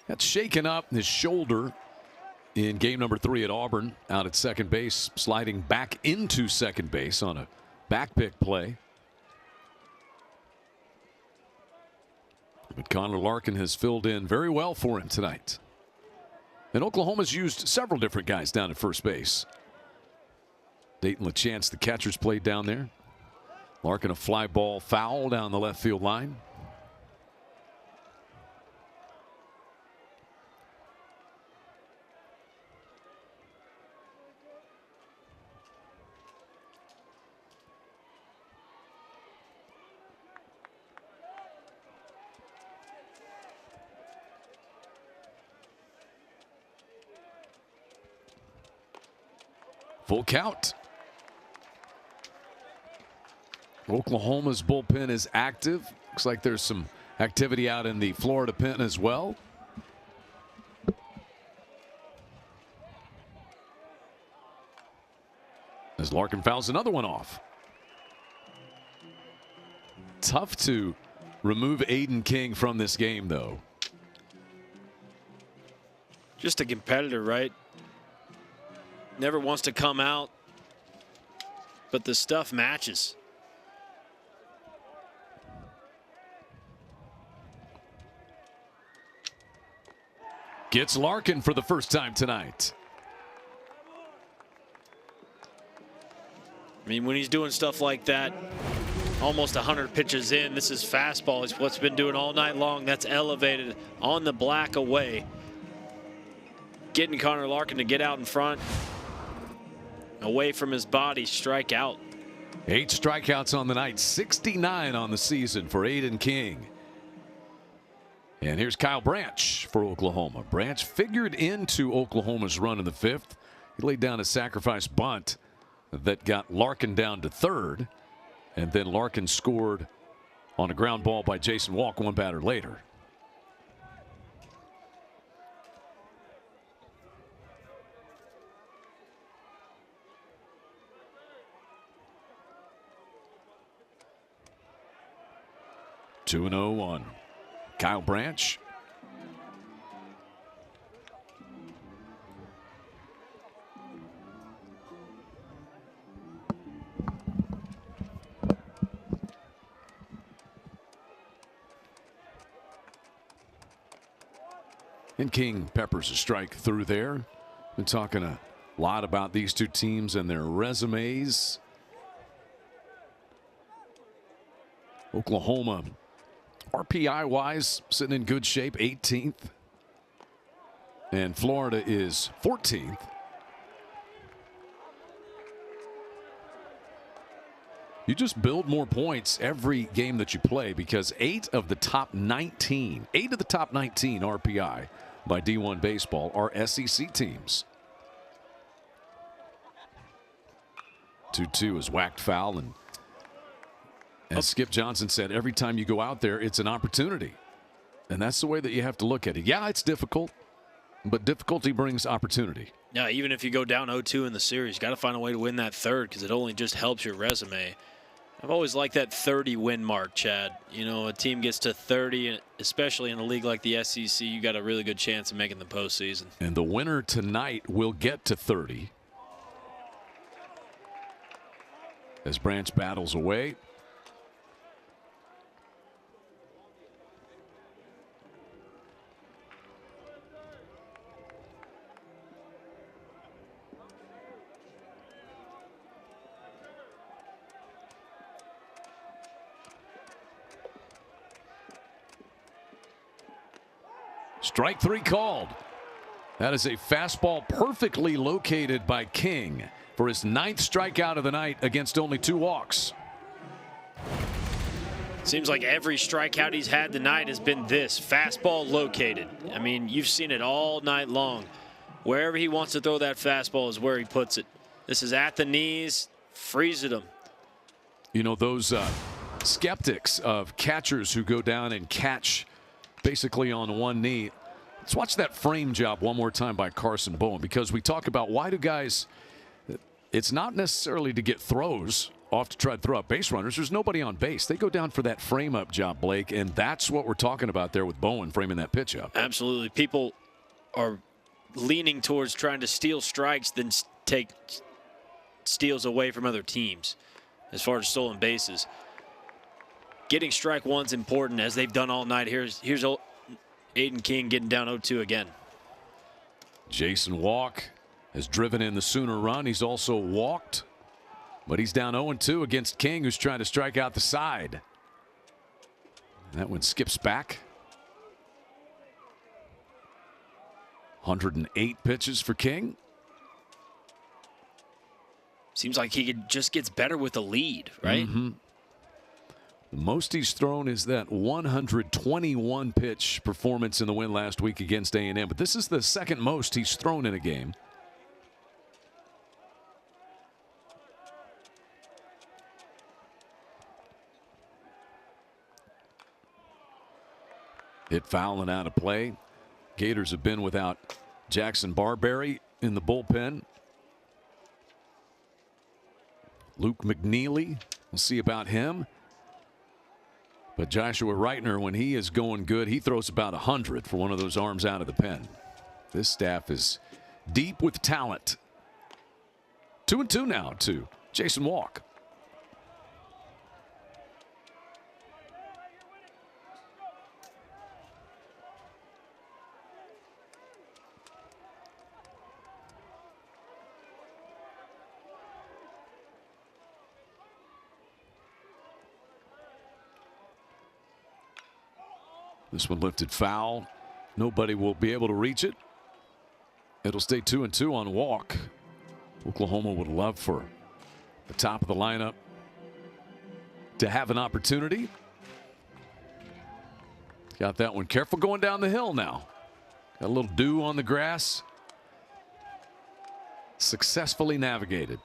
got shaken up his shoulder in game number 3 at Auburn, out at second base, sliding back into second base on a back pick play. But Connor Larkin has filled in very well for him tonight. And Oklahoma's used several different guys down at first base. Dayton LaChance, the catcher's played down there. Larkin a fly ball foul down the left field line. Full count. Oklahoma's bullpen is active. Looks like there's some activity out in the Florida pen as well. As Larkin fouls another one off. Tough to remove Aiden King from this game, though. Just a competitor, right? Never wants to come out, but the stuff matches. Gets Larkin for the first time tonight. I mean, when he's doing stuff like that, almost 100 pitches in, this is fastball. It's what's been doing all night long. That's elevated on the black away. Getting Connor Larkin to get out in front, away from his body, strike out. 8 strikeouts on the night, 69 on the season for Aiden King. And here's Kyle Branch for Oklahoma. Branch figured into Oklahoma's run in the 5th. He laid down a sacrifice bunt that got Larkin down to 3rd. And then Larkin scored on a ground ball by Jason Walk one batter later. Two and 0 on Kyle Branch. And King peppers a strike through there. Been talking a lot about these two teams and their resumes. Oklahoma, RPI-wise, sitting in good shape, 18th. And Florida is 14th. You just build more points every game that you play because 8 of the top 19 RPI by D1 baseball are SEC teams. 2-2 is whacked foul, and as Skip Johnson said, every time you go out there, it's an opportunity. And that's the way that you have to look at it. Yeah, it's difficult, but difficulty brings opportunity. Yeah, even if you go down 0-2 in the series, you got to find a way to win that 3rd because it only just helps your resume. I've always liked that 30 win mark, Chad. You know, a team gets to 30, especially in a league like the SEC, you got a really good chance of making the postseason. And the winner tonight will get to 30. As Branch battles away. Strike 3 called. That is a fastball perfectly located by King for his 9th strikeout of the night against only 2 walks. Seems like every strikeout he's had tonight has been this, fastball located. I mean, you've seen it all night long. Wherever he wants to throw that fastball is where he puts it. This is at the knees, freezes him. You know, those skeptics of catchers who go down and catch basically on one knee. Let's watch that frame job one more time by Carson Bowen, because we talk about why do guys, it's not necessarily to get throws off to try to throw out base runners. There's nobody on base. They go down for that frame up job, Blake, and that's what we're talking about there with Bowen framing that pitch up. Absolutely. People are leaning towards trying to steal strikes than take steals away from other teams as far as stolen bases. Getting strike one's important, as they've done all night. Here's Aiden King getting down 0-2 again. Jason Walk has driven in the Sooner run. He's also walked, but he's down 0-2 against King, who's trying to strike out the side. That one skips back. 108 pitches for King. Seems like he just gets better with the lead, right? Mm-hmm. The most he's thrown is that 121 pitch performance in the win last week against A&M. But this is the second most he's thrown in a game. Hit foul and out of play. Gators have been without Jackson Barberry in the bullpen. Luke McNeely, we'll see about him. But Joshua Reitner, when he is going good, he throws about 100 for one of those arms out of the pen. This staff is deep with talent. 2-2 now to Jason Walk. This one lifted foul. Nobody will be able to reach it. It'll stay 2-2 on Walk. Oklahoma would love for the top of the lineup to have an opportunity. Got that one. Careful going down the hill now. Got a little dew on the grass. Successfully navigated.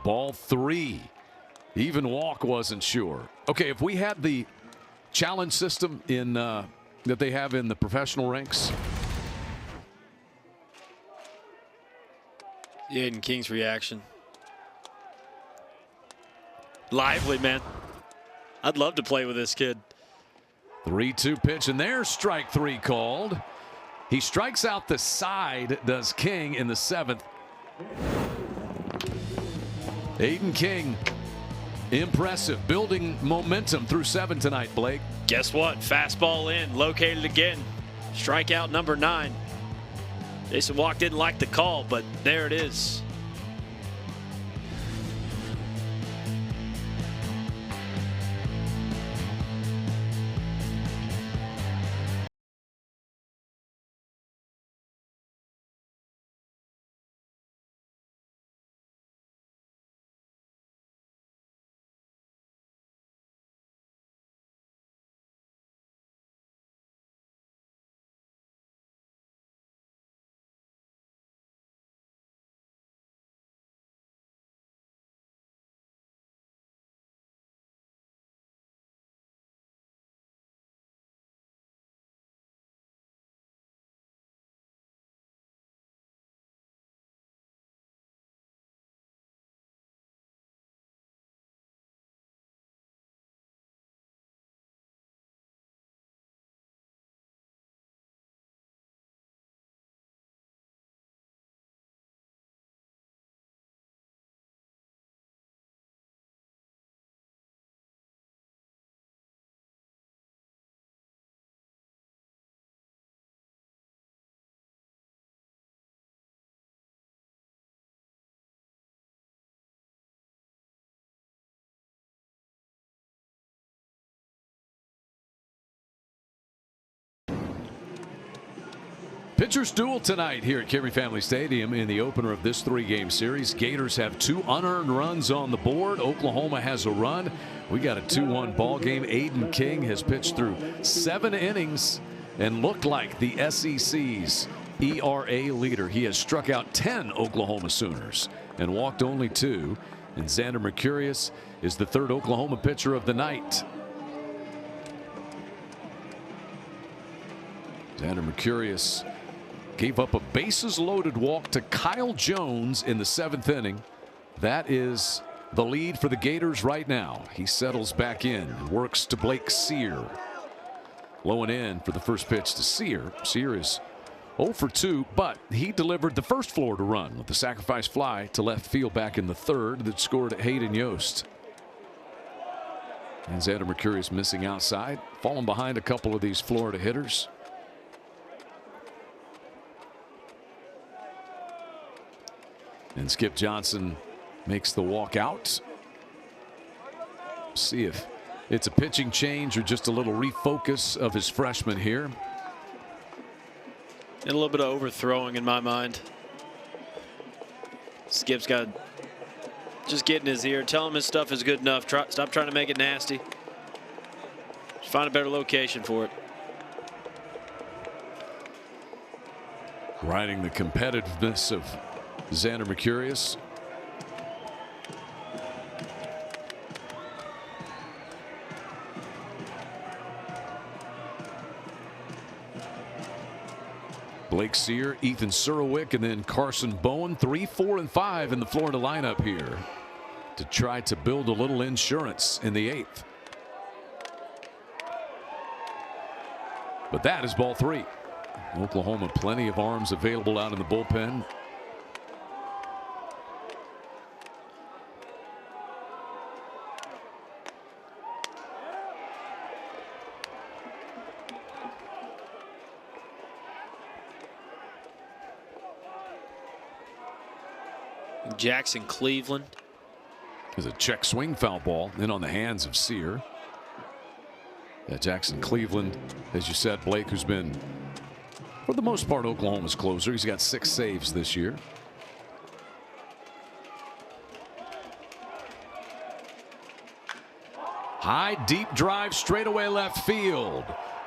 Ball 3. Even Walk wasn't sure. Okay, if we had the challenge system in that they have in the professional ranks. Aiden King's reaction. Lively, man. I'd love to play with this kid. 3-2 pitch, and there's strike 3 called. He strikes out the side, does King in the 7th. Aiden King, impressive, building momentum through 7 tonight, Blake. Guess what? Fastball in, located again. Strikeout number 9. Jason Walk didn't like the call, but there it is. Pitchers duel tonight here at Kimry Family Stadium in the opener of this 3-game series. Gators have 2 unearned runs on the board. Oklahoma has a run. We got a 2-1 ball game. Aiden King has pitched through 7 innings and looked like the SEC's ERA leader. He has struck out 10 Oklahoma Sooners and walked only 2. And Xander Mercurius is the 3rd Oklahoma pitcher of the night. Xander Mercurius gave up a bases-loaded walk to Kyle Jones in the 7th inning. That is the lead for the Gators right now. He settles back in and works to Blake Sear. Low and in for the first pitch to Sear. Sear is 0 for 2, but he delivered the first Florida run with the sacrifice fly to left field back in the 3rd that scored Hayden Yost. And Xander Mercurius missing outside, falling behind a couple of these Florida hitters. And Skip Johnson makes the walk out. See if it's a pitching change or just a little refocus of his freshman here. And a little bit of overthrowing in my mind. Skip's got to just get in his ear, tell him his stuff is good enough. Stop trying to make it nasty. Just find a better location for it. Riding the competitiveness of Xander Mercurius. Blake Sear, Ethan Surowick, and then Carson Bowen. 3, 4, and 5 in the Florida lineup here to try to build a little insurance in the 8th. But that is ball 3. Oklahoma, plenty of arms available out in the bullpen. Jackson Cleveland. There's a check swing foul ball in on the hands of Sear. Yeah, Jackson Cleveland, as you said, Blake, who's been, for the most part, Oklahoma's closer. He's got 6 saves this year. High, deep drive, straightaway left field.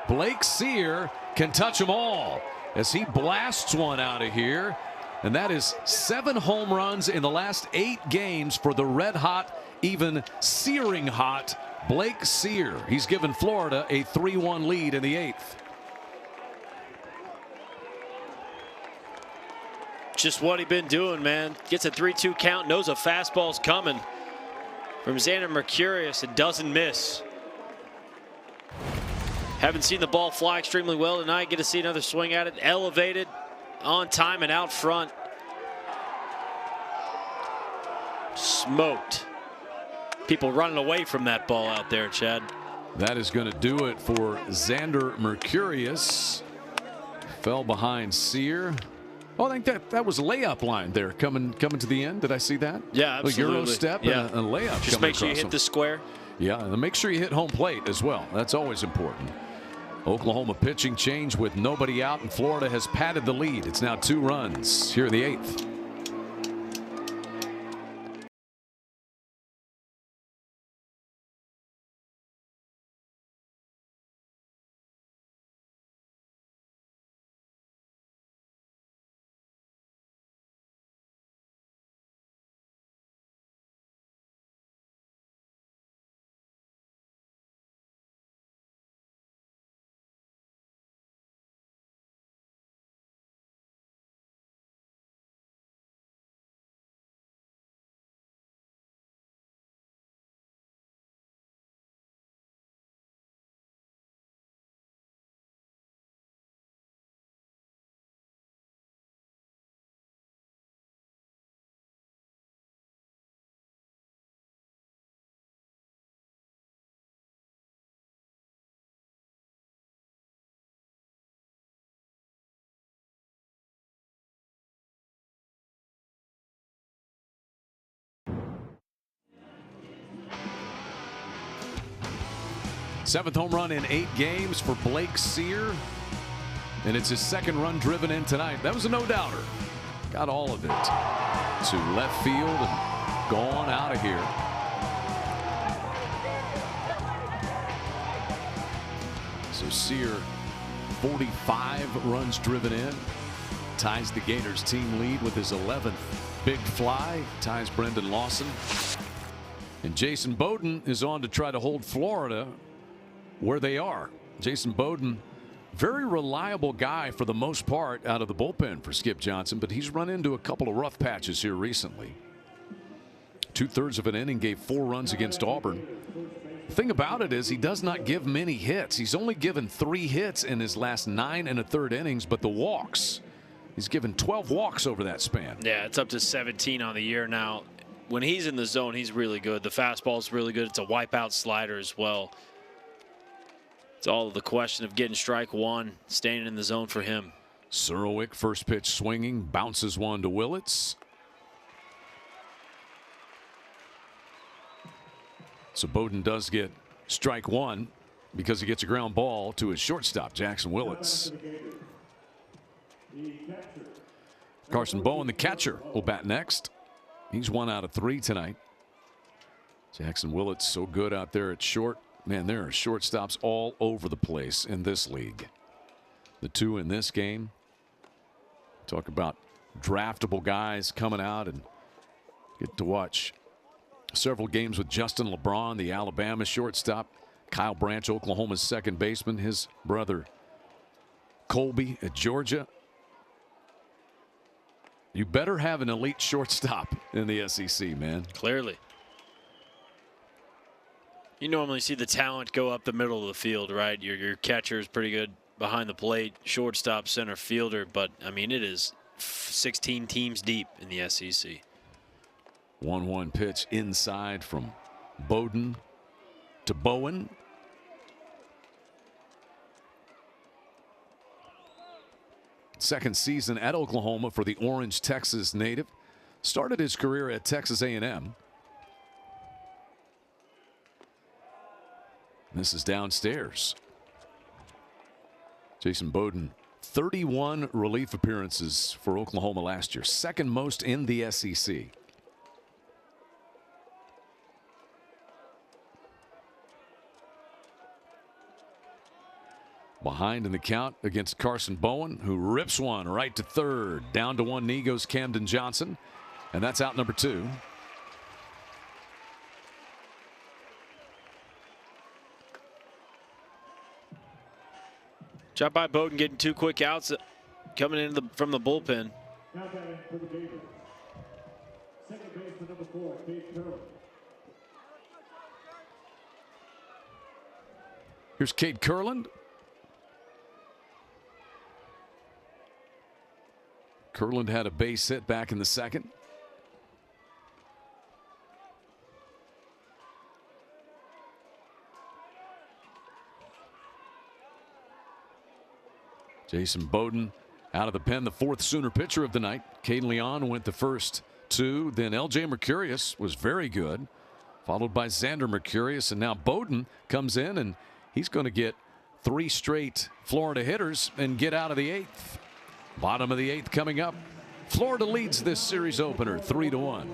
Blake Sear can touch them all as he blasts one out of here. And that is 7 home runs in the last 8 games for the red hot, even searing hot Blake Sear. He's given Florida a 3-1 lead in the 8th. Just what he's been doing, man. Gets a 3-2 count, knows a fastball's coming from Xander Mercurius. It doesn't miss. Haven't seen the ball fly extremely well tonight. Get to see another swing at it. Elevated, on time, and out front. Smoked. People running away from that ball out there, Chad. That is going to do it for Xander Mercurius. Fell behind Sear. Oh, I think that was a layup line there coming to the end. Did I see that? Yeah, absolutely. A Euro step, yeah. And a layup. Just make sure you hit the square. Yeah, and make sure you hit home plate as well. That's always important. Oklahoma pitching change with nobody out, and Florida has padded the lead. It's now 2 runs here in the 8th. Seventh home run in 8 games for Blake Sear. and it's his second run driven in tonight. That was a no-doubter. Got all of it to left field and gone out of here. So Sear, 45 runs driven in, ties the Gators team lead with his 11th big fly, ties Brendan Lawson. And Jason Bowden is on to try to hold Florida where they are. Jason Bowden, very reliable guy for the most part out of the bullpen for Skip Johnson, but he's run into a couple of rough patches here recently. 2/3 of an inning, gave 4 runs against Auburn. The thing about it is he does not give many hits. He's only given 3 hits in his last 9 1/3 innings, but the walks, he's given 12 walks over that span. Yeah, it's up to 17 on the year now. When he's in the zone, he's really good. The fastball's really good. It's a wipeout slider as well. It's all the question of getting strike one, staying in the zone for him. Surowick, first pitch swinging, bounces one to Willits. So Bowden does get strike one because he gets a ground ball to his shortstop, Jackson Willits. Carson Bowen, the catcher, will bat next. He's 1 out of 3 tonight. Jackson Willits so good out there at short. Man, there are shortstops all over the place in this league. The 2 in this game. Talk about draftable guys coming out, and get to watch several games with Justin LeBron, the Alabama shortstop. Kyle Branch, Oklahoma's second baseman. His brother Colby at Georgia. You better have an elite shortstop in the SEC, man. Clearly. You normally see the talent go up the middle of the field, right? Your catcher is pretty good behind the plate, shortstop, center fielder, but I mean it is 16 teams deep in the SEC. 1-1 pitch inside from Bowden to Bowen. Second season at Oklahoma for the Orange, Texas native. Started his career at Texas A&M. This is downstairs. Jason Bowden, 31 relief appearances for Oklahoma last year, second most in the SEC. Behind in the count against Carson Bowen, who rips one right to third. Down to 1 knee goes Camden Johnson, and that's out number 2. Job by Bowden getting 2 quick outs coming in from the bullpen. Now batting for the Gators. Second baseman number 4, Cade Curlin. Here's Cade Curlin. Curlin had a base hit back in the second. Jason Bowden out of the pen, the 4th Sooner pitcher of the night. Caden Leon went the first 2. Then L.J. Mercurius was very good, followed by Xander Mercurius. And now Bowden comes in, and he's going to get 3 straight Florida hitters and get out of the 8th. Bottom of the 8th coming up. Florida leads this series opener 3-1.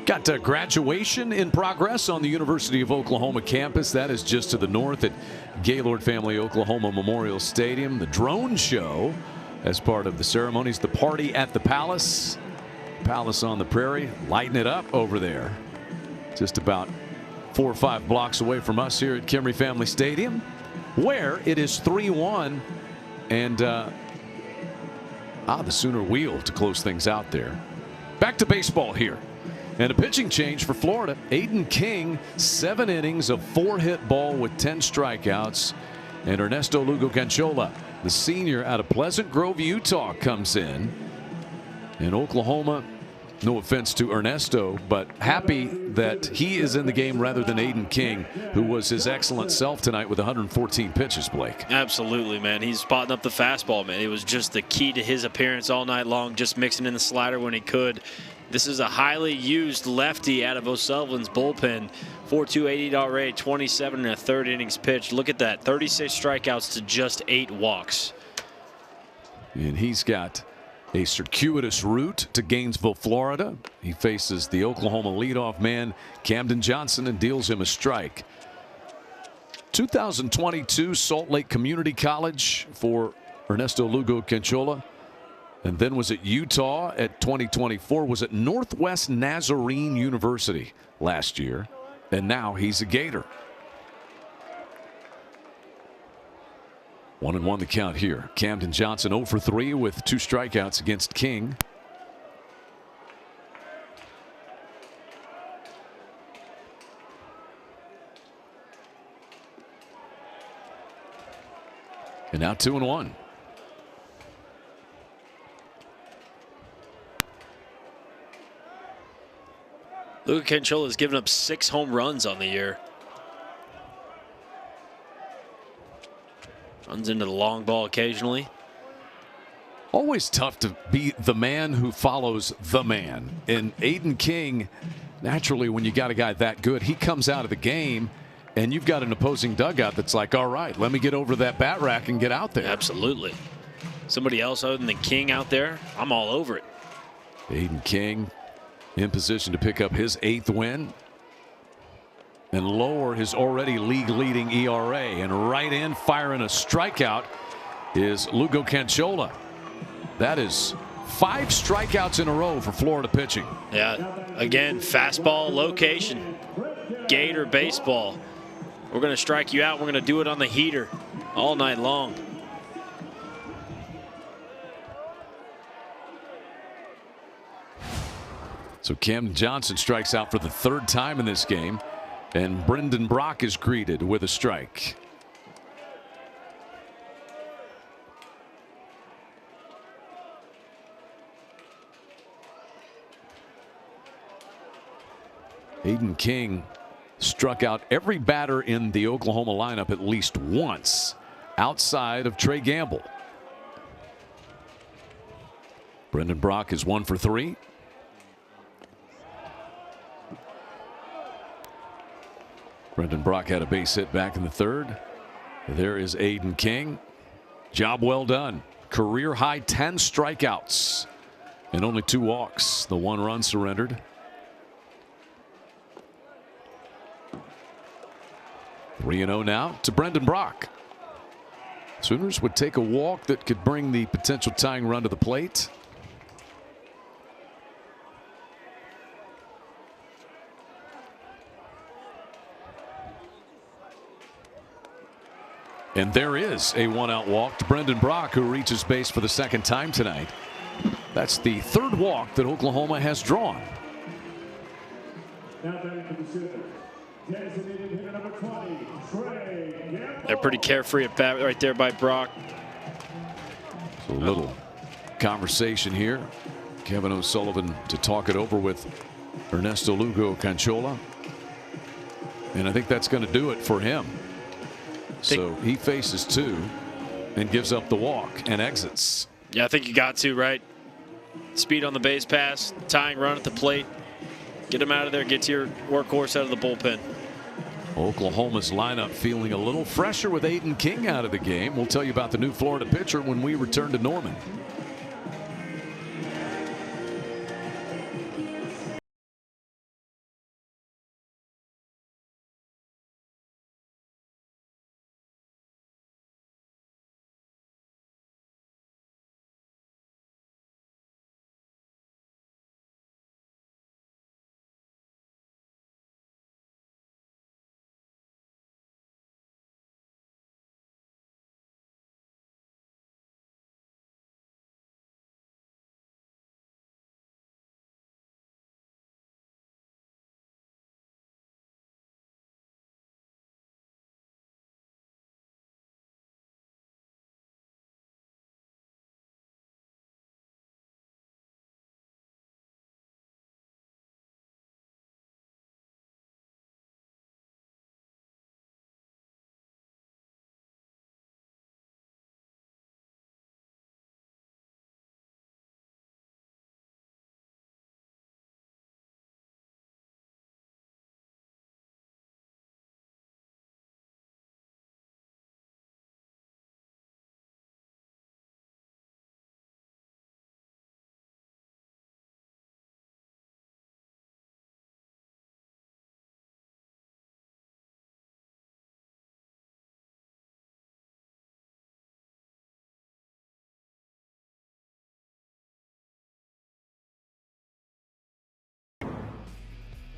Got graduation in progress on the University of Oklahoma campus. That is just to the north at Gaylord Family Oklahoma Memorial Stadium. The drone show as part of the ceremonies. The party at the Palace. Palace on the Prairie, lighting it up over there. Just about 4 or 5 blocks away from us here at Kimry Family Stadium, where it is 3-1. And the Sooner wheel to close things out there. Back to baseball here. And a pitching change for Florida. Aiden King, 7 innings of 4-hit ball with 10 strikeouts. And Ernesto Lugo Canchola, the senior out of Pleasant Grove, Utah, comes in. And Oklahoma, no offense to Ernesto, but happy that he is in the game rather than Aiden King, who was his excellent self tonight with 114 pitches, Blake. Absolutely, man. He's spotting up the fastball, man. It was just the key to his appearance all night long, just mixing in the slider when he could. This is a highly used lefty out of O'Sullivan's bullpen. 4.2 80 rate, 27 and a third innings pitched. Look at that, 36 strikeouts to just 8 walks. And he's got a circuitous route to Gainesville, Florida. He faces the Oklahoma leadoff man, Camden Johnson, and deals him a strike. 2022 Salt Lake Community College for Ernesto Lugo Canchola. And then was at Utah at 2024, was at Northwest Nazarene University last year, and now he's a Gator. 1-1 the count here. Camden Johnson 0 for 3 with 2 strikeouts against King. And now 2-1. Lugo Canchola has given up 6 home runs on the year. Runs into the long ball occasionally. Always tough to be the man who follows the man. And Aiden King, naturally, when you got a guy that good, he comes out of the game and you've got an opposing dugout that's like, all right, let me get over that bat rack and get out there. Absolutely. Somebody else other than King out there, I'm all over it. Aiden King in position to pick up his 8th win and lower his already league-leading ERA. And right in, firing a strikeout, is Lugo Canchola. That is 5 strikeouts in a row for Florida pitching. Yeah, again, fastball location. Gator baseball. We're going to strike you out. We're going to do it on the heater all night long. So Camden Johnson strikes out for the 3rd time in this game, and Brendan Brock is greeted with a strike. Aiden King struck out every batter in the Oklahoma lineup at least once outside of Trey Gamble. Brendan Brock is 1 for 3. Brendan Brock had a base hit back in the 3rd. There is Aiden King. Job well done. Career high 10 strikeouts and only 2 walks. The 1 run surrendered. 3-0 now to Brendan Brock. Sooners would take a walk that could bring the potential tying run to the plate. And there is a 1-out walk to Brendan Brock, who reaches base for the 2nd time tonight. That's the 3rd walk that Oklahoma has drawn. They're pretty carefree at bat right there by Brock. So a little conversation here. Kevin O'Sullivan to talk it over with Ernesto Lugo Canchola. And I think that's going to do it for him. So he faces 2 and gives up the walk and exits. Yeah, I think you got to, right? Speed on the base pass, tying run at the plate. Get him out of there, get to your workhorse out of the bullpen. Oklahoma's lineup feeling a little fresher with Aiden King out of the game. We'll tell you about the new Florida pitcher when we return to Norman.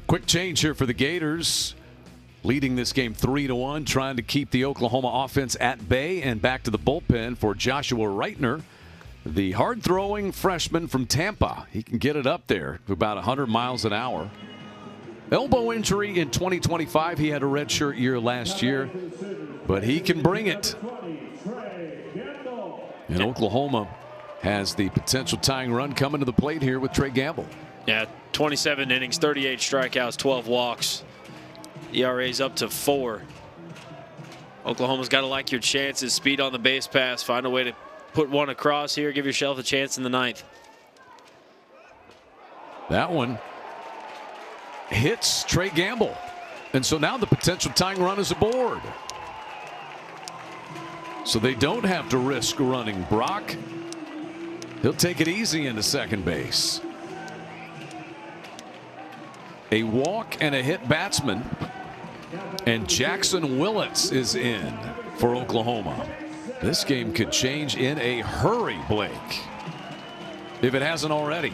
Quick change here for the Gators. Leading this game 3-1, trying to keep the Oklahoma offense at bay, and back to the bullpen for Joshua Reitner, the hard-throwing freshman from Tampa. He can get it up there to about 100 miles an hour. Elbow injury in 2025. He had a redshirt year last year, but he can bring it. And Oklahoma has the potential tying run coming to the plate here with Trey Gamble. Yeah, 27 innings, 38 strikeouts, 12 walks. ERA's up to 4. Oklahoma's got to like your chances. Speed on the base pass. Find a way to put one across here. Give yourself a chance in the 9th. That one hits Trey Gamble. And so now the potential tying run is aboard. So they don't have to risk running Brock. He'll take it easy into second base. A walk and a hit batsman. And Jackson Willits is in for Oklahoma. This game could change in a hurry, Blake, if it hasn't already.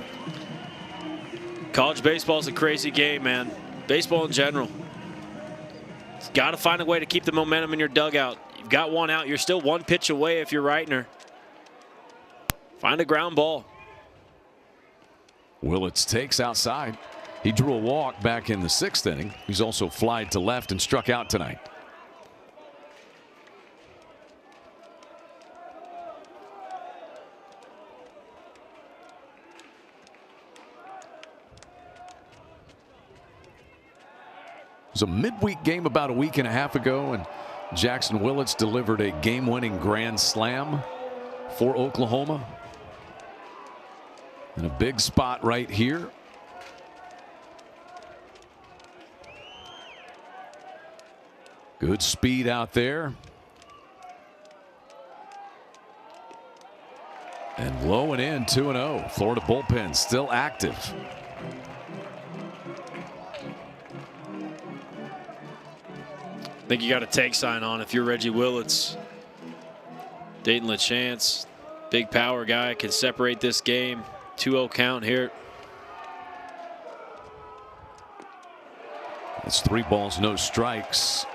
College baseball is a crazy game, man. Baseball in general. You've got to find a way to keep the momentum in your dugout. You've got one out. You're still one pitch away if you're Reitner. Find a ground ball. Willits takes outside. He drew a walk back in the 6th inning. He's also flied to left and struck out tonight. It was a midweek game about a week and a half ago, and Jackson Willits delivered a game-winning grand slam for Oklahoma. And a big spot right here. Good speed out there. And low and in, 2-0. Florida bullpen still active. I think you got a take sign on if you're Reggie Willits. Dayton LaChance, big power guy, can separate this game. 2-0 count here. That's 3 balls, no strikes.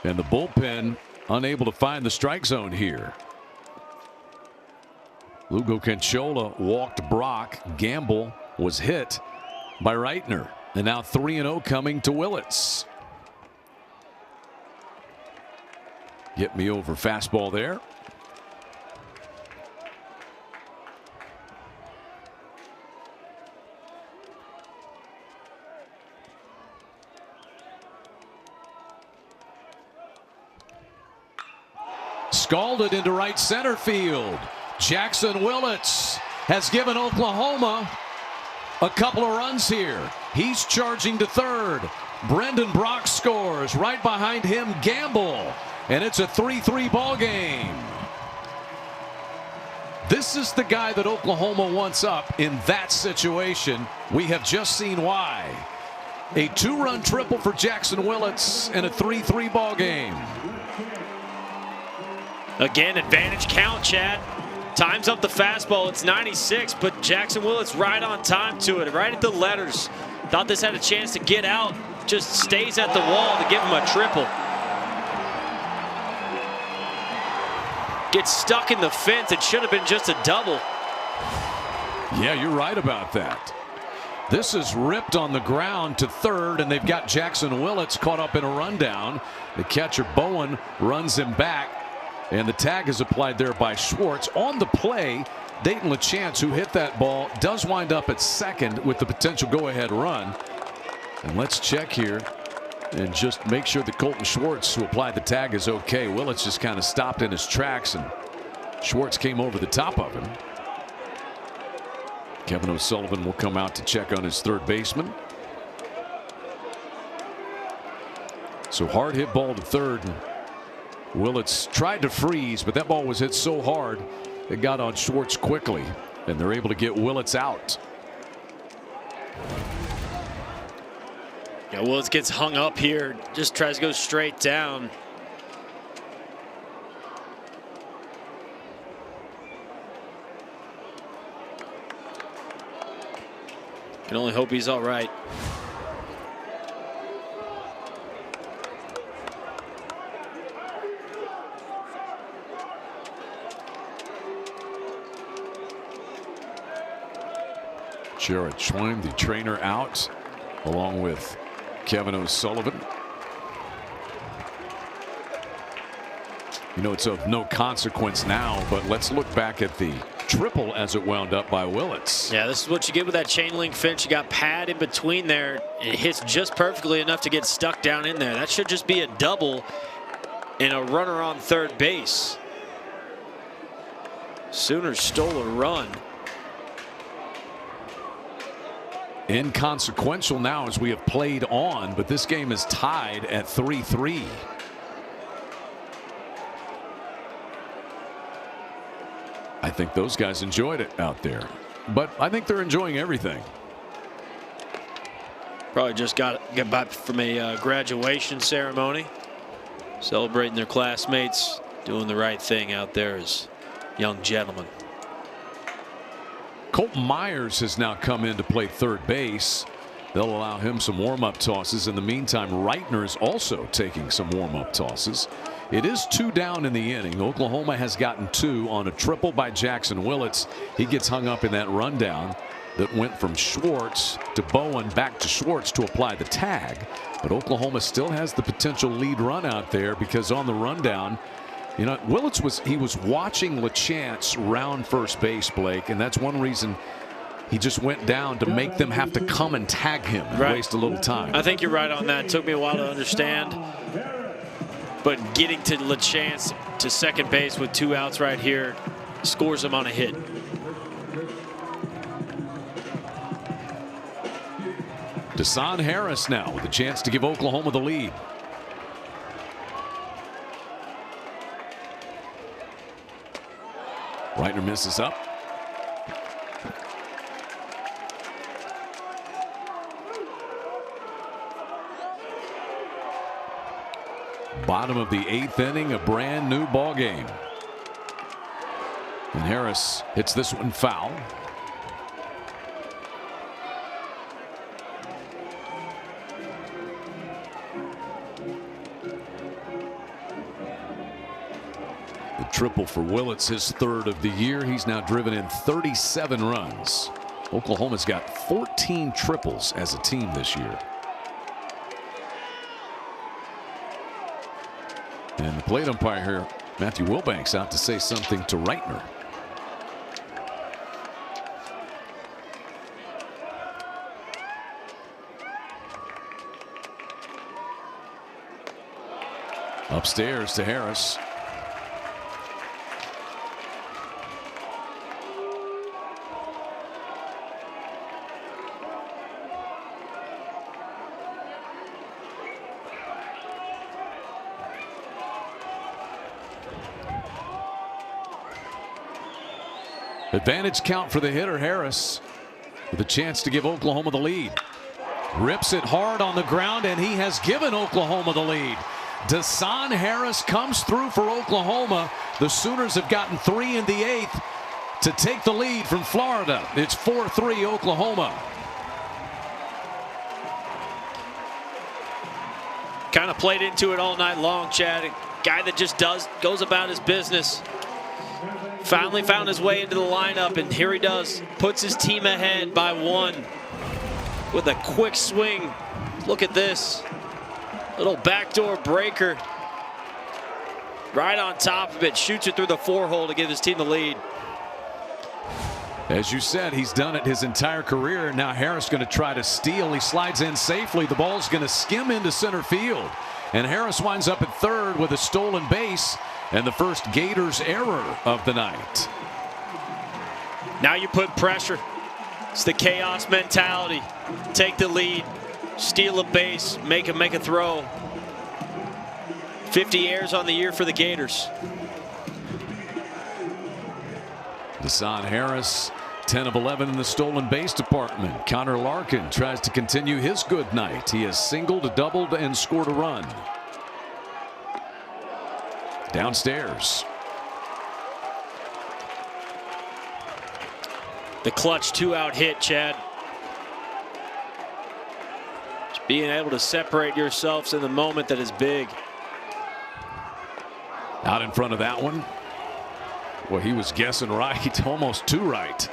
And the bullpen unable to find the strike zone here. Lugo Canchola walked Brock. Gamble was hit by Reitner. And now 3-0 coming to Willits. Get me over fastball there. Scalded into right center field. Jackson Willits has given Oklahoma a couple of runs here. He's charging to third. Brendan Brock scores. Right behind him, Gamble. And it's a 3-3 ball game. This is the guy that Oklahoma wants up in that situation. We have just seen why. A 2-run triple for Jackson Willits and a 3-3 ball game. Again, advantage count, Chad. Time's up the fastball. It's 96, but Jackson Willits right on time to it, right at the letters. Thought this had a chance to get out. Just stays at the wall to give him a triple. Gets stuck in the fence. It should have been just a double. Yeah, you're right about that. This is ripped on the ground to third, and they've got Jackson Willits caught up in a rundown. The catcher Bowen runs him back. And the tag is applied there by Schwartz. On the play, Dayton LaChance, who hit that ball, does wind up at second with the potential go-ahead run. And let's check here and just make sure that Colton Schwartz, who applied the tag, is okay. Willits just kind of stopped in his tracks, and Schwartz came over the top of him. Kevin O'Sullivan will come out to check on his third baseman. So hard hit ball to third. Willits tried to freeze, but that ball was hit so hard it got on Schwartz quickly, and they're able to get Willits out. Yeah, Willits gets hung up here, just tries to go straight down. Can only hope he's all right. Jared Schweim, the trainer, out along with Kevin O'Sullivan. You know, it's of no consequence now, but let's look back at the triple as it wound up by Willits. Yeah, this is what you get with that chain link fence. You got pad in between there. It hits just perfectly enough to get stuck down in there. That should just be a double and a runner on third base. Sooners stole a run. Inconsequential now as we have played on, but this game is tied at 3-3. I think those guys enjoyed it out there, but I think they're enjoying everything. Probably just got back from a graduation ceremony, celebrating their classmates, doing the right thing out there as young gentlemen. Colton Myers has now come in to play third base. They'll allow him some warm-up tosses. In the meantime, Reitner is also taking some warm-up tosses. It is 2 down in the inning. Oklahoma has gotten 2 on a triple by Jackson Willits. He gets hung up in that rundown that went from Schwartz to Bowen back to Schwartz to apply the tag. But Oklahoma still has the potential lead run out there because on the rundown, you know, Willits was watching LaChance round first base, Blake, and that's one reason he just went down to make them have to come and tag him and waste a little time. I think you're right on that. It took me a while to understand. But getting to LaChance to second base with 2 outs right here scores him on a hit. Desan Harris now with a chance to give Oklahoma the lead. Reitner misses up. Bottom of the 8th inning, a brand new ball game. And Harris hits this one foul. The triple for Willits, his 3rd of the year. He's now driven in 37 runs. Oklahoma's got 14 triples as a team this year. And the plate umpire here, Matthew Wilbanks, out to say something to Reitner. Upstairs to Harris. Advantage count for the hitter, Harris, with a chance to give Oklahoma the lead. Rips it hard on the ground, and he has given Oklahoma the lead. Desan Harris comes through for Oklahoma. The Sooners have gotten 3 in the 8th to take the lead from Florida. It's 4-3 Oklahoma. Kind of played into it all night long, Chad. A guy that just goes about his business. Finally found his way into the lineup, and here he does. Puts his team ahead by 1 with a quick swing. Look at this. Little backdoor breaker. Right on top of it. Shoots it through the 4-hole to give his team the lead. As you said, he's done it his entire career. Now Harris going to try to steal. He slides in safely. The ball's going to skim into center field. And Harris winds up at 3rd with a stolen base and the first Gators error of the night. Now you put pressure. It's the chaos mentality. Take the lead, steal a base, make a throw. 50 errors on the year for the Gators. Desan Harris, 10 of 11 in the stolen base department. Connor Larkin tries to continue his good night. He has singled, doubled, and scored a run. Downstairs. The clutch 2-out hit, Chad. being able to separate yourselves in the moment that is big. Out in front of that one. Well, he was guessing right, almost too right.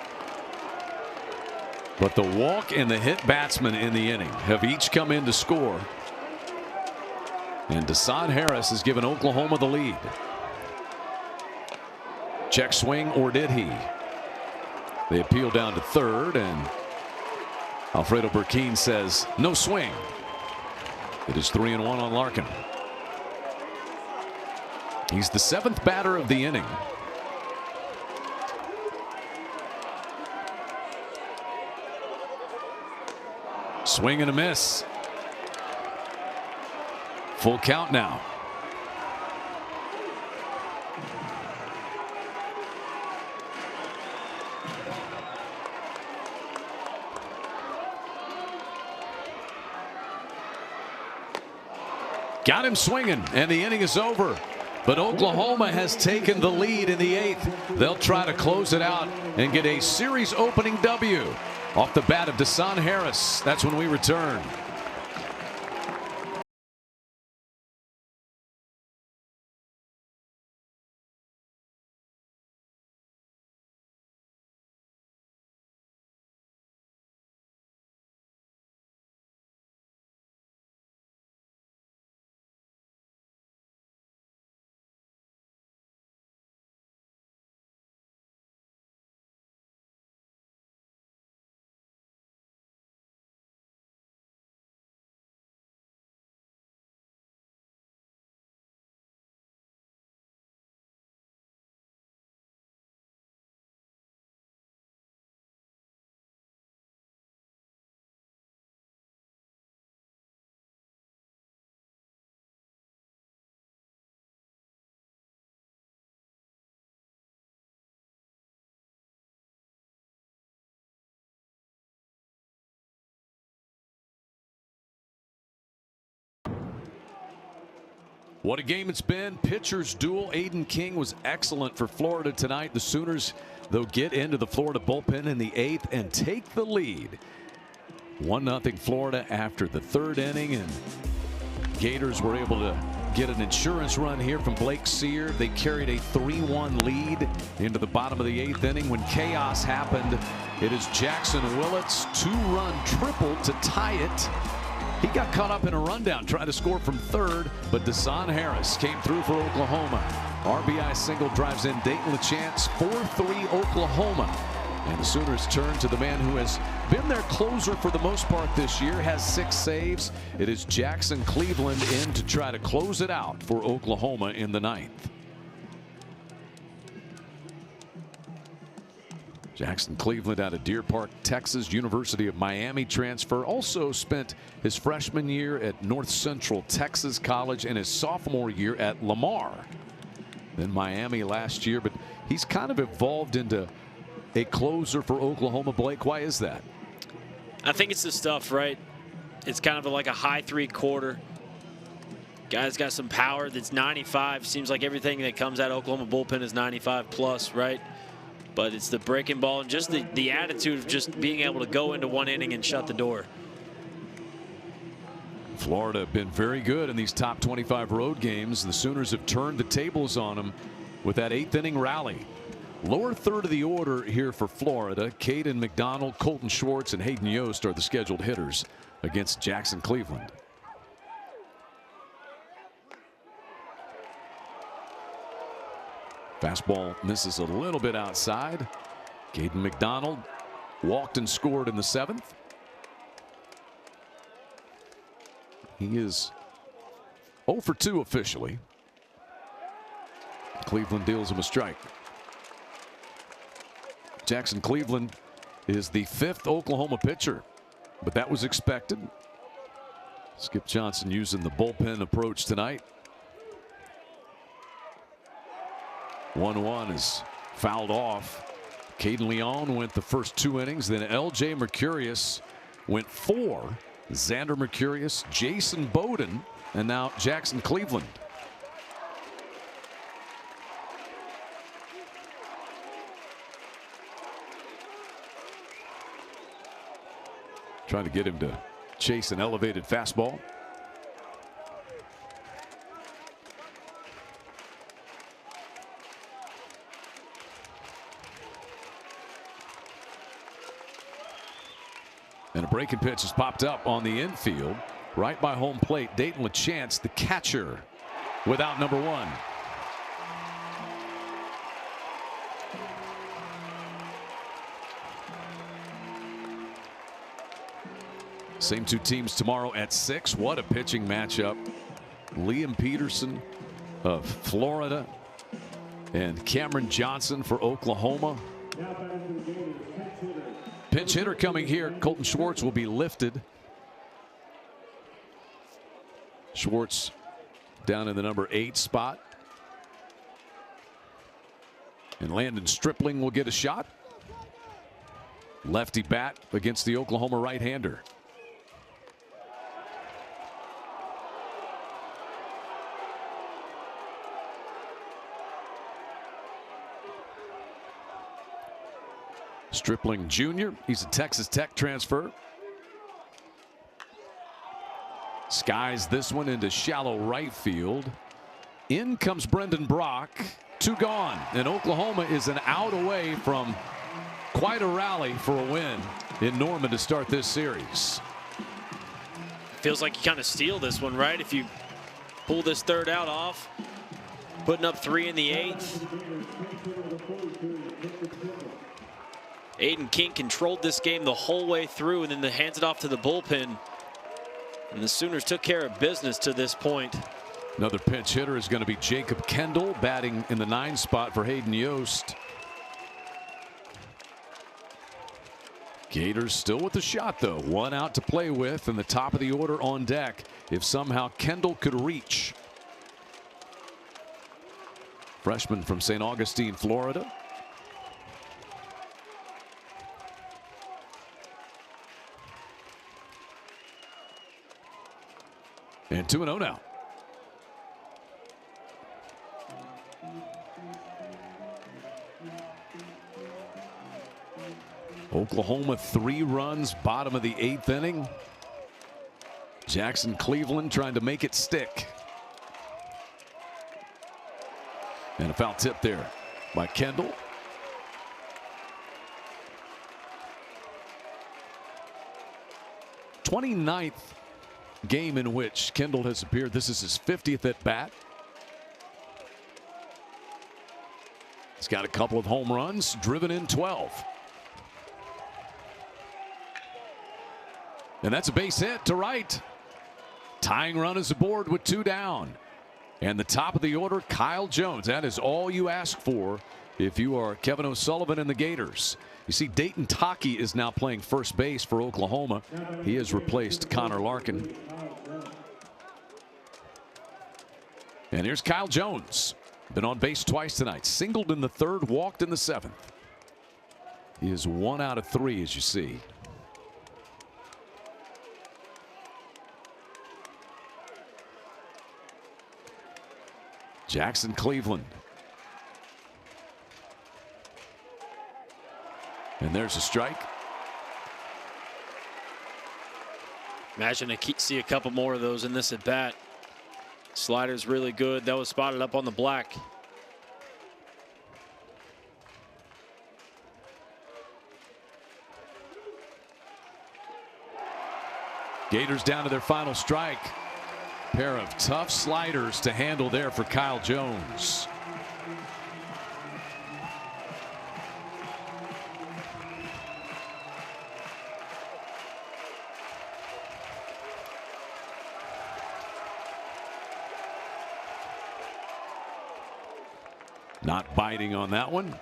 But the walk and the hit batsman in the inning have each come in to score. And Desan Harris has given Oklahoma the lead. Check swing, or did he? They appeal down to third, and Alfredo Burkeen says no swing. It is 3-1 on Larkin. He's the 7th batter of the inning. Swing and a miss. Full count now. Got him swinging, and the inning is over. But Oklahoma has taken the lead in the 8th. They'll try to close it out and get a series opening W off the bat of Desan Harris. That's when we return. What a game it's been. Pitchers duel. Aiden King was excellent for Florida tonight. The Sooners, they'll get into the Florida bullpen in the 8th and take the lead. 1-0 Florida after the 3rd inning, and Gators were able to get an insurance run here from Blake Sear. They carried a 3-1 lead into the bottom of the 8th inning when chaos happened. It is Jackson Willett's 2-run triple to tie it. He got caught up in a rundown trying to score from third, but Desan Harris came through for Oklahoma. RBI single drives in Dayton LeChance. 4-3 Oklahoma. And the Sooners turn to the man who has been their closer for the most part this year, has 6 saves. It is Jackson Cleveland in to try to close it out for Oklahoma in the 9th. Jackson Cleveland out of Deer Park, Texas, University of Miami transfer. Also spent his freshman year at North Central Texas College and his sophomore year at Lamar. Then Miami last year, but he's kind of evolved into a closer for Oklahoma. Blake, why is that? I think it's the stuff, right? It's kind of like a high 3/4. Guy's got some power that's 95. Seems like everything that comes out of Oklahoma bullpen is 95 plus, right? But it's the breaking ball and just the attitude of just being able to go into one inning and shut the door. Florida have been very good in these top 25 road games. The Sooners have turned the tables on them with that 8th inning rally. Lower third of the order here for Florida. Caden McDonald, Colton Schwartz, and Hayden Yost are the scheduled hitters against Jackson Cleveland. Fastball misses a little bit outside. Caden McDonald walked and scored in the 7th. He is 0 for 2 officially. Cleveland deals him a strike. Jackson Cleveland is the 5th Oklahoma pitcher, but that was expected. Skip Johnson using the bullpen approach tonight. 1-1 is fouled off. Caden Leon went the first 2 innings. Then L.J. Mercurius went 4. Xander Mercurius, Jason Bowden, and now Jackson Cleveland. Trying to get him to chase an elevated fastball. And a breaking pitch has popped up on the infield right by home plate. Dayton LaChance, the catcher, without number 1. Same two teams tomorrow at 6. What a pitching matchup. Liam Peterson of Florida and Cameron Johnson for Oklahoma. Pinch hitter coming here. Colton Schwartz will be lifted. Schwartz down in the number 8 spot. And Landon Stripling will get a shot. Lefty bat against the Oklahoma right-hander. Stripling Jr., he's a Texas Tech transfer. Skies this one into shallow right field. In comes Brendan Brock. 2 gone. And Oklahoma is an out away from quite a rally for a win in Norman to start this series. Feels like you kind of steal this one, right? If you pull this third out off, putting up 3 in the 8th. Aiden King controlled this game the whole way through and then hands it off to the bullpen. And the Sooners took care of business to this point. Another pinch hitter is going to be Jacob Kendall, batting in the 9 spot for Hayden Yost. Gators still with the shot, though. 1 out to play with, and the top of the order on deck if somehow Kendall could reach. Freshman from St. Augustine, Florida. And 2-0 now. Oklahoma 3 runs, bottom of the 8th inning. Jackson Cleveland trying to make it stick. And a foul tip there by Kendall. '29th game in which Kendall has appeared. This is his 50th at bat. He's got a couple of home runs, driven in 12. And that's a base hit to right. Tying run is aboard with 2 down. And the top of the order, Kyle Jones. That is all you ask for if you are Kevin O'Sullivan and the Gators. You see, Dayton Taki is now playing first base for Oklahoma. He has replaced Connor Larkin. And here's Kyle Jones. Been on base twice tonight. Singled in the 3rd, walked in the 7th. He is 1 out of 3, as you see. Jackson Cleveland. And there's a strike. Imagine to see a couple more of those in this at bat. Slider's really good. That was spotted up on the black. Gators down to their final strike. Pair of tough sliders to handle there for Kyle Jones. Not biting on that one.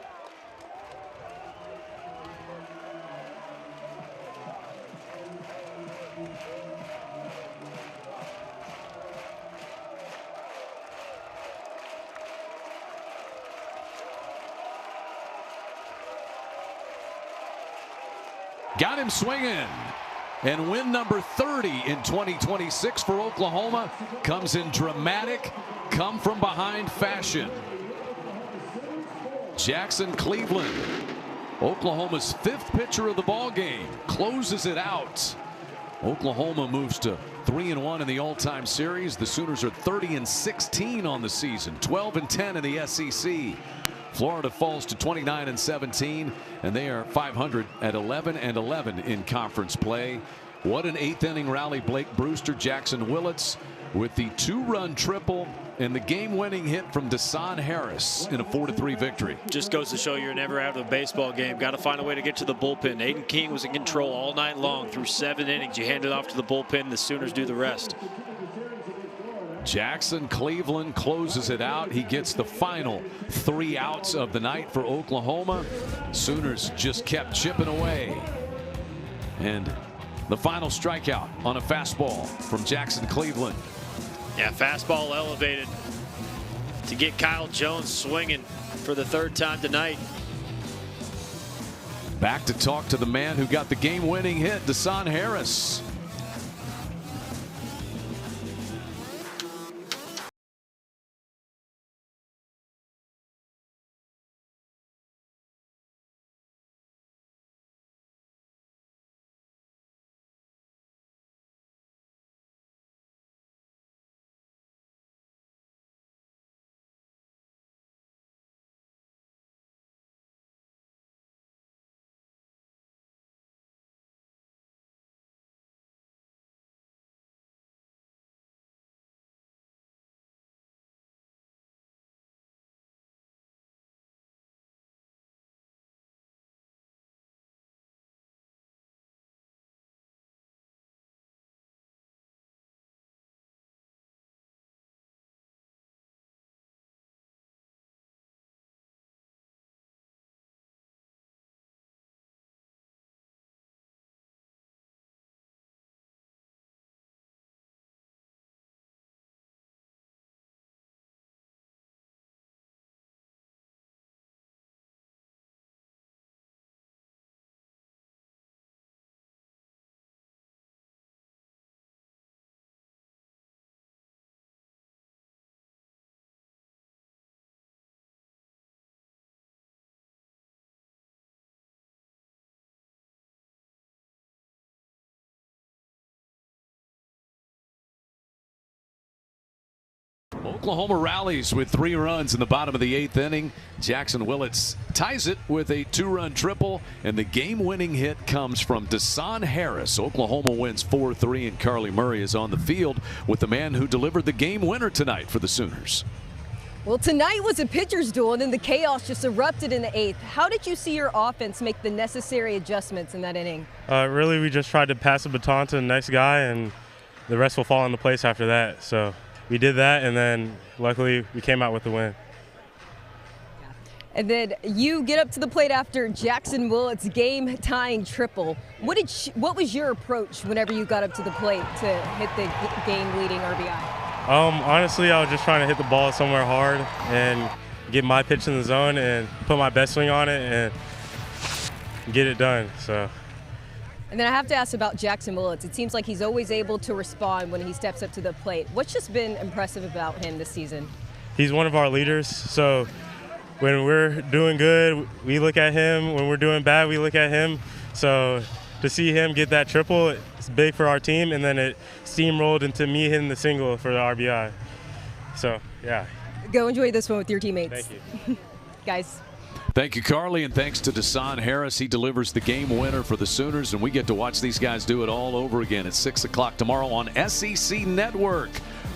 Got him swinging. And win number 30 in 2026 for Oklahoma comes in dramatic, come from behind fashion. Jackson Cleveland, Oklahoma's 5th pitcher of the ball game, closes it out Oklahoma moves to 3-1 in the all-time series. The Sooners are 30-16 on the season, 12-10 in the SEC. Florida falls to 29-17, and they are 500 at 11-11 in conference play. What an 8th inning rally. Blake Brewster, Jackson Willits with the 2-run triple and the game-winning hit from Dasan Harris in a 4-3 victory. Just goes to show you're never out of a baseball game. Got to find a way to get to the bullpen. Aiden King was in control all night long through 7 innings. You hand it off to the bullpen. The Sooners do the rest. Jackson Cleveland closes it out. He gets the final 3 outs of the night for Oklahoma. Sooners just kept chipping away. And the final strikeout on a fastball from Jackson Cleveland. Yeah, fastball elevated to get Kyle Jones swinging for the 3rd time tonight. Back to talk to the man who got the game-winning hit, Dasan Harris. Oklahoma rallies with 3 runs in the bottom of the 8th inning. Jackson Willits ties it with a 2-run triple, and the game-winning hit comes from Dasan Harris. Oklahoma wins 4-3, and Carly Murray is on the field with the man who delivered the game winner tonight for the Sooners. Well, tonight was a pitcher's duel, and then the chaos just erupted in the 8th. How did you see your offense make the necessary adjustments in that inning? Really, we just tried to pass the baton to the next guy, and the rest will fall into place after that. So we did that, and then luckily we came out with the win. And then you get up to the plate after Jackson Willits' game-tying triple. What was your approach whenever you got up to the plate to hit the game-leading RBI? Honestly, I was just trying to hit the ball somewhere hard and get my pitch in the zone and put my best swing on it and get it done. So. And then I have to ask about Jackson Willits. It seems like he's always able to respond when he steps up to the plate. What's just been impressive about him this season? He's one of our leaders. So when we're doing good, we look at him. When we're doing bad, we look at him. So to see him get that triple, it's big for our team, and then it steamrolled into me hitting the single for the RBI. So, yeah. Go enjoy this one with your teammates. Thank you. Guys. Thank you, Carly, and thanks to Dasan Harris. He delivers the game winner for the Sooners, and we get to watch these guys do it all over again at 6 o'clock tomorrow on SEC Network.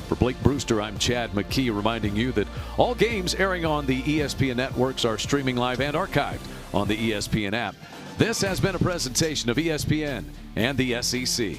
For Blake Brewster, I'm Chad McKee, reminding you that all games airing on the ESPN networks are streaming live and archived on the ESPN app. This has been a presentation of ESPN and the SEC.